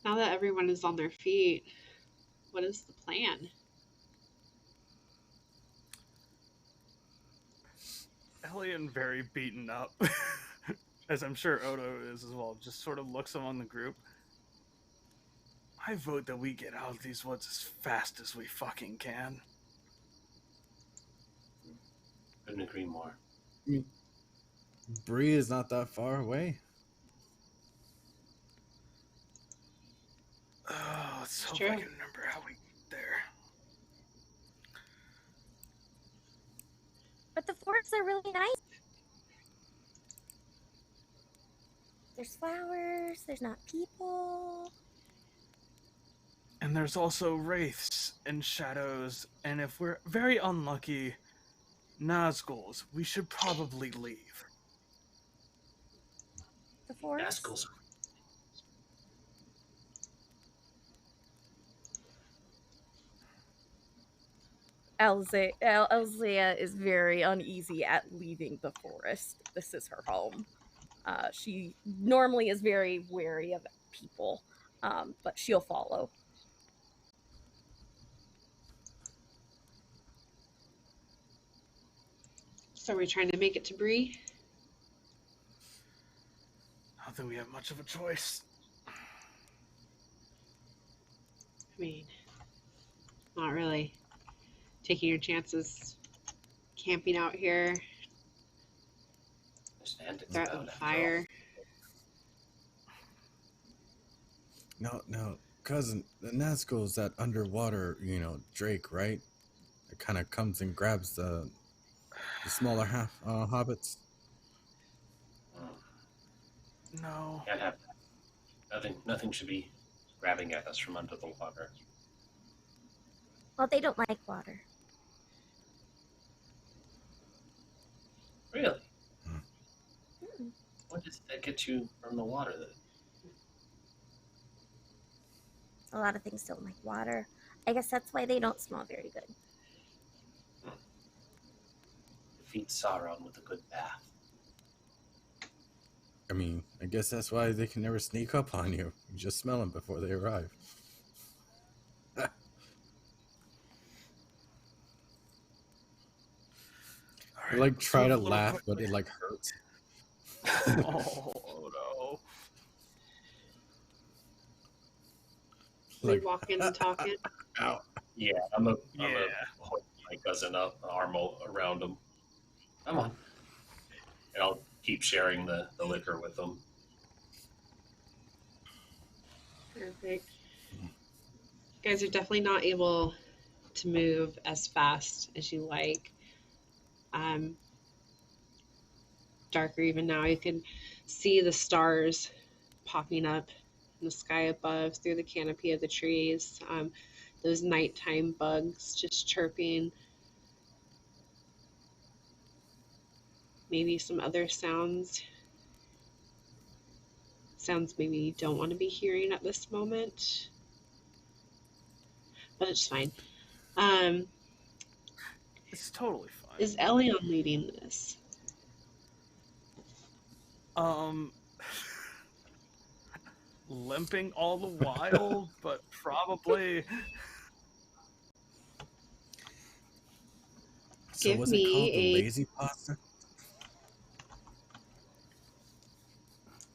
now that everyone is on their feet, what is the plan? Elyon, very beaten up, as I'm sure Odo is as well, just sort of looks among the group. I vote that we get out of these woods as fast as we fucking can. Couldn't agree more. I mean, Bree is not that far away. Oh, let's hope True. I can remember how we get there. But the forests are really nice. There's flowers, there's not people. And there's also wraiths and shadows, and if we're very unlucky, Nazguls. We should probably leave. The forest? Rascals. Allasea is very uneasy at leaving the forest. This is her home. She normally is very wary of people, but she'll follow. So we're trying to make it to Bree. I don't think we have much of a choice. I mean, not really taking your chances camping out here. Threat of fire. No, cousin, the Nazgul's that underwater, Drake, right? It kind of comes and grabs the smaller hobbits. No. Can't have that. Nothing should be grabbing at us from under the water. Well, they don't like water. Really? What does that get you from the water then? A lot of things don't like water. I guess that's why they don't smell very good. Feed Sauron with a good bath. I mean, I guess that's why they can never sneak up on you. You just smell them before they arrive. You like try to laugh, but it like hurts. Oh no! Like walking and talking. Ow. Yeah, I'm a hold my cousin up, arm around him. Come on, and I'll keep sharing the liquor with them. Perfect. You guys are definitely not able to move as fast as you like. Darker even now. You can see the stars popping up in the sky above through the canopy of the trees. Those nighttime bugs just chirping. Maybe some other sounds. Sounds maybe you don't want to be hearing at this moment. But it's fine. It's totally fine. Is Elyon leading this? Limping all the while, but probably. So Give was me it called the a lazy pasta?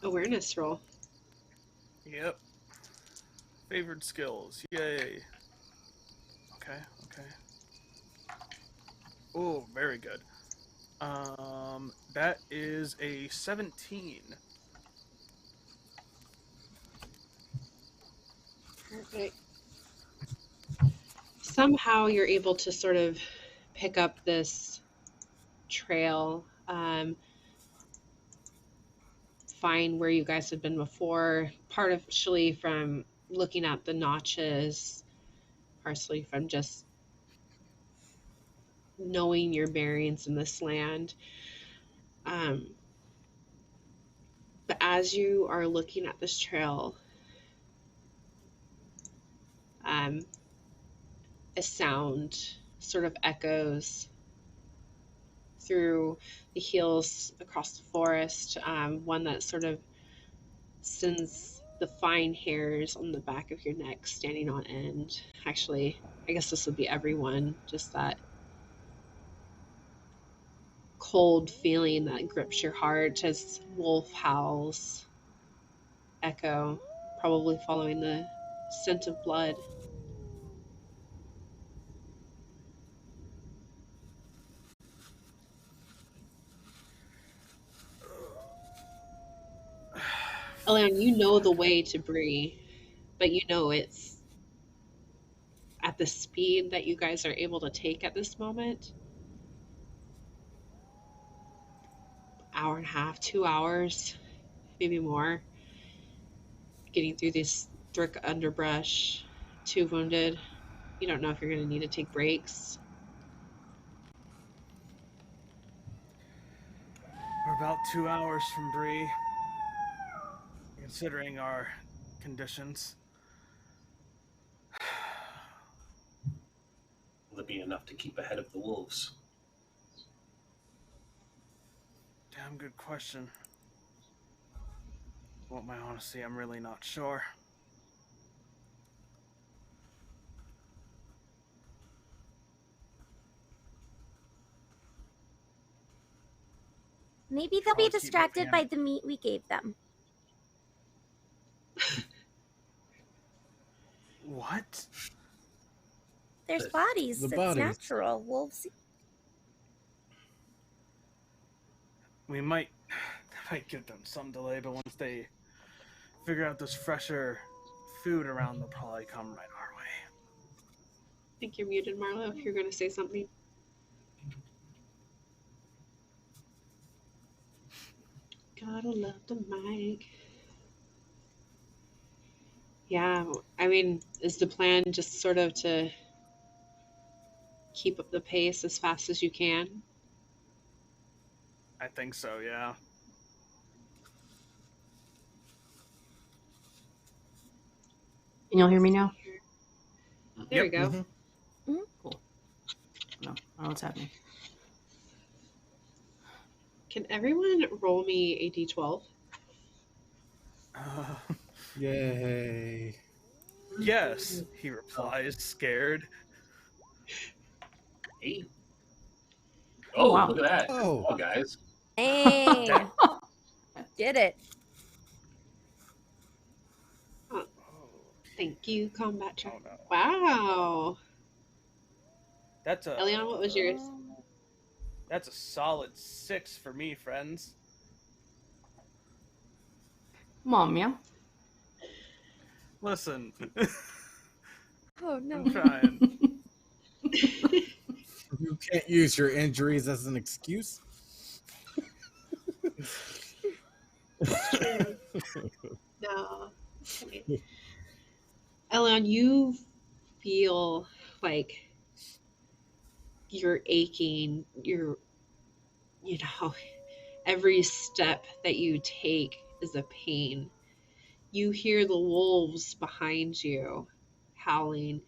awareness roll. Yep. Favored skills. Yay. Okay. Oh, very good. That is a 17. Perfect. Somehow you're able to sort of pick up this trail, find where you guys had been before, partially from looking at the notches, partially from just knowing your bearings in this land. But as you are looking at this trail, a sound sort of echoes through the hills across the forest, one that sort of sends the fine hairs on the back of your neck standing on end. Actually, I guess this would be everyone, just that cold feeling that grips your heart as wolf howls echo, probably following the scent of blood. Elyon, you know the way to Bree, but you know it's at the speed that you guys are able to take at this moment. Hour and a half, 2 hours, maybe more. Getting through this thick underbrush, 2 wounded. You don't know if you're going to need to take breaks. We're about 2 hours from Bree, considering our conditions. Will it be enough to keep ahead of the wolves? Damn good question. Want my honesty, I'm really not sure. Maybe they'll be distracted by the meat we gave them. What? There's bodies. The It's bodies. natural. We'll see. We might give them some delay, but once they figure out this fresher food around, they'll probably come right our way. I think you're muted, Marlo, if you're going to say something. Gotta love the mic. Yeah, I mean, is the plan just sort of to keep up the pace as fast as you can? I think so, yeah. Can y'all hear me now? There Yep. we go. Mm-hmm. Cool. No, I don't know what's happening. Can everyone roll me a d12? Yay. Yes, he replies, scared. 8. Oh, wow. look at that. Oh. Oh, guys. Hey, did it. Thank you, combat check. Oh, no. Wow. That's a Elyon, what was yours? That's a solid 6 for me, friends. Come on, meow. Listen, Oh no. I'm trying. You can't use your injuries as an excuse. No. Okay. Elyon, you feel like you're aching, every step that you take is a pain. You hear the wolves behind you howling.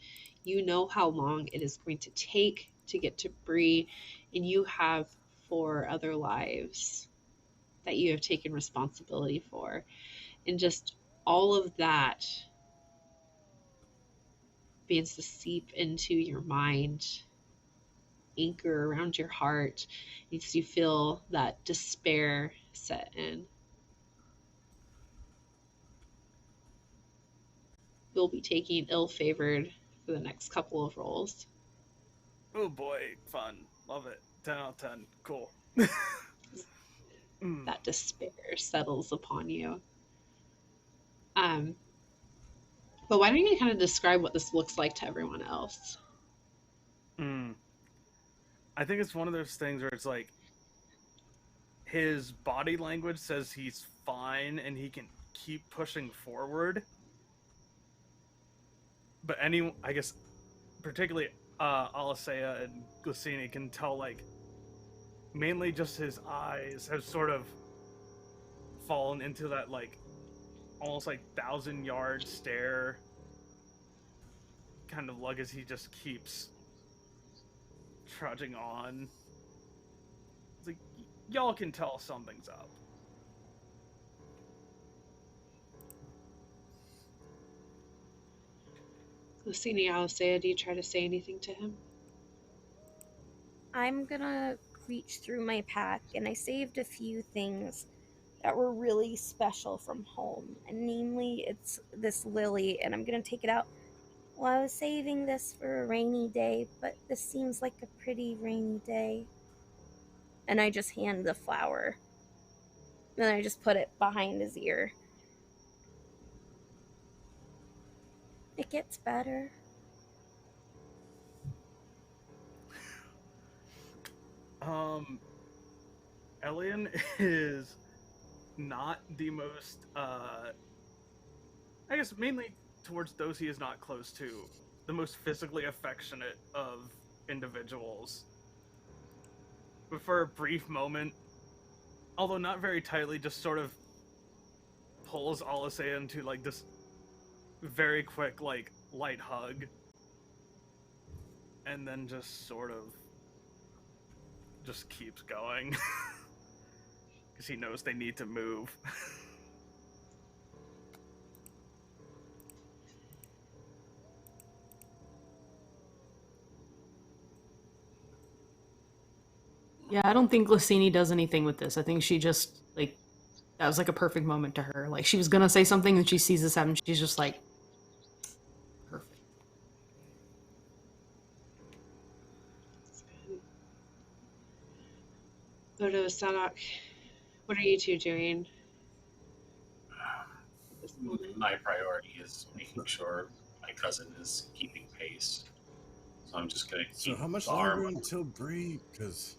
You know how long it is going to take to get to Bree, and you have 4 other lives that you have taken responsibility for. And just all of that begins to seep into your mind, anchor around your heart, makes you feel that despair set in. You'll be taking ill-favored for the next couple of rolls. Oh boy, fun. Love it. 10 out of 10. Cool. That despair settles upon you. But why don't you kind of describe what this looks like to everyone else? I think it's one of those things where it's like his body language says he's fine and he can keep pushing forward. But I guess, particularly Allasea and Glassini can tell, like, mainly just his eyes have sort of fallen into that, like, almost like 1,000-yard stare kind of look as he just keeps trudging on. It's like, y'all can tell something's up. Glassini, Allasea, do you try to say anything to him? I'm gonna reach through my pack, and I saved a few things that were really special from home, and namely it's this lily, and I'm gonna take it out. Well, I was saving this for a rainy day, but this seems like a pretty rainy day. And I just hand the flower. Then I just put it behind his ear. It gets better. Elyon is not the most, I guess mainly towards those he is not close to, the most physically affectionate of individuals. But for a brief moment, although not very tightly, just sort of pulls Allasea into, like, this very quick, like, light hug. And then just sort of just keeps going. Because he knows they need to move. Yeah, I don't think Glassini does anything with this. I think she just, like, that was like a perfect moment to her. Like, she was gonna say something and she sees this happen, she's just like, perfect. Odo, Sadoc, what are you two doing at this moment? My priority is making sure my cousin is keeping pace. So I'm just going to keep So how much Barr longer until Bree? Because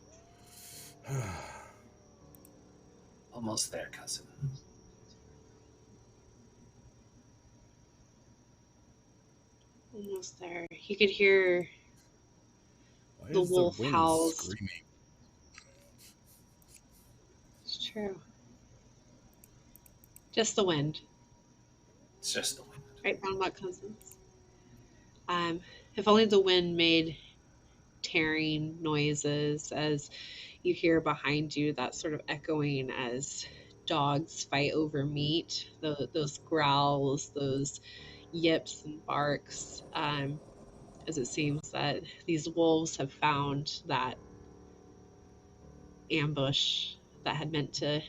almost there, cousin. Almost there. You could hear why the is wolf the wind howls. screaming? It's true. Just the wind. It's just the wind. Right, Brownlock cousins? If only the wind made tearing noises as you hear behind you, that sort of echoing as dogs fight over meat, those growls, those yips and barks, as it seems that these wolves have found that ambush that had meant to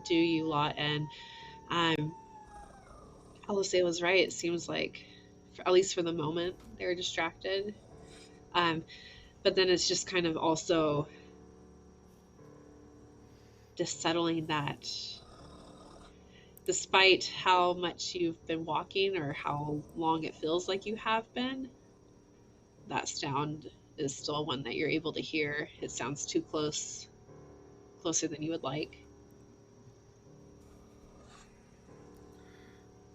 do you lot. And Allasea was right. It seems like, at least for the moment, they're distracted. But then it's just kind of also just settling that despite how much you've been walking or how long it feels like you have been, that sound is still one that you're able to hear. It sounds too closer than you would like.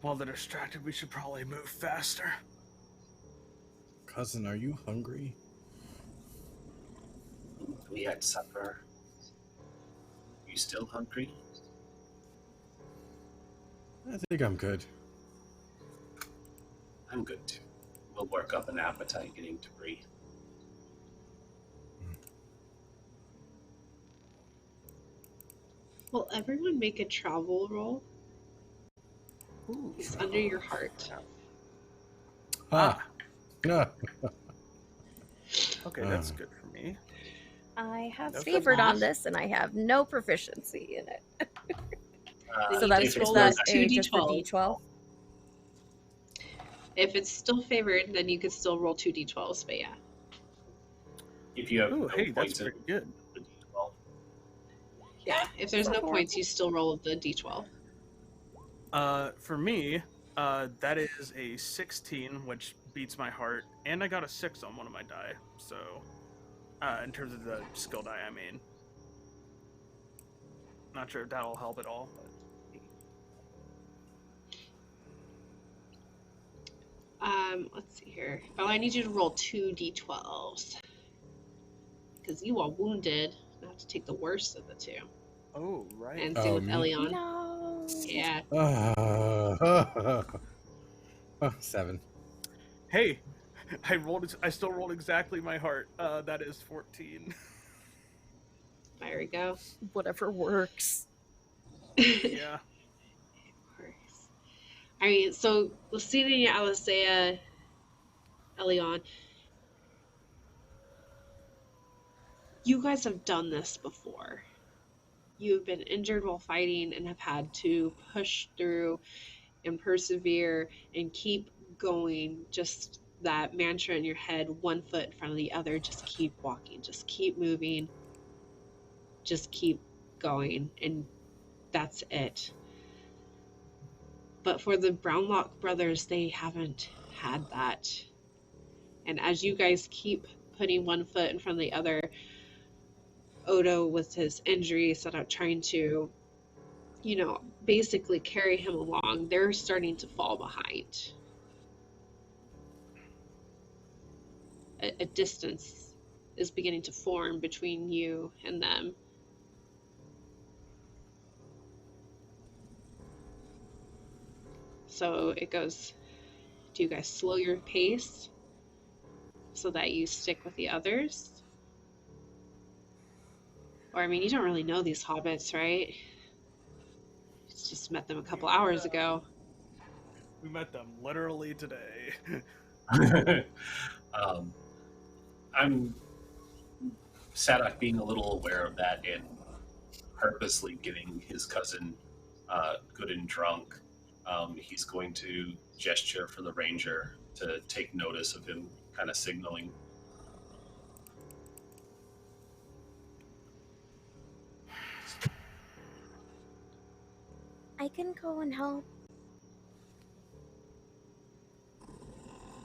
While they're distracted, we should probably move faster. Cousin, are you hungry? We had supper. You still hungry? I think I'm good. I'm good too. We'll work up an appetite getting to Bree. Will everyone make a travel roll? Ooh, It's under your heart. Ah, Ah. okay, that's good for me. I have That's favored on enough. this, and I have no proficiency in it. Then So you that just is roll that those two just the d12. D12. If it's still favored, then you could still roll 2 d12s, but yeah. If you have Ooh, no hey, that's points in pretty good. the D12, Yeah, if there's no Horrible. points, you still roll the d12. For me, that is a 16, which beats my heart, and I got a 6 on one of my die. So, in terms of the skill die, I mean, not sure if that'll help at all. But... Let's see here. Oh, I need you to roll 2 d12s. Because you are wounded. I have to take the worst of the two. Oh, right. And same with me? Elyon. No. Yeah. 7. Hey, I still rolled exactly my heart. That is 14. There we go. Whatever works. Yeah. I mean, so Glassini, Allasea, Elyon, you guys have done this before. You've been injured while fighting and have had to push through and persevere and keep going. Just that mantra in your head, one foot in front of the other, just keep walking, just keep moving, just keep going, and that's it. But for the Brownlock brothers, they haven't had that. And as you guys keep putting one foot in front of the other, Odo, with his injury, set out trying to, basically carry him along. They're starting to fall behind. A distance is beginning to form between you and them. So it goes, do you guys slow your pace so that you stick with the others? Or, I mean, you don't really know these hobbits, right? You just met them a couple hours ago. We met them literally today. I'm Sadoc being a little aware of that and purposely getting his cousin good and drunk. He's going to gesture for the ranger to take notice of him, kind of signaling. I can go and help.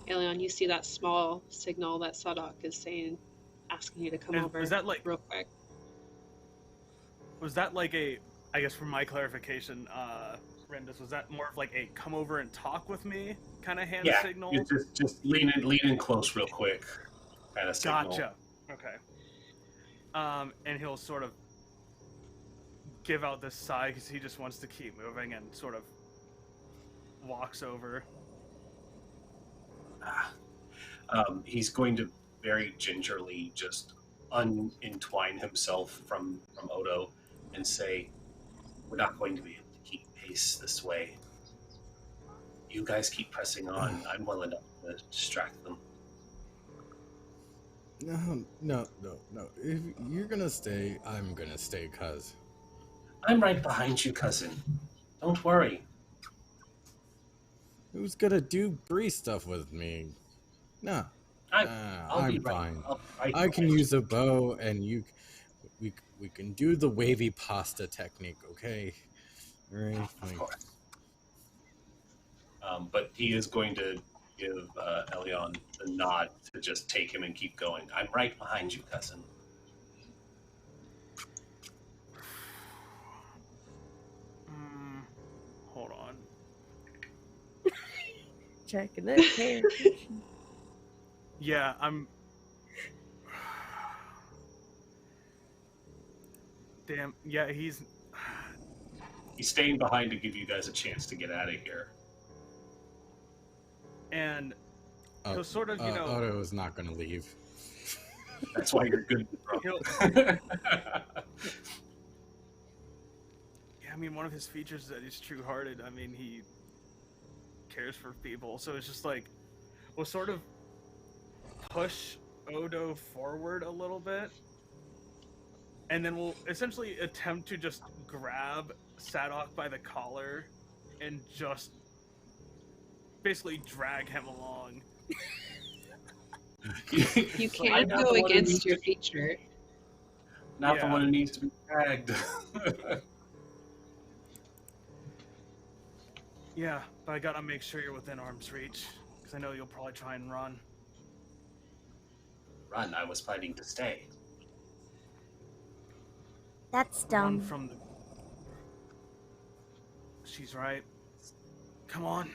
Elyon, you see that small signal that Sadoc is saying, asking you to come over. Was that like real quick? Was that like a? I guess for my clarification, Rendis, was that more of like a come over and talk with me kind of hand signal? Yeah, just lean in close real quick kind of signal. Gotcha. Okay. And he'll sort of give out this sigh because he just wants to keep moving and sort of walks over. He's going to very gingerly just unentwine himself from Odo and say, "We're not going to be able to keep pace this way. You guys keep pressing on. I'm well enough to distract them." No. If you're gonna stay, I'm gonna stay, cuz. I'm right behind you, cousin. Don't worry. Who's gonna do Bree stuff with me? No. I'm fine. I can use a bow, and we can do the wavy pasta technique, okay? Right? Of course. But he is going to give Elyon the nod to just take him and keep going. I'm right behind you, cousin. Hold on. Checking it. Hey. Yeah, I'm... Damn, yeah, he's staying behind to give you guys a chance to get out of here. And he'll sort of, you know... Odo is not going to leave. That's why you're good, bro. Yeah, I mean, one of his features is that he's true-hearted. I mean, he cares for people. So it's just like, we'll sort of push Odo forward a little bit. And then we'll essentially attempt to just grab Sadoc by the collar and just basically drag him along. You can't go against your feature. Not the one who needs to be dragged. Yeah, but I gotta make sure you're within arm's reach, because I know you'll probably try and run. Run, I was fighting to stay. That's dumb. Run from the... She's right. Come on.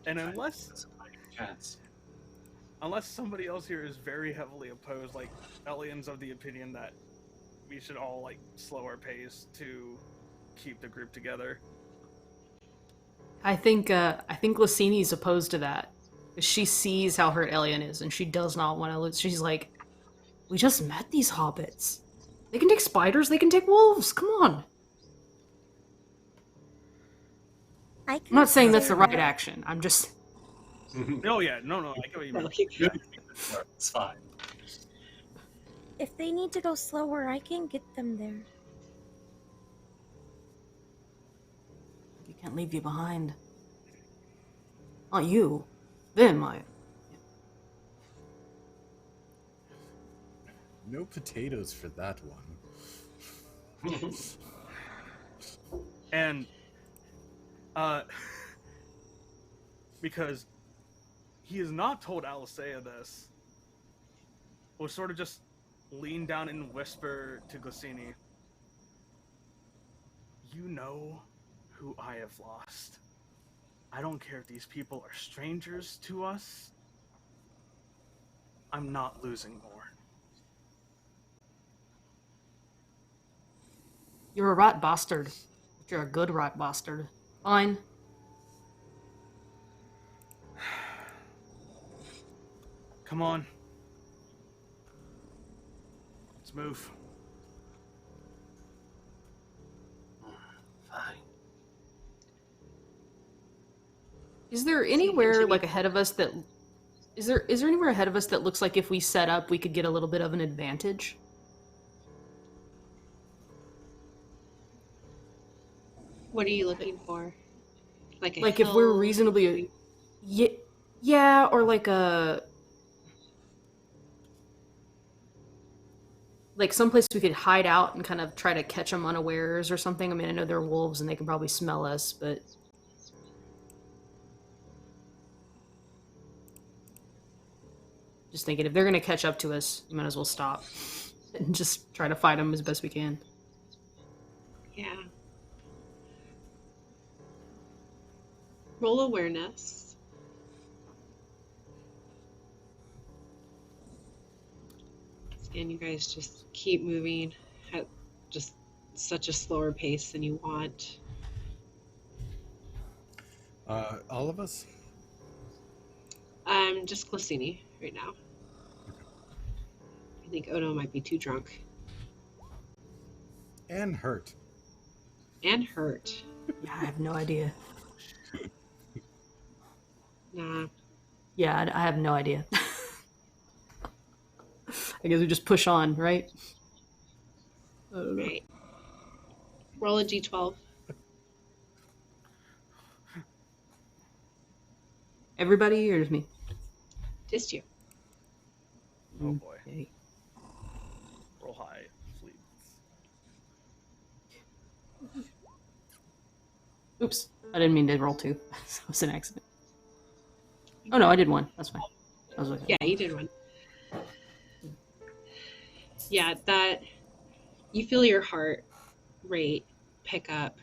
And unless somebody else here is very heavily opposed, like Elyon's of the opinion that we should all like slow our pace to keep the group together. I think Glassini's opposed to that. She sees how hurt Elyon is, and she does not want to lose. She's like, we just met these hobbits. They can take spiders, they can take wolves, come on. I'm not saying that's the right action, I'm just... Oh yeah, no, I get what you mean. It's fine. If they need to go slower, I can get them there. You can't leave you behind. Not you. Them, No potatoes for that one. And, because he has not told Allasea this, we'll sort of just lean down and whisper to Glassini, you know who I have lost. I don't care if these people are strangers to us. I'm not losing more. You're a rat bastard. But you're a good rat bastard. Fine. Come on. Let's move. Fine. Is there anywhere like ahead of us that is there anywhere ahead of us that looks like if we set up we could get a little bit of an advantage? What are you looking for? Like if we're reasonably yeah, or like like someplace we could hide out and kind of try to catch them unawares or something? I mean, I know they're wolves and they can probably smell us, but just thinking if they're going to catch up to us, we might as well stop and just try to fight them as best we can. Yeah. Roll awareness. And you guys just keep moving at just such a slower pace than you want. All of us? Just Glassini right now. I think Odo might be too drunk. And hurt. And hurt. Yeah, I have no idea. Nah. Yeah, I have no idea. I guess we just push on, right? Right. Roll a d12. Everybody or just me? Just you. Oh boy. Okay. Roll high, please. Oops, I didn't mean to roll 2. That was an accident. Oh no, I did 1. That's fine. I was okay. Yeah, you did one. Yeah, that you feel your heart rate pick up.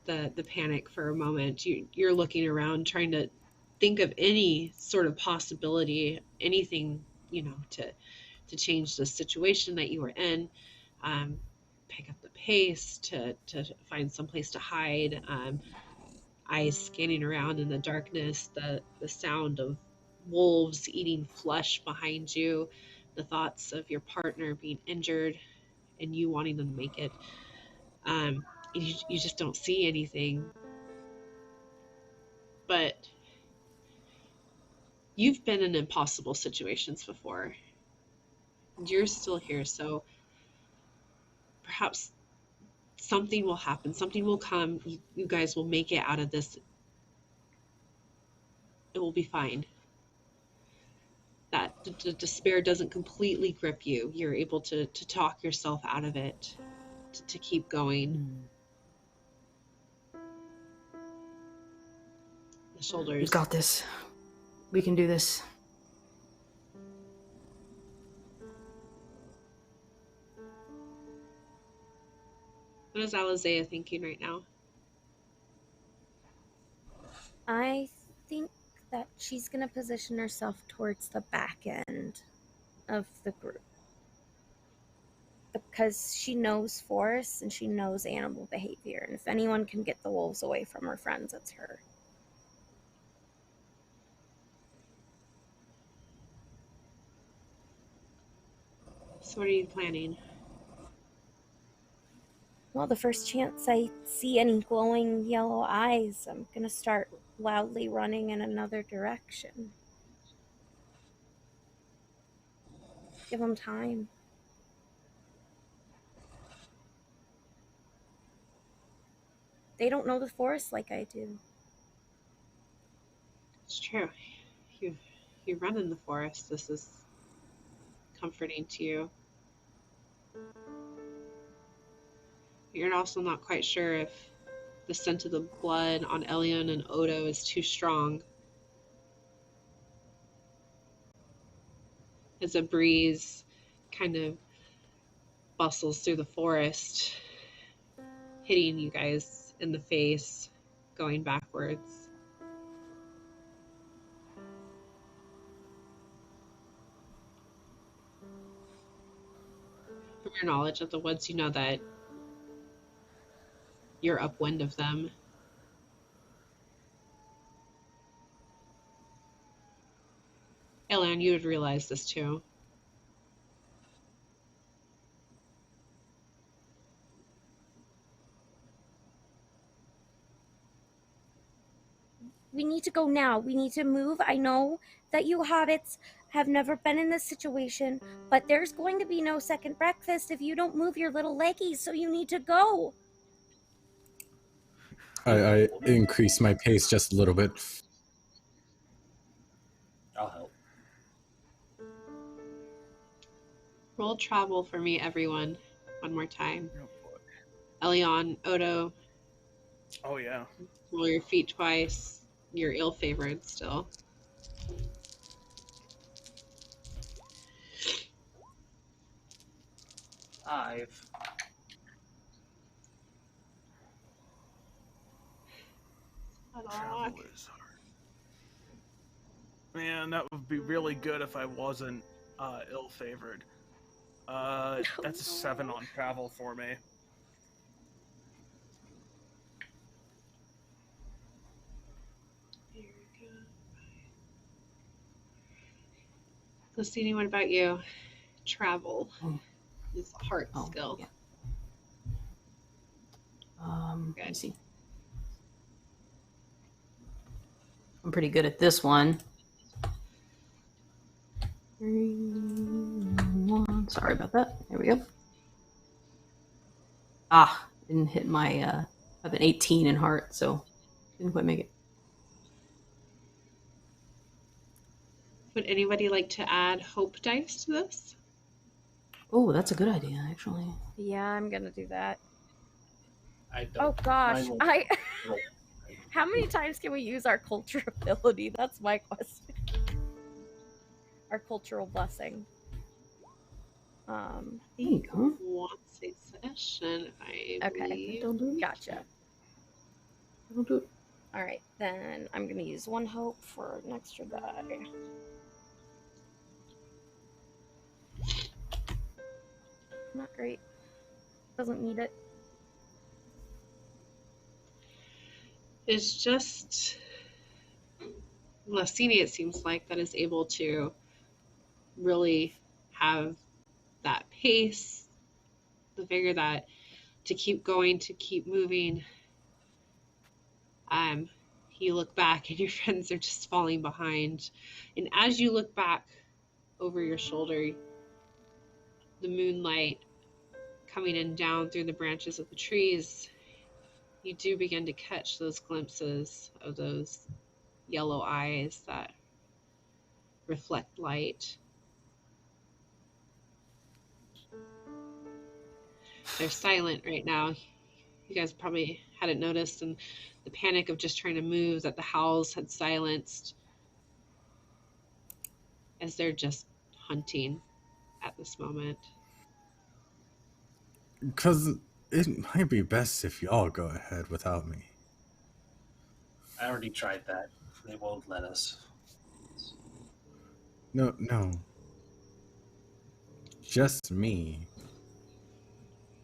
The panic for a moment. You're looking around trying to think of any sort of possibility, anything, to change the situation that you were in. Pick up the pace to find some place to hide. Eyes scanning around in the darkness, the sound of wolves eating flesh behind you, the thoughts of your partner being injured and you wanting them to make it. You just don't see anything. But you've been in impossible situations before. You're still here, so perhaps something will happen. Something will come. You guys will make it out of this. It will be fine. That the despair doesn't completely grip you. You're able to talk yourself out of it, to keep going. The shoulders. We got this. We can do this. What is Allasea thinking right now? I think that she's going to position herself towards the back end of the group. Because she knows forests and she knows animal behavior. And if anyone can get the wolves away from her friends, it's her. So what are you planning? Well, the first chance I see any glowing yellow eyes, I'm going to start loudly running in another direction. Give them time. They don't know the forest like I do. It's true. You run in the forest. This is comforting to you. You're also not quite sure if the scent of the blood on Elyon and Odo is too strong. As a breeze kind of bustles through the forest, hitting you guys in the face, going backwards. From your knowledge of the woods, you know that you're upwind of them. Elyon, you would realize this too. We need to go now. We need to move. I know that you hobbits have never been in this situation, but there's going to be no second breakfast if you don't move your little leggies, so you need to go. I increase my pace just a little bit. I'll help. Roll travel for me, everyone. One more time. Oh, boy. Elyon, Odo, Oh, yeah. roll your feet twice. You're ill-favored still. Five. Travel is hard. Man, that would be really good if I wasn't ill-favored. That's a 7 on travel for me. Here we go. Glassini, what about you? Travel is a heart skill. Yeah. Let me see. I'm pretty good at this one. 3, 1. Sorry about that. There we go. Didn't hit my. I have an 18 in heart, so didn't quite make it. Would anybody like to add hope dice to this? Oh, that's a good idea, actually. Yeah, I'm gonna do that. I don't. Oh gosh, Mine will- How many times can we use our culture ability? That's my question. Our cultural blessing. There you go. Once a session, I Okay. believe. Don't do it. Gotcha. Don't do it. All right, then I'm gonna use 1 hope for an extra die. Not great. Doesn't need it. It's just Glassini, it seems like, that is able to really have that pace, the vigor that to keep going, to keep moving. You look back and your friends are just falling behind. And as you look back over your shoulder, the moonlight coming in down through the branches of the trees, you do begin to catch those glimpses of those yellow eyes that reflect light. They're silent right now. You guys probably hadn't noticed, and the panic of just trying to move that the howls had silenced as they're just hunting at this moment. Because it might be best if y'all go ahead without me. I already tried that. They won't let us. No. Just me.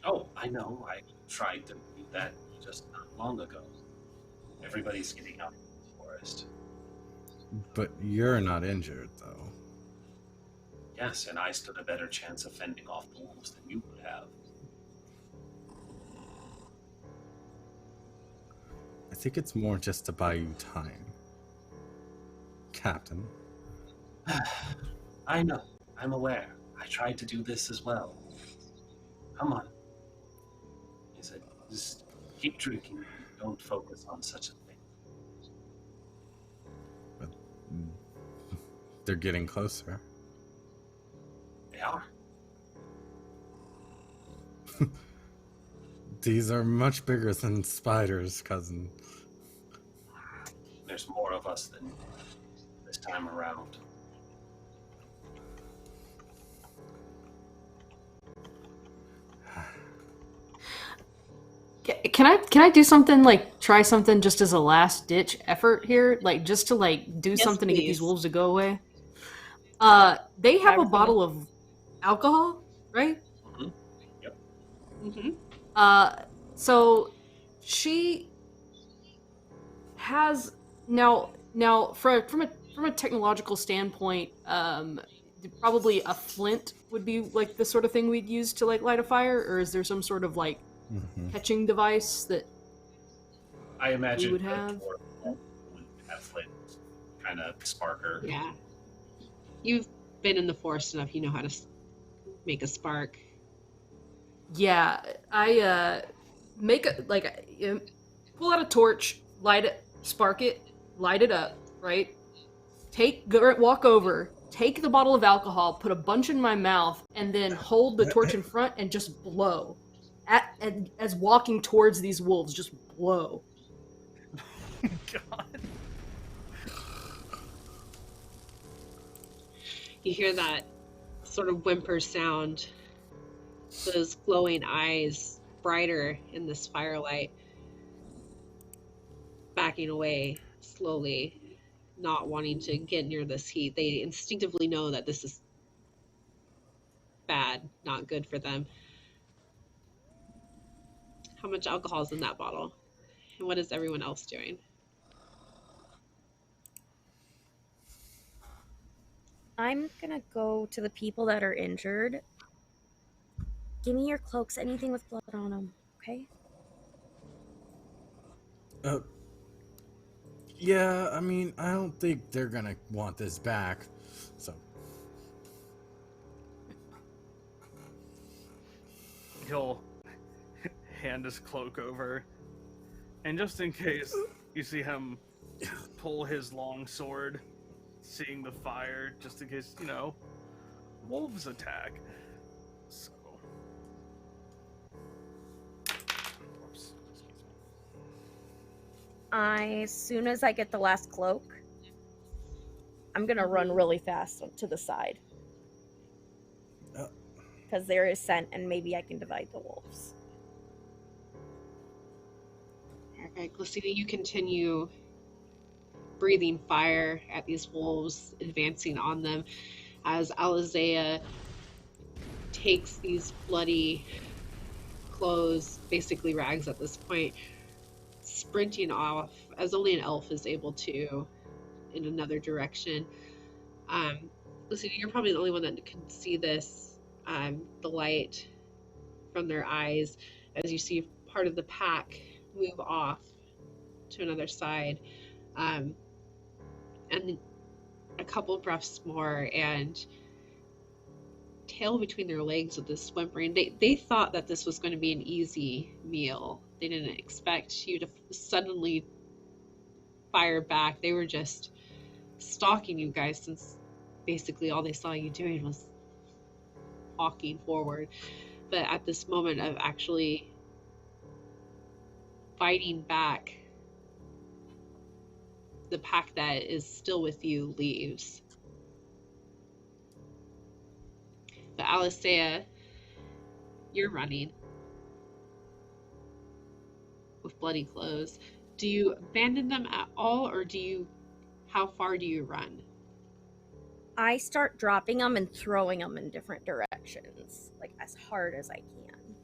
Oh, I know. I tried to do that just not long ago. Everybody's getting out of the forest. But you're not injured, though. Yes, and I stood a better chance of fending off the wolves than you would have. I think it's more just to buy you time. Captain. I know. I'm aware. I tried to do this as well. Come on. He said, just keep drinking. Don't focus on such a thing. But they're getting closer. They are. These are much bigger than spiders, cousin. There's more of us than this time around. Can I do something, like try something just as a last ditch effort here, like just to like do something to get these wolves to go away? They have a bottle of alcohol, right? Mm-hmm. Yep. Mm-hmm. So she has now from a technological standpoint, probably a flint would be like the sort of thing we'd use to like light a fire, or is there some sort of like catching device that I imagine we would have? would have flint kind of sparker. Yeah. You've been in the forest enough, you know how to make a spark. Yeah, I make a pull out a torch, light it, spark it, light it up, right? Walk over, take the bottle of alcohol, put a bunch in my mouth, and then hold the torch in front and just blow. As walking towards these wolves, just blow. God. You hear that sort of whimper sound, those glowing eyes brighter in this firelight, backing away slowly, not wanting to get near this heat. They instinctively know that this is bad, not good for them. How much alcohol is in that bottle? And what is everyone else doing? I'm gonna go to the people that are injured. Give me your cloaks, anything with blood on them, okay? Yeah, I mean, I don't think they're gonna want this back, so. He'll hand his cloak over, and just in case, you see him pull his long sword, seeing the fire, just in case, wolves attack. So. Oops, excuse me. As soon as I get the last cloak, I'm gonna run really fast to the side. Because there is scent, and maybe I can divide the wolves. Okay, Glassini, you continue breathing fire at these wolves, advancing on them, as Allasea takes these bloody clothes, basically rags at this point, sprinting off, as only an elf is able to, in another direction. Glassini, you're probably the only one that can see this. The light from their eyes as you see part of the pack move off to another side, and a couple breaths more, and tail between their legs with this whimpering. They thought that this was going to be an easy meal. They didn't expect you to suddenly fire back. They were just stalking you guys, since basically all they saw you doing was walking forward. But at this moment of actually fighting back, the pack that is still with you leaves. But Allasea, you're running with bloody clothes. Do you abandon them at all, or how far do you run? I start dropping them and throwing them in different directions, like as hard as I can,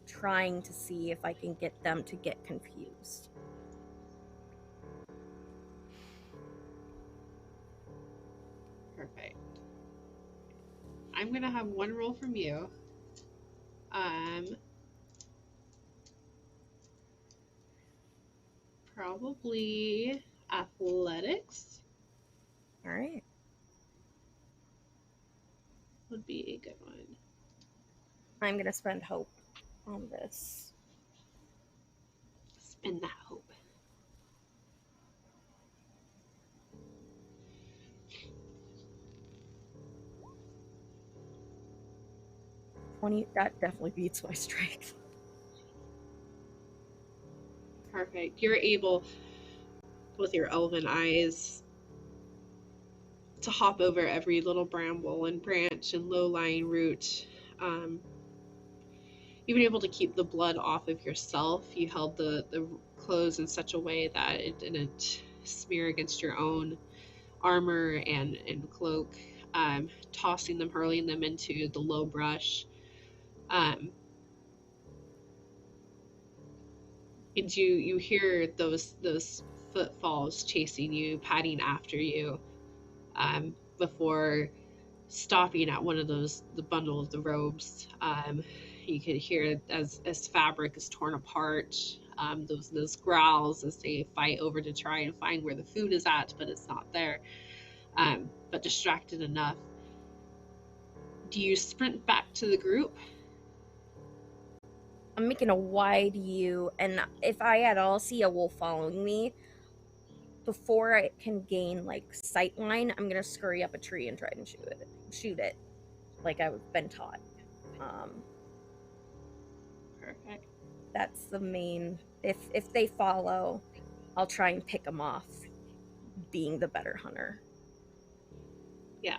trying to see if I can get them to get confused. Perfect. I'm gonna have one roll from you. Probably athletics. All right. Would be a good one. I'm gonna spend hope on this. Spend that hope. That definitely beats my strength. Perfect. You're able, with your elven eyes, to hop over every little bramble and branch and low-lying root. You've been able to keep the blood off of yourself. You held the clothes in such a way that it didn't smear against your own armor and cloak, tossing them, hurling them into the low brush. And you hear those footfalls chasing you, padding after you, before stopping at one of the bundle of the robes. You could hear as fabric is torn apart, those growls as they fight over to try and find where the food is at, but it's not there. But distracted enough. Do you sprint back to the group? I'm making a wide U, and if I at all see a wolf following me, before it can gain like sight line, I'm gonna scurry up a tree and try and shoot it, like I've been taught. Perfect. That's the main. If they follow, I'll try and pick them off, being the better hunter. Yeah.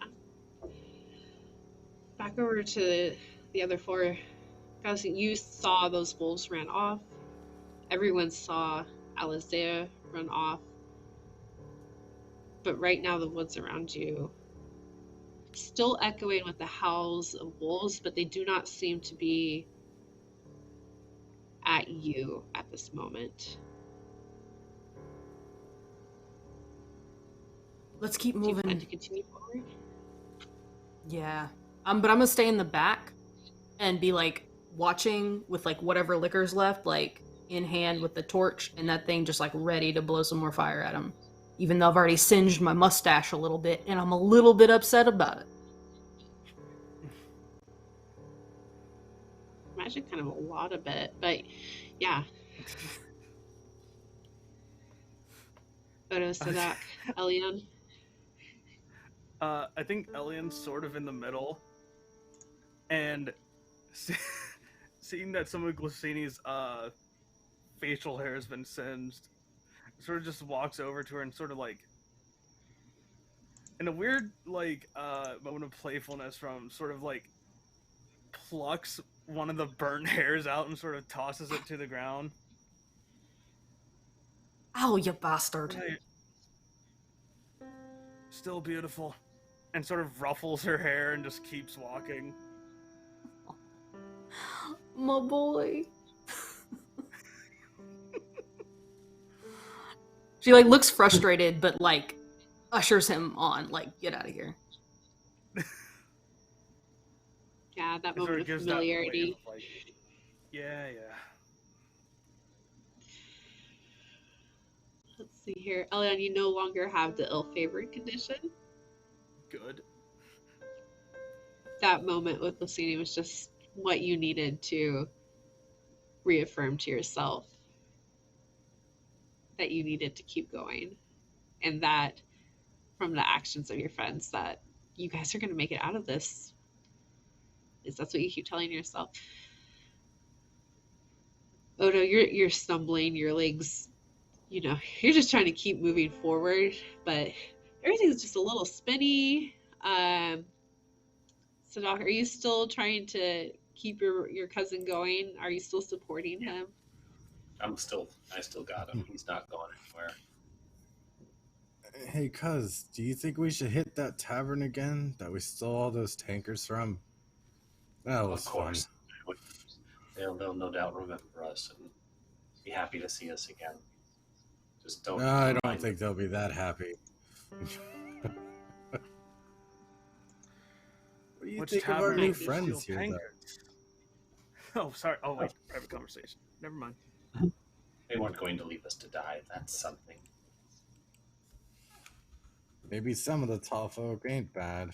Back over to the other 4. Guys, you saw those wolves ran off. Everyone saw Allasea run off. But right now the woods around you still echoing with the howls of wolves, but they do not seem to be at you at this moment. Let's keep Do you plan moving. to continue forward? Yeah. But I'm gonna stay in the back and be like watching with like whatever liquor's left, like in hand with the torch, and that thing just like ready to blow some more fire at him. Even though I've already singed my mustache a little bit, and I'm a little bit upset about it. Imagine kind of a lot of it, but yeah. Odo, Sadoc, Elyon. I think Elyon's sort of in the middle, and seeing that some of Glassini's facial hair has been singed, sort of just walks over to her and sort of like, in a weird like moment of playfulness, from sort of like plucks one of the burnt hairs out and sort of tosses it to the ground. Ow, you bastard. Right. Still beautiful. And sort of ruffles her hair and just keeps walking. My boy. She like looks frustrated, but like ushers him on, like, get out of here. Yeah, that It sort moment of of gives that familiarity. wave of, like, yeah. Let's see here. Elyon, you no longer have the ill-favored condition. Good. That moment with Glassini was just what you needed to reaffirm to yourself that you needed to keep going, and that from the actions of your friends that you guys are going to make it out of this. Is that's what you keep telling yourself. Odo, you're stumbling, your legs, you're just trying to keep moving forward, but everything's just a little spinny. Sadoc, are you still trying to keep your cousin going? Are you still supporting him? I still got him. He's not going anywhere. Hey, cuz, do you think we should hit that tavern again that we stole all those tankers from? That was Of course. fun. They'll no doubt remember us and be happy to see us again. Just don't. No, I don't think they'll be that happy. What do you think of our new friends here, though? Oh, sorry. Oh, wait. Private conversation. Never mind. They weren't going to leave us to die. That's something. Maybe some of the tall folk ain't bad.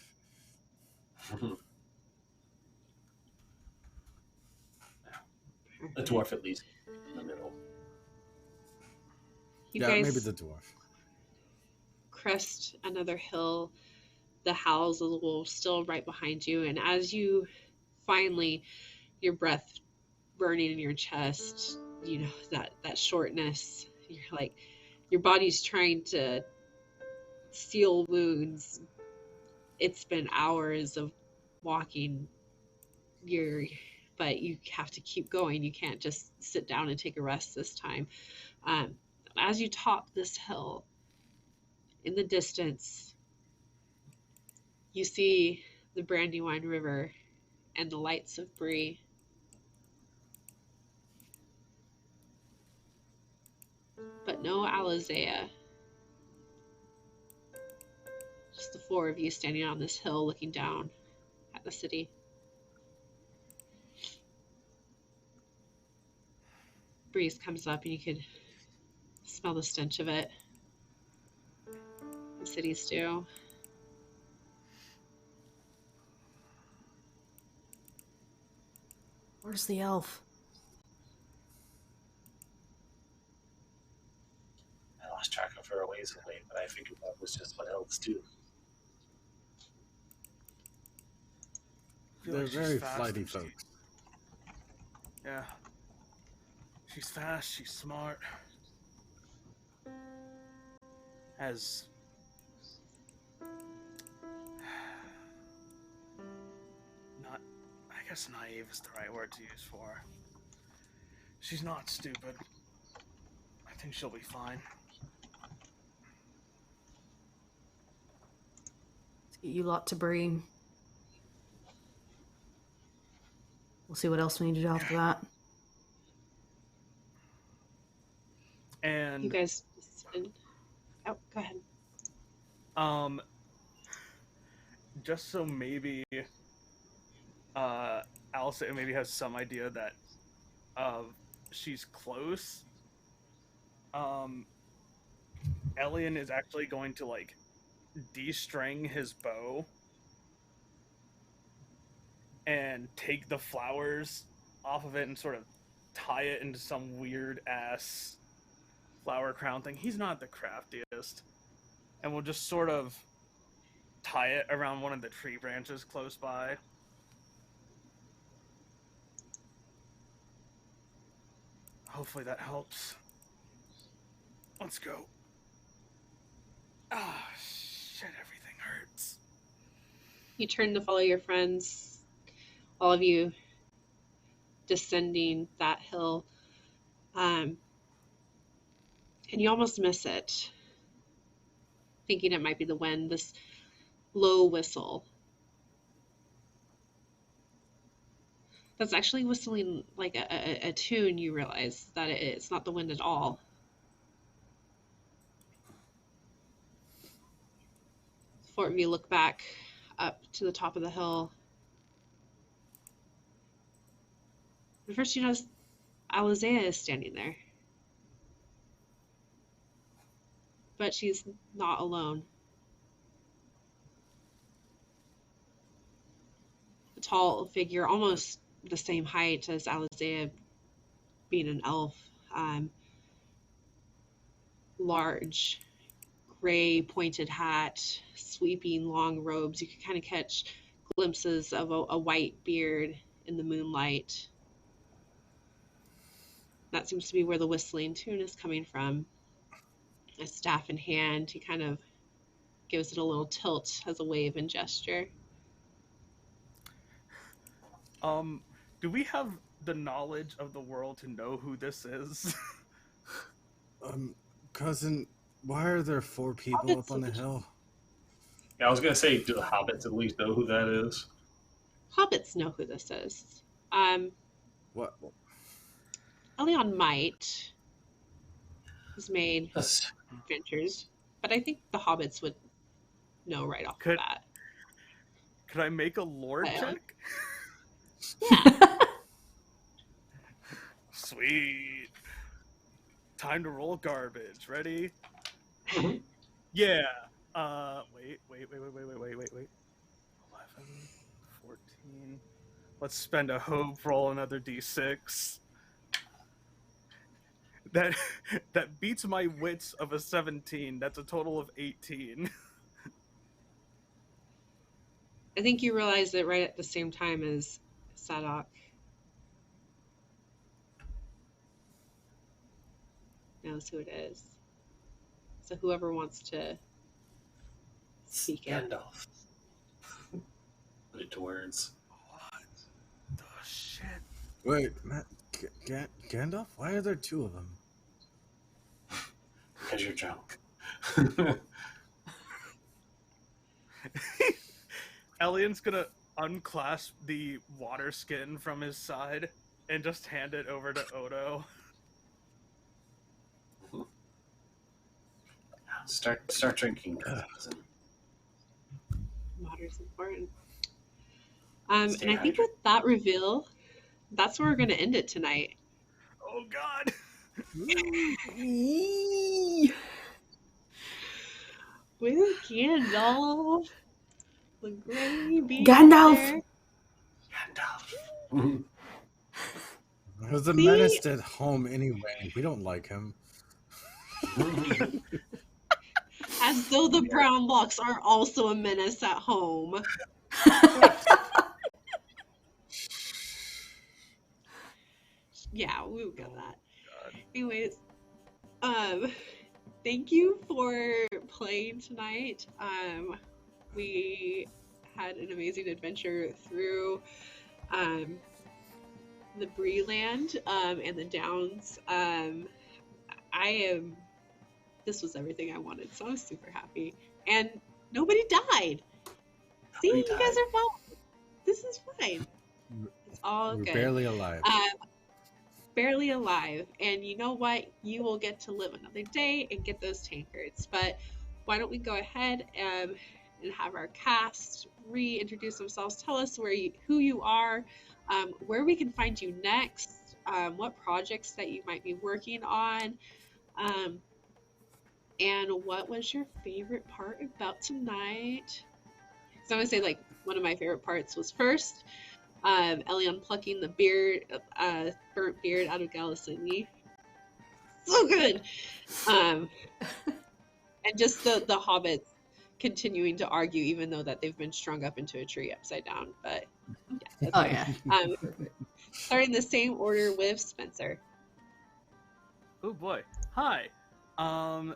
The dwarf, at least, in the middle. You yeah, guys maybe the dwarf. crest another hill, the howls of the wolves still right behind you, and as you finally, your breath burning in your chest, that shortness, you're like, your body's trying to seal wounds. It's been hours of walking, but you have to keep going. You can't just sit down and take a rest this time. As you top this hill, in the distance, you see the Brandywine River and the lights of Bree. But no Allasea. Just the 4 of you standing on this hill looking down at the city. Breeze comes up and you could smell the stench of it. The city stew. Where's the elf? I lost track of her away ways away, but I figured that was just what elves do. Feel They're like she's very fast flighty and folks. Yeah. She's fast, she's smart. Has not, I guess naive is the right word to use for her. She's not stupid. I think she'll be fine. Let's get you lot to Bree. We'll see what else we need to do after that. And You guys. Oh, go ahead. Just so maybe Allasea maybe has some idea that she's close. Elyon is actually going to like de-string his bow and take the flowers off of it and sort of tie it into some weird ass flower crown thing. He's not the craftiest. And we'll just sort of tie it around one of the tree branches close by. Hopefully that helps. Let's go. Ah, shit, everything hurts. You turn to follow your friends, all of you descending that hill, and you almost miss it, thinking it might be the wind, this low whistle. That's actually whistling like a tune. You realize that it's not the wind at all. Four of you look back up to the top of the hill. And first you notice Allasea is standing there. But she's not alone. A tall figure, almost the same height as Allasea, being an elf. Large, gray pointed hat, sweeping long robes. You can kind of catch glimpses of a white beard in the moonlight. That seems to be where the whistling tune is coming from. A staff in hand, he kind of gives it a little tilt as a wave and gesture. Do we have the knowledge of the world to know who this is? Cousin, why are there 4 people Hobbits up on the hill? Yeah, I was gonna say, do the hobbits at least know who that is? Hobbits know who this is. What? Elyon might. He's made adventures, but I think the hobbits would know right off the bat. Could I make a lore check? Yeah. Sweet. Time to roll garbage. Ready? Yeah. Wait. 11, 14. Let's spend a hope, roll another d6. That beats my wits of a 17. That's a total of 18. I think you realize it right at the same time as Sadoc. Knows who it is. So whoever wants to speak it. Gandalf. Put it to words. What the shit? Wait, Matt, Gandalf? Why are there 2 of them? Because you're drunk. Elyon's gonna unclasp the water skin from his side and just hand it over to Odo. Start drinking. Cousin. Water's important. And Stay I think hydrated. with that reveal, that's where we're going to end it tonight. Oh god! With Gandalf. The gray beard. Gandalf! Gandalf. There's a menace at home anyway. We don't like him. As though the Brownlocks are also a menace at home. Yeah, we've got that. Anyways, thank you for playing tonight. We had an amazing adventure through the Breeland and the Downs. This was everything I wanted, so I was super happy. And nobody died. See, you guys are fine. This is fine. It's all We're good. barely alive. Barely alive. And you know what? You will get to live another day and get those tankards. But why don't we go ahead and have our cast reintroduce themselves. Tell us who you are, where we can find you next, what projects that you might be working on, and what was your favorite part about tonight? So I'm gonna say, like, one of my favorite parts was first, Elyon plucking the burnt beard out of Glassini. So good. And just the hobbits continuing to argue, even though that they've been strung up into a tree upside down. But yeah, starting the same order with Spencer. Oh boy. Hi. I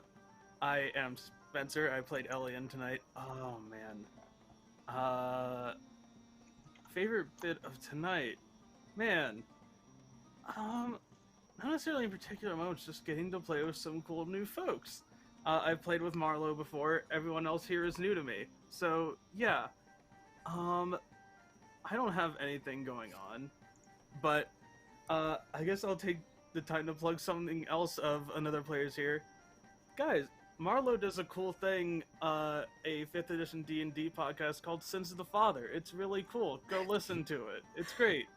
am Spencer. I played Elyon tonight. Oh man. Favorite bit of tonight? Man. Not necessarily in particular moments, just getting to play with some cool new folks. I've played with Marlo before. Everyone else here is new to me. So, yeah. I don't have anything going on. But, I guess I'll take the time to plug something else of another player's here. Guys, Marlo does a cool thing, a 5th edition D&D podcast called Sins of the Father. It's really cool. Go listen to it. It's great.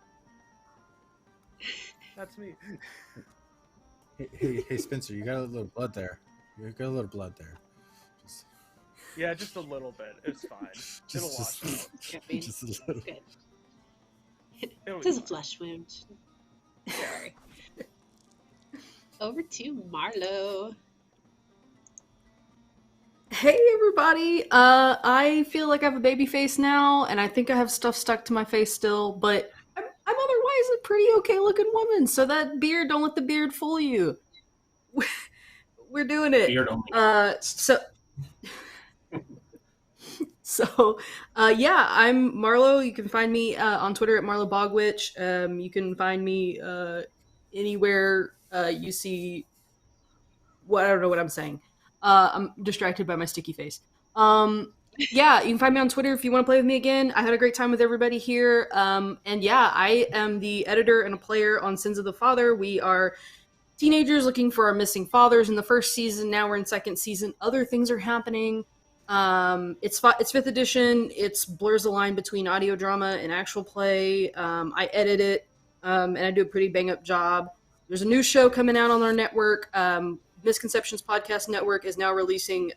That's me. Hey, Spencer, you got a little blood there. Just Yeah, just a little bit. It's fine. It'll wash out. Just a little. Good. It's a flesh wound. Sorry. Over to Marlo. Hey everybody! I feel like I have a baby face now, and I think I have stuff stuck to my face still, but I'm otherwise a pretty okay looking woman, so that beard, don't let the beard fool you. We're doing it. Beard only. Yeah, I'm Marlo. You can find me on Twitter at MarloBoggWitch. You can find me anywhere you see... I don't know what I'm saying. I'm distracted by my sticky face. Yeah, you can find me on Twitter if you want to play with me again. I had a great time with everybody here. And yeah, I am the editor and a player on Sins of the Father. We are teenagers looking for our missing fathers in the first season. Now we're in second season. Other things are happening. It's 5th edition. It blurs the line between audio drama and actual play. I edit it, and I do a pretty bang-up job. There's a new show coming out on our network. Misconceptions Podcast Network is now releasing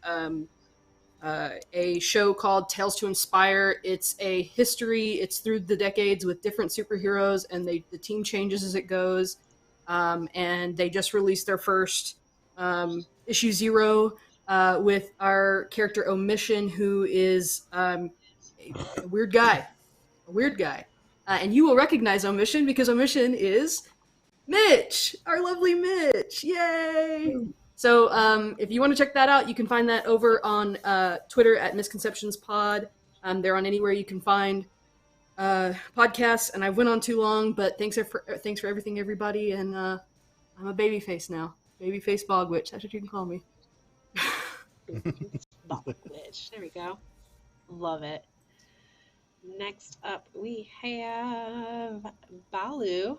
a show called Tales to Inspire. It's a history. It's through the decades with different superheroes, and the team changes as it goes. And they just released their first issue 0 with our character Omission, who is a weird guy. And you will recognize Omission because Omission is Mitch, our lovely Mitch. Yay! So if you want to check that out, you can find that over on Twitter at MisconceptionsPod. They're on anywhere you can find podcasts, and I went on too long, but thanks for everything, everybody. And I'm a babyface now. Babyface Bogwitch. That's what you can call me. Bogwitch. There we go. Love it. Next up, we have Balu.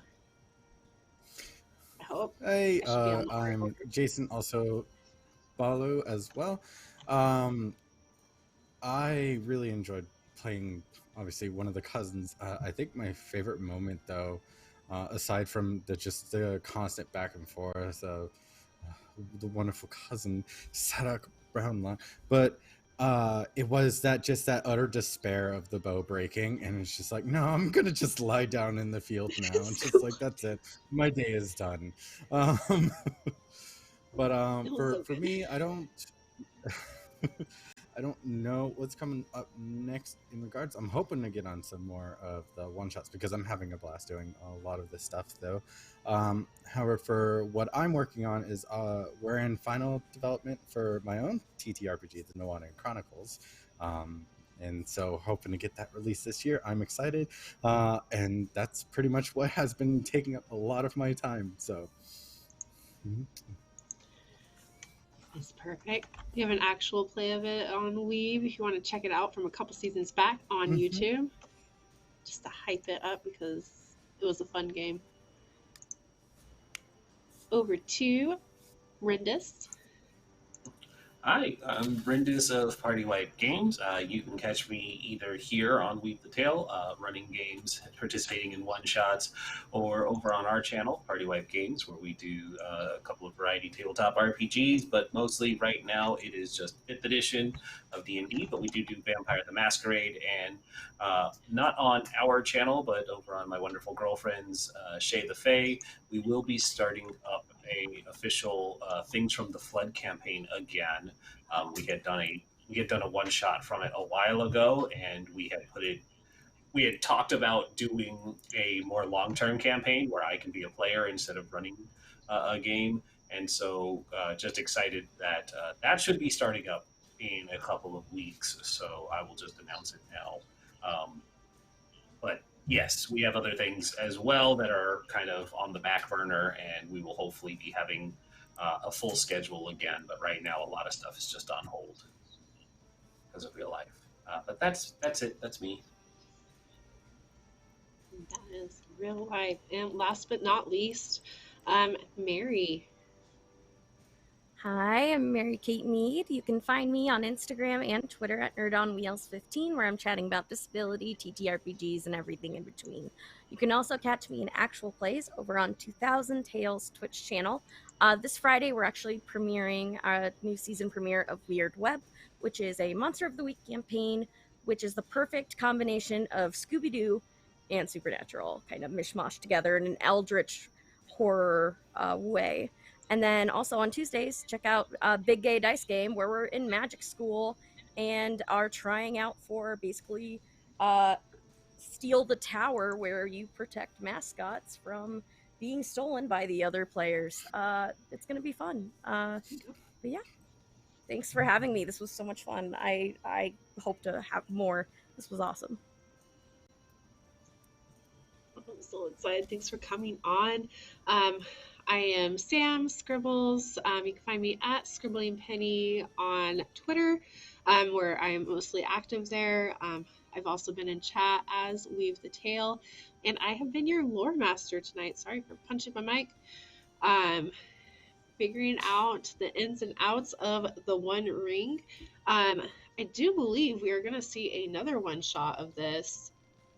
Hey, I'm Jason, also Balu as well. I really enjoyed playing, obviously, one of the cousins. I think my favorite moment, though, aside from the constant back and forth of the wonderful cousin, Sadoc Browlock, but it was that utter despair of the bow breaking, and it's just like, no, I'm gonna just lie down in the field now, and just like, that's it, my day is done. But for me, I don't I don't know what's coming up next in regards. I'm hoping to get on some more of the one-shots because I'm having a blast doing a lot of this stuff, though. However, for what I'm working on is we're in final development for my own TTRPG, the No Honor Chronicles. And so hoping to get that released this year. I'm excited. And that's pretty much what has been taking up a lot of my time. So... That's perfect. You have an actual play of it on Weave if you want to check it out from a couple seasons back on YouTube. Just to hype it up because it was a fun game. Over to Rindis. Hi, I'm Brindis of Party White Games. You can catch me either here on Weave the Tale, running games, participating in one-shots, or over on our channel, Party White Games, where we do a couple of variety tabletop RPGs, but mostly right now it is just 5th edition of D&D, but we do Vampire the Masquerade, and not on our channel, but over on my wonderful girlfriend's, Shay the Fae, we will be starting up a official Things from the Flood campaign again. We had done a one shot from it a while ago, and we had talked about doing a more long term campaign where I can be a player instead of running a game. And so, just excited that that should be starting up in a couple of weeks. So I will just announce it now. But yes, we have other things as well that are kind of on the back burner, and we will hopefully be having a full schedule again. But right now, a lot of stuff is just on hold because of real life. But that's it. That's me. That is real life. And last but not least, Mary. Hi, I'm Mary Kate Mead. You can find me on Instagram and Twitter at NerdOnWheels15, where I'm chatting about disability, TTRPGs, and everything in between. You can also catch me in actual plays over on 2000 Tales Twitch channel. This Friday, we're actually premiering our new season premiere of Weird Web, which is a Monster of the Week campaign, which is the perfect combination of Scooby-Doo and Supernatural, kind of mishmash together in an eldritch horror way. And then also on Tuesdays, check out Big Gay Dice Game, where we're in magic school and are trying out for basically Steal the Tower, where you protect mascots from being stolen by the other players. It's going to be fun. But yeah, thanks for having me. This was so much fun. I hope to have more. This was awesome. I'm so excited. Thanks for coming on. I am SammiiScribbles. You can find me at ScribblingPenny on Twitter, where I am mostly active there. I've also been in chat as Weave the Tale, and I have been your LoreMaster tonight. Sorry for punching my mic. Figuring out the ins and outs of the One Ring. I do believe we are going to see another one-shot of this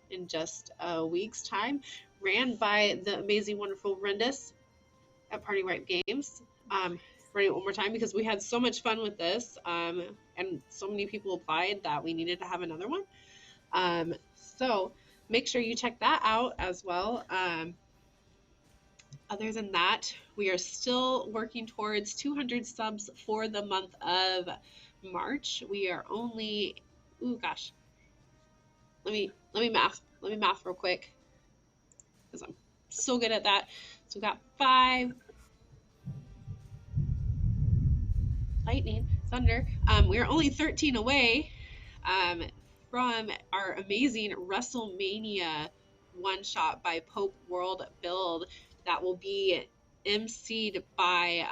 in just a week's time, ran by the amazing, wonderful Rindis at Party White Games. Running it one more time because we had so much fun with this, and so many people applied that we needed to have another one. So make sure you check that out as well. Other than that, we are still working towards 200 subs for the month of March. We are only, let me math real quick because I'm so good at that. So we got 5 lightning, thunder. We're only 13 away from our amazing WrestleMania one-shot by Pope World Build that will be emceed by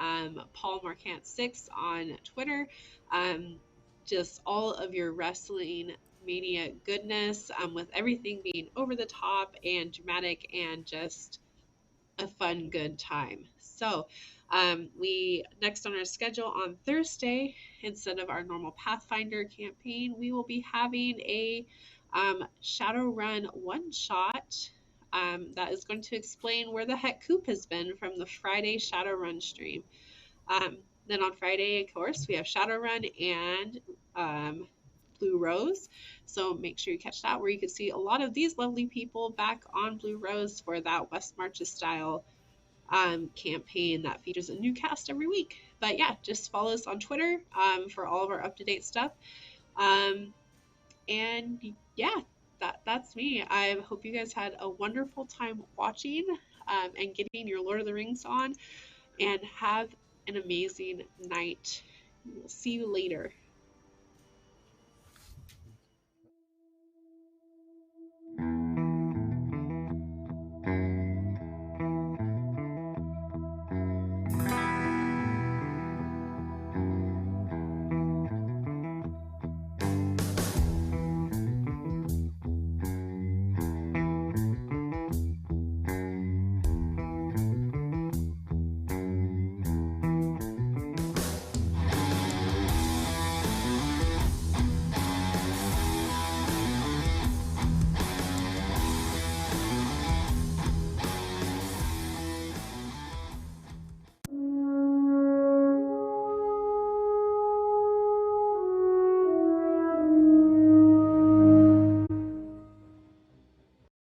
Paul Marquant 6 on Twitter. Just all of your wrestling mania goodness, with everything being over the top and dramatic and just a fun, good time. So we next on our schedule on Thursday, instead of our normal Pathfinder campaign, we will be having a Shadowrun one-shot that is going to explain where the heck Coop has been from the Friday Shadowrun stream. Then on Friday, of course, we have Shadowrun and Blue Rose, so make sure you catch that, where you can see a lot of these lovely people back on Blue Rose for that West Marches style campaign that features a new cast every week. But yeah, just follow us on Twitter for all of our up-to-date stuff. And yeah, that's me. I hope you guys had a wonderful time watching and getting your Lord of the Rings on, and have an amazing night. We'll see you later.